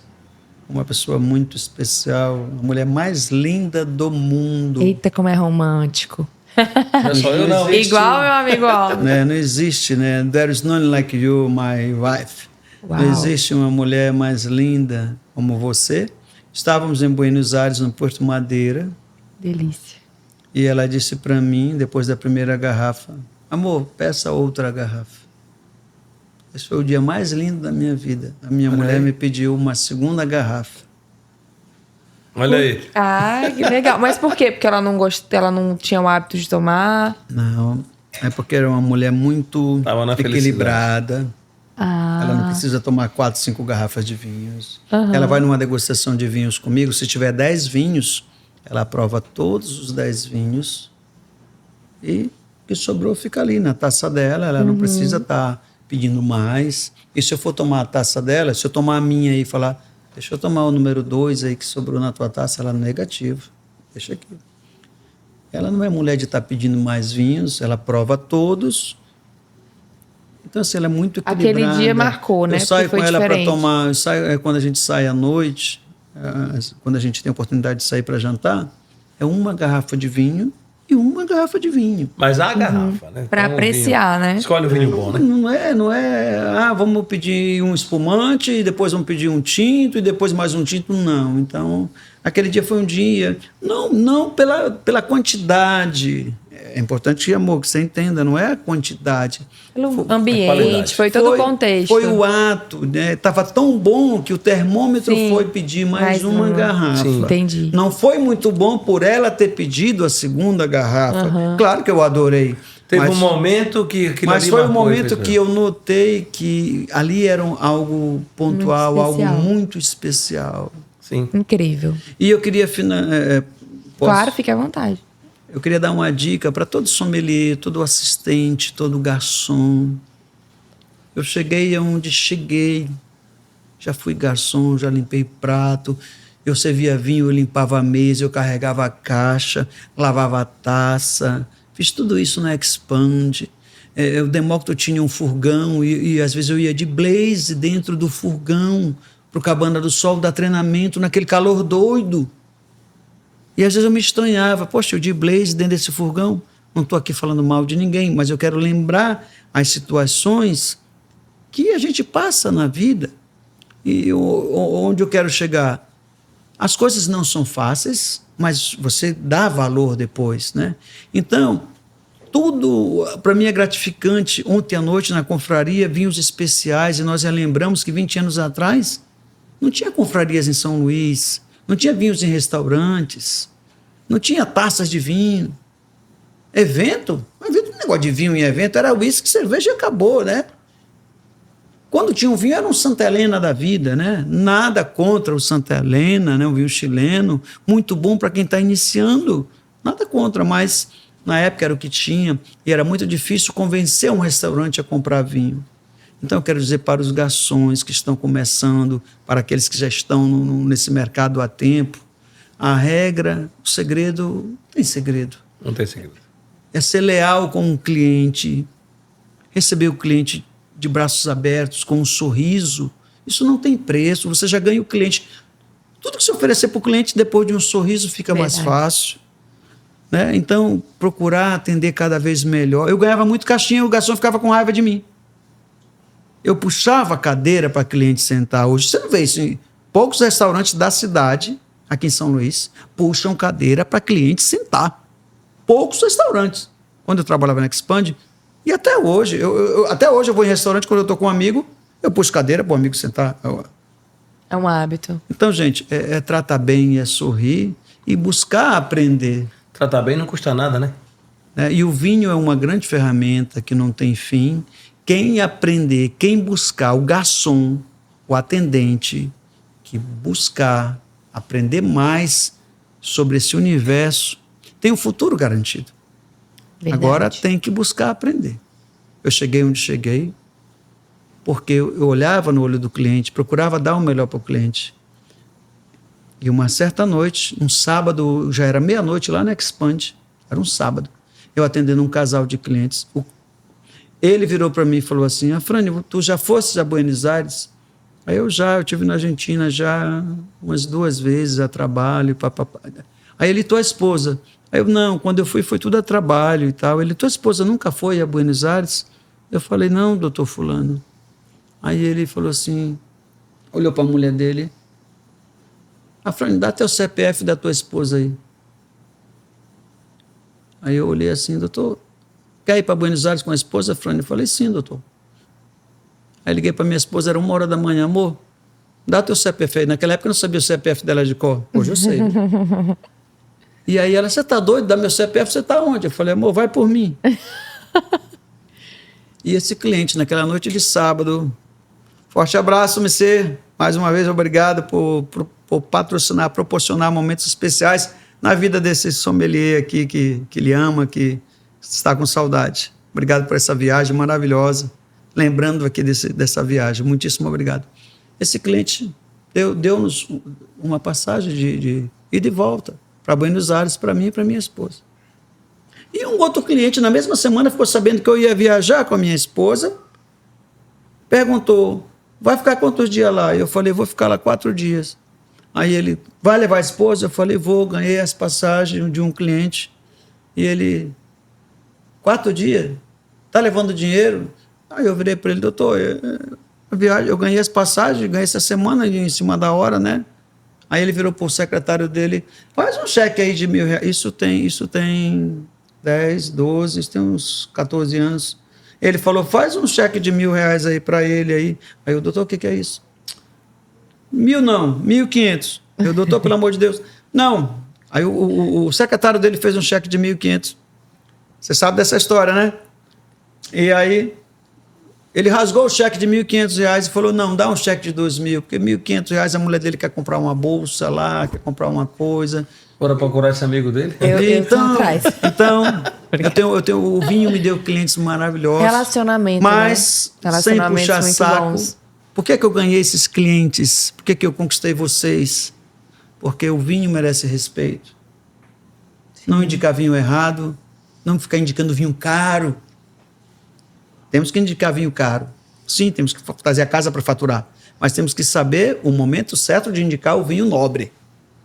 C: uma pessoa muito especial, a mulher mais linda do mundo.
A: Eita, como é romântico.
B: Não é só eu, não.
C: Existe-
A: Igual meu amigo Aldo.
C: Né, não existe, né? There is none like you, my wife.
A: Uau.
C: Não existe uma mulher mais linda como você. Estávamos em Buenos Aires, no Porto Madeira,
A: Delícia.
C: e ela disse para mim, depois da primeira garrafa, amor, peça outra garrafa. Esse foi o dia mais lindo da minha vida. A minha mulher
B: aí.
C: me pediu uma segunda garrafa.
B: Olha aí.
A: Ai, que legal. Mas por quê? Porque ela não tinha o hábito de tomar?
C: Não, é porque era uma mulher muito
B: Tava na
C: equilibrada.
A: Ah,
C: Ela não precisa tomar 4, 5 garrafas de vinhos. Ela vai numa degustação de vinhos comigo. Se tiver 10 vinhos, ela prova todos os 10 vinhos. E o que sobrou fica ali na taça dela. Ela não precisa estar pedindo mais. E se eu for tomar a taça dela, se eu tomar a minha aí e falar, deixa eu tomar o número 2 aí que sobrou na tua taça, ela negativo. Deixa aqui. Ela não é mulher de estar pedindo mais vinhos, ela prova todos. Então, assim, ela é muito equilibrada.
A: Aquele dia marcou, né?
C: Eu saio
A: Porque foi
C: com ela para
A: diferente.
C: tomar... quando a gente sai à noite, quando a gente tem a oportunidade de sair para jantar, é uma garrafa de vinho e uma garrafa de vinho.
B: Mas a garrafa, né?
A: Pra
B: Então,
A: apreciar,
B: vinho.
A: né?
B: Escolhe o vinho bom, né?
C: Não é, vamos pedir um espumante e depois vamos pedir um tinto e depois mais um tinto. Não. Então, aquele dia foi um dia... Não pela quantidade. É importante, amor, que você entenda, não é a quantidade.
A: Pelo
B: qualidade.
A: ambiente, foi todo o contexto.
C: Foi o ato, né? Estava tão bom que o termômetro
A: Sim,
C: foi pedir mais
A: mais
C: uma
A: uma.
C: garrafa.
B: Sim.
A: Entendi.
C: Não foi muito bom por ela ter pedido a segunda garrafa. Claro que eu adorei.
B: Teve
C: mas,
B: um momento que aquilo
C: mas
B: ali
C: foi um
B: marcou,
C: momento
B: fez
C: que eu notei que ali era algo pontual,
A: Muito
C: algo
A: especial.
C: muito especial.
B: Sim.
A: Incrível.
C: E eu queria
A: Claro, fique à vontade.
C: Eu queria dar uma dica para todo sommelier, todo assistente, todo garçom. Eu cheguei aonde cheguei. Já fui garçom, já limpei prato. Eu servia vinho, eu limpava a mesa, eu carregava a caixa, lavava a taça. Fiz tudo isso na Expand. O Demócrito tinha um furgão e às vezes eu ia de blaze dentro do furgão para o Cabana do Sol dar treinamento naquele calor doido. E às vezes eu me estranhava, poxa, eu de blaze dentro desse furgão, não estou aqui falando mal de ninguém, mas eu quero lembrar as situações que a gente passa na vida e onde eu quero chegar. As coisas não são fáceis, mas você dá valor depois, né? Então, tudo para mim é gratificante. Ontem à noite na confraria, vinhos especiais, e nós lembramos que 20 anos atrás não tinha confrarias em São Luís, não tinha vinhos em restaurantes, não tinha taças de vinho. Evento, negócio de vinho em evento, era uísque, cerveja e acabou, né? Quando tinha um vinho, era um Santa Helena da vida, né? Nada contra o Santa Helena, né? Um vinho chileno, muito bom para quem está iniciando, nada contra, mas na época era o que tinha, e era muito difícil convencer um restaurante a comprar vinho. Então, eu quero dizer para os garçons que estão começando, para aqueles que já estão nesse mercado há tempo, a regra, o segredo, tem segredo.
B: Não tem segredo.
C: É ser leal com o cliente, receber o cliente de braços abertos, com um sorriso. Isso não tem preço, você já ganha o cliente. Tudo que você oferecer para o cliente, depois de um sorriso, fica mais fácil. Né? Então, procurar atender cada vez melhor. Eu ganhava muito caixinha, o garçom ficava com raiva de mim. Eu puxava a cadeira para cliente sentar. Hoje você não vê isso em poucos restaurantes da cidade. aqui em São Luís, puxam cadeira para cliente sentar. Poucos restaurantes. Quando eu trabalhava na Expand, e até hoje, até hoje eu vou em restaurante, quando eu estou com um amigo, eu puxo cadeira para o amigo sentar.
A: É um hábito.
C: Então, gente, é tratar bem, é sorrir e buscar aprender.
B: Tratar bem não custa nada, né?
C: E o vinho é uma grande ferramenta que não tem fim. Quem aprender, quem buscar, o garçom, o atendente, que buscar aprender mais sobre esse universo, tem um futuro garantido.
A: Verdade.
C: Agora tem que buscar aprender. Eu cheguei onde cheguei porque eu olhava no olho do cliente, procurava dar o melhor para o cliente. E uma certa noite, um sábado, já era meia-noite lá na Expand, era um sábado, eu atendendo um casal de clientes. Ele virou para mim e falou assim: Afrânio, tu já foste a Buenos Aires? Aí eu estive na Argentina já umas 2 vezes a trabalho. Papapá. Aí ele, tua esposa? Aí eu, não, quando eu fui foi tudo a trabalho e tal. Ele, tua esposa nunca foi a Buenos Aires? Eu falei, não, doutor fulano. Aí ele falou assim, olhou para a mulher dele: Afrânio, dá teu CPF da tua esposa aí. Aí eu olhei assim, doutor, quer ir para Buenos Aires com a esposa, Afrânio? Eu falei, sim, doutor. Aí liguei para minha esposa, era 1h da manhã, amor, dá teu CPF aí. Naquela época eu não sabia o CPF dela de cor, hoje eu sei. E aí ela, você tá doido? Dá meu CPF, você tá onde? Eu falei, amor, vai por mim. E esse cliente, naquela noite de sábado, forte abraço, MC, mais uma vez obrigado por patrocinar, proporcionar momentos especiais na vida desse sommelier aqui que lhe ama, que está com saudade. Obrigado por essa viagem maravilhosa. Lembrando aqui dessa viagem, muitíssimo obrigado. Esse cliente deu-nos uma passagem de ida e volta para Buenos Aires, para mim e para minha esposa. E um outro cliente, na mesma semana, ficou sabendo que eu ia viajar com a minha esposa, perguntou, vai ficar quantos dias lá? Eu falei, vou ficar lá 4 dias. Aí ele, vai levar a esposa? Eu falei, vou, ganhei as passagens de um cliente. E ele, 4 dias? Tá levando dinheiro? Aí eu virei para ele, doutor, eu ganhei as passagens, ganhei essa semana em cima da hora, né? Aí ele virou para o secretário dele, faz um cheque aí de R$1.000. Isso tem 10, 12, isso tem uns 14 anos. Ele falou, faz um cheque de R$1.000 aí para ele aí. Aí o doutor, o que é isso? 1.000 não, 1.500. Eu, doutor, pelo amor de Deus. Não. Aí o secretário dele fez um cheque de 1.500. Você sabe dessa história, né? E aí ele rasgou o cheque de R$1.500 e falou, não, dá um cheque de 2.000, porque R$1.500 a mulher dele quer comprar uma bolsa lá, quer comprar uma coisa.
B: Bora procurar esse amigo dele?
C: Eu tenho, o vinho me deu clientes maravilhosos.
A: Relacionamento,
C: mas
A: né?
C: sem puxar
A: muito
C: saco.
A: Bons.
C: Por que eu ganhei esses clientes? Por que eu conquistei vocês? Porque o vinho merece respeito. Sim. Não indicar vinho errado, não ficar indicando vinho caro. Temos que indicar vinho caro. Sim, temos que trazer a casa para faturar. Mas temos que saber o momento certo de indicar o vinho nobre.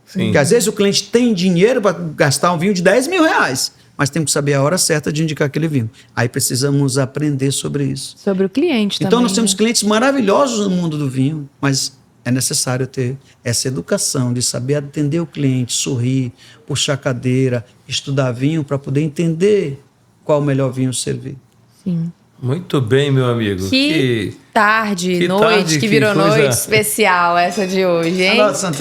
C: Sim. Porque às vezes o cliente tem dinheiro para gastar um vinho de R$10.000, mas temos que saber a hora certa de indicar aquele vinho. Aí precisamos aprender sobre isso.
A: Sobre o cliente também.
C: Então nós temos clientes maravilhosos no mundo do vinho, mas é necessário ter essa educação de saber atender o cliente, sorrir, puxar cadeira, estudar vinho para poder entender qual o melhor vinho servir.
A: Sim.
B: Muito bem, meu amigo.
A: Que noite, que virou coisa... noite especial essa de hoje, hein?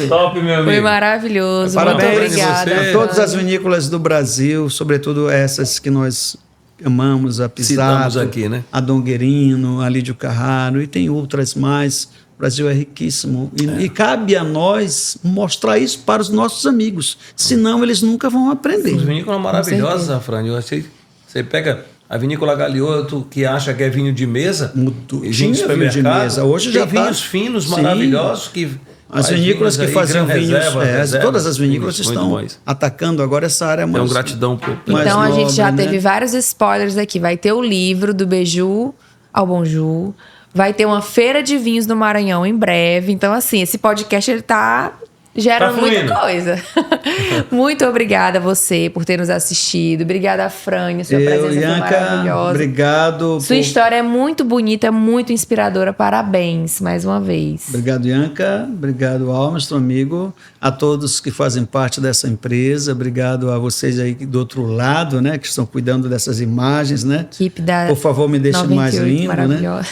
B: Top, meu amigo.
A: Foi maravilhoso.
C: Parabéns,
A: muito obrigada.
C: A todas as vinícolas do Brasil, sobretudo essas que nós amamos, a Pisato,
B: aqui, né?
C: a Donguerino, a Lídio Carraro, e tem outras mais. O Brasil é riquíssimo. E cabe a nós mostrar isso para os nossos amigos. Senão eles nunca vão aprender.
B: Os vinícolas maravilhosos, Afrânio. Eu achei. Você pega a Vinícola Gaglioto, que acha que é vinho de mesa, vinho de supermercado.
C: Hoje já
B: tem vinhos finos, maravilhosos. Que
C: as vinícolas que faziam vinhos, todas as vinícolas estão atacando agora essa área mais.
B: É uma gratidão.
A: Então a gente já teve vários spoilers aqui. Vai ter o livro do Beiju ao Bonjour. Vai ter uma feira de vinhos no Maranhão em breve. Então, assim, esse podcast ele tá gerando
B: Tá
A: muita
B: fluindo.
A: coisa. Muito obrigada a você por ter nos assistido. Obrigada a Frânio, sua presença foi
C: Ianca,
A: maravilhosa.
C: obrigado.
A: Sua história é muito bonita, muito inspiradora. Parabéns, mais uma vez.
C: Obrigado, Ianca. Obrigado, Almstron, amigo. A todos que fazem parte dessa empresa. Obrigado a vocês aí do outro lado, né? Que estão cuidando dessas imagens, né?
A: Equipe da
C: Por favor, me deixe
A: 98,
C: mais lindo, né?
A: maravilhosa.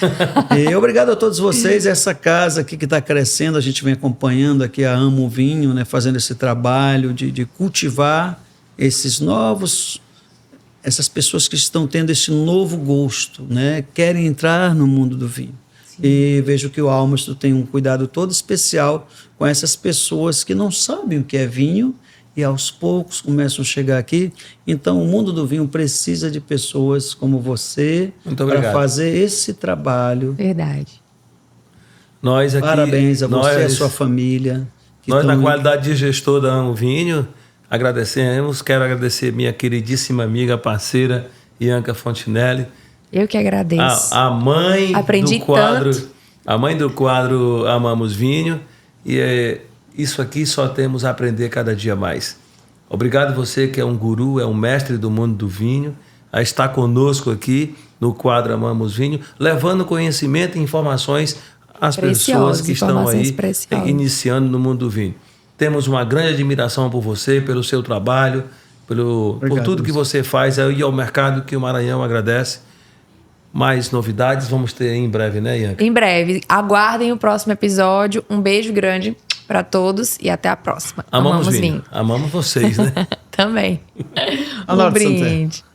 C: E obrigado a todos vocês. Essa casa aqui que está crescendo, a gente vem acompanhando aqui a Amo Vinho, né? Fazendo esse trabalho de cultivar esses novos... Essas pessoas que estão tendo esse novo gosto, né? Querem entrar no mundo do vinho. Sim. E vejo que o Almstron tem um cuidado todo especial com essas pessoas que não sabem o que é vinho e aos poucos começam a chegar aqui. Então, o mundo do vinho precisa de pessoas como você para fazer esse trabalho.
A: Verdade.
B: Nós aqui,
C: parabéns a você e a sua família.
B: Nós, na qualidade de gestor da Amo Vinho, agradecemos. Quero agradecer minha queridíssima amiga, parceira, Ianca Fontinelli.
A: Eu que agradeço.
B: A mãe
A: Aprendi
B: do quadro,
A: tanto.
B: A mãe do quadro Amamos Vinho. E isso aqui só temos a aprender cada dia mais. Obrigado você que é um guru, é um mestre do mundo do vinho, a estar conosco aqui no quadro Amamos Vinho, levando conhecimento e informações às pessoas que estão aí iniciando no mundo do vinho. Temos uma grande admiração por você, pelo seu trabalho, por tudo que você faz aí ao mercado, que o Maranhão agradece. Mais novidades vamos ter em breve, né, Ianca?
A: Em breve. Aguardem o próximo episódio. Um beijo grande para todos e até a próxima.
B: Amamos vinho. Amamos vocês, né?
A: Também.
C: Um brinde.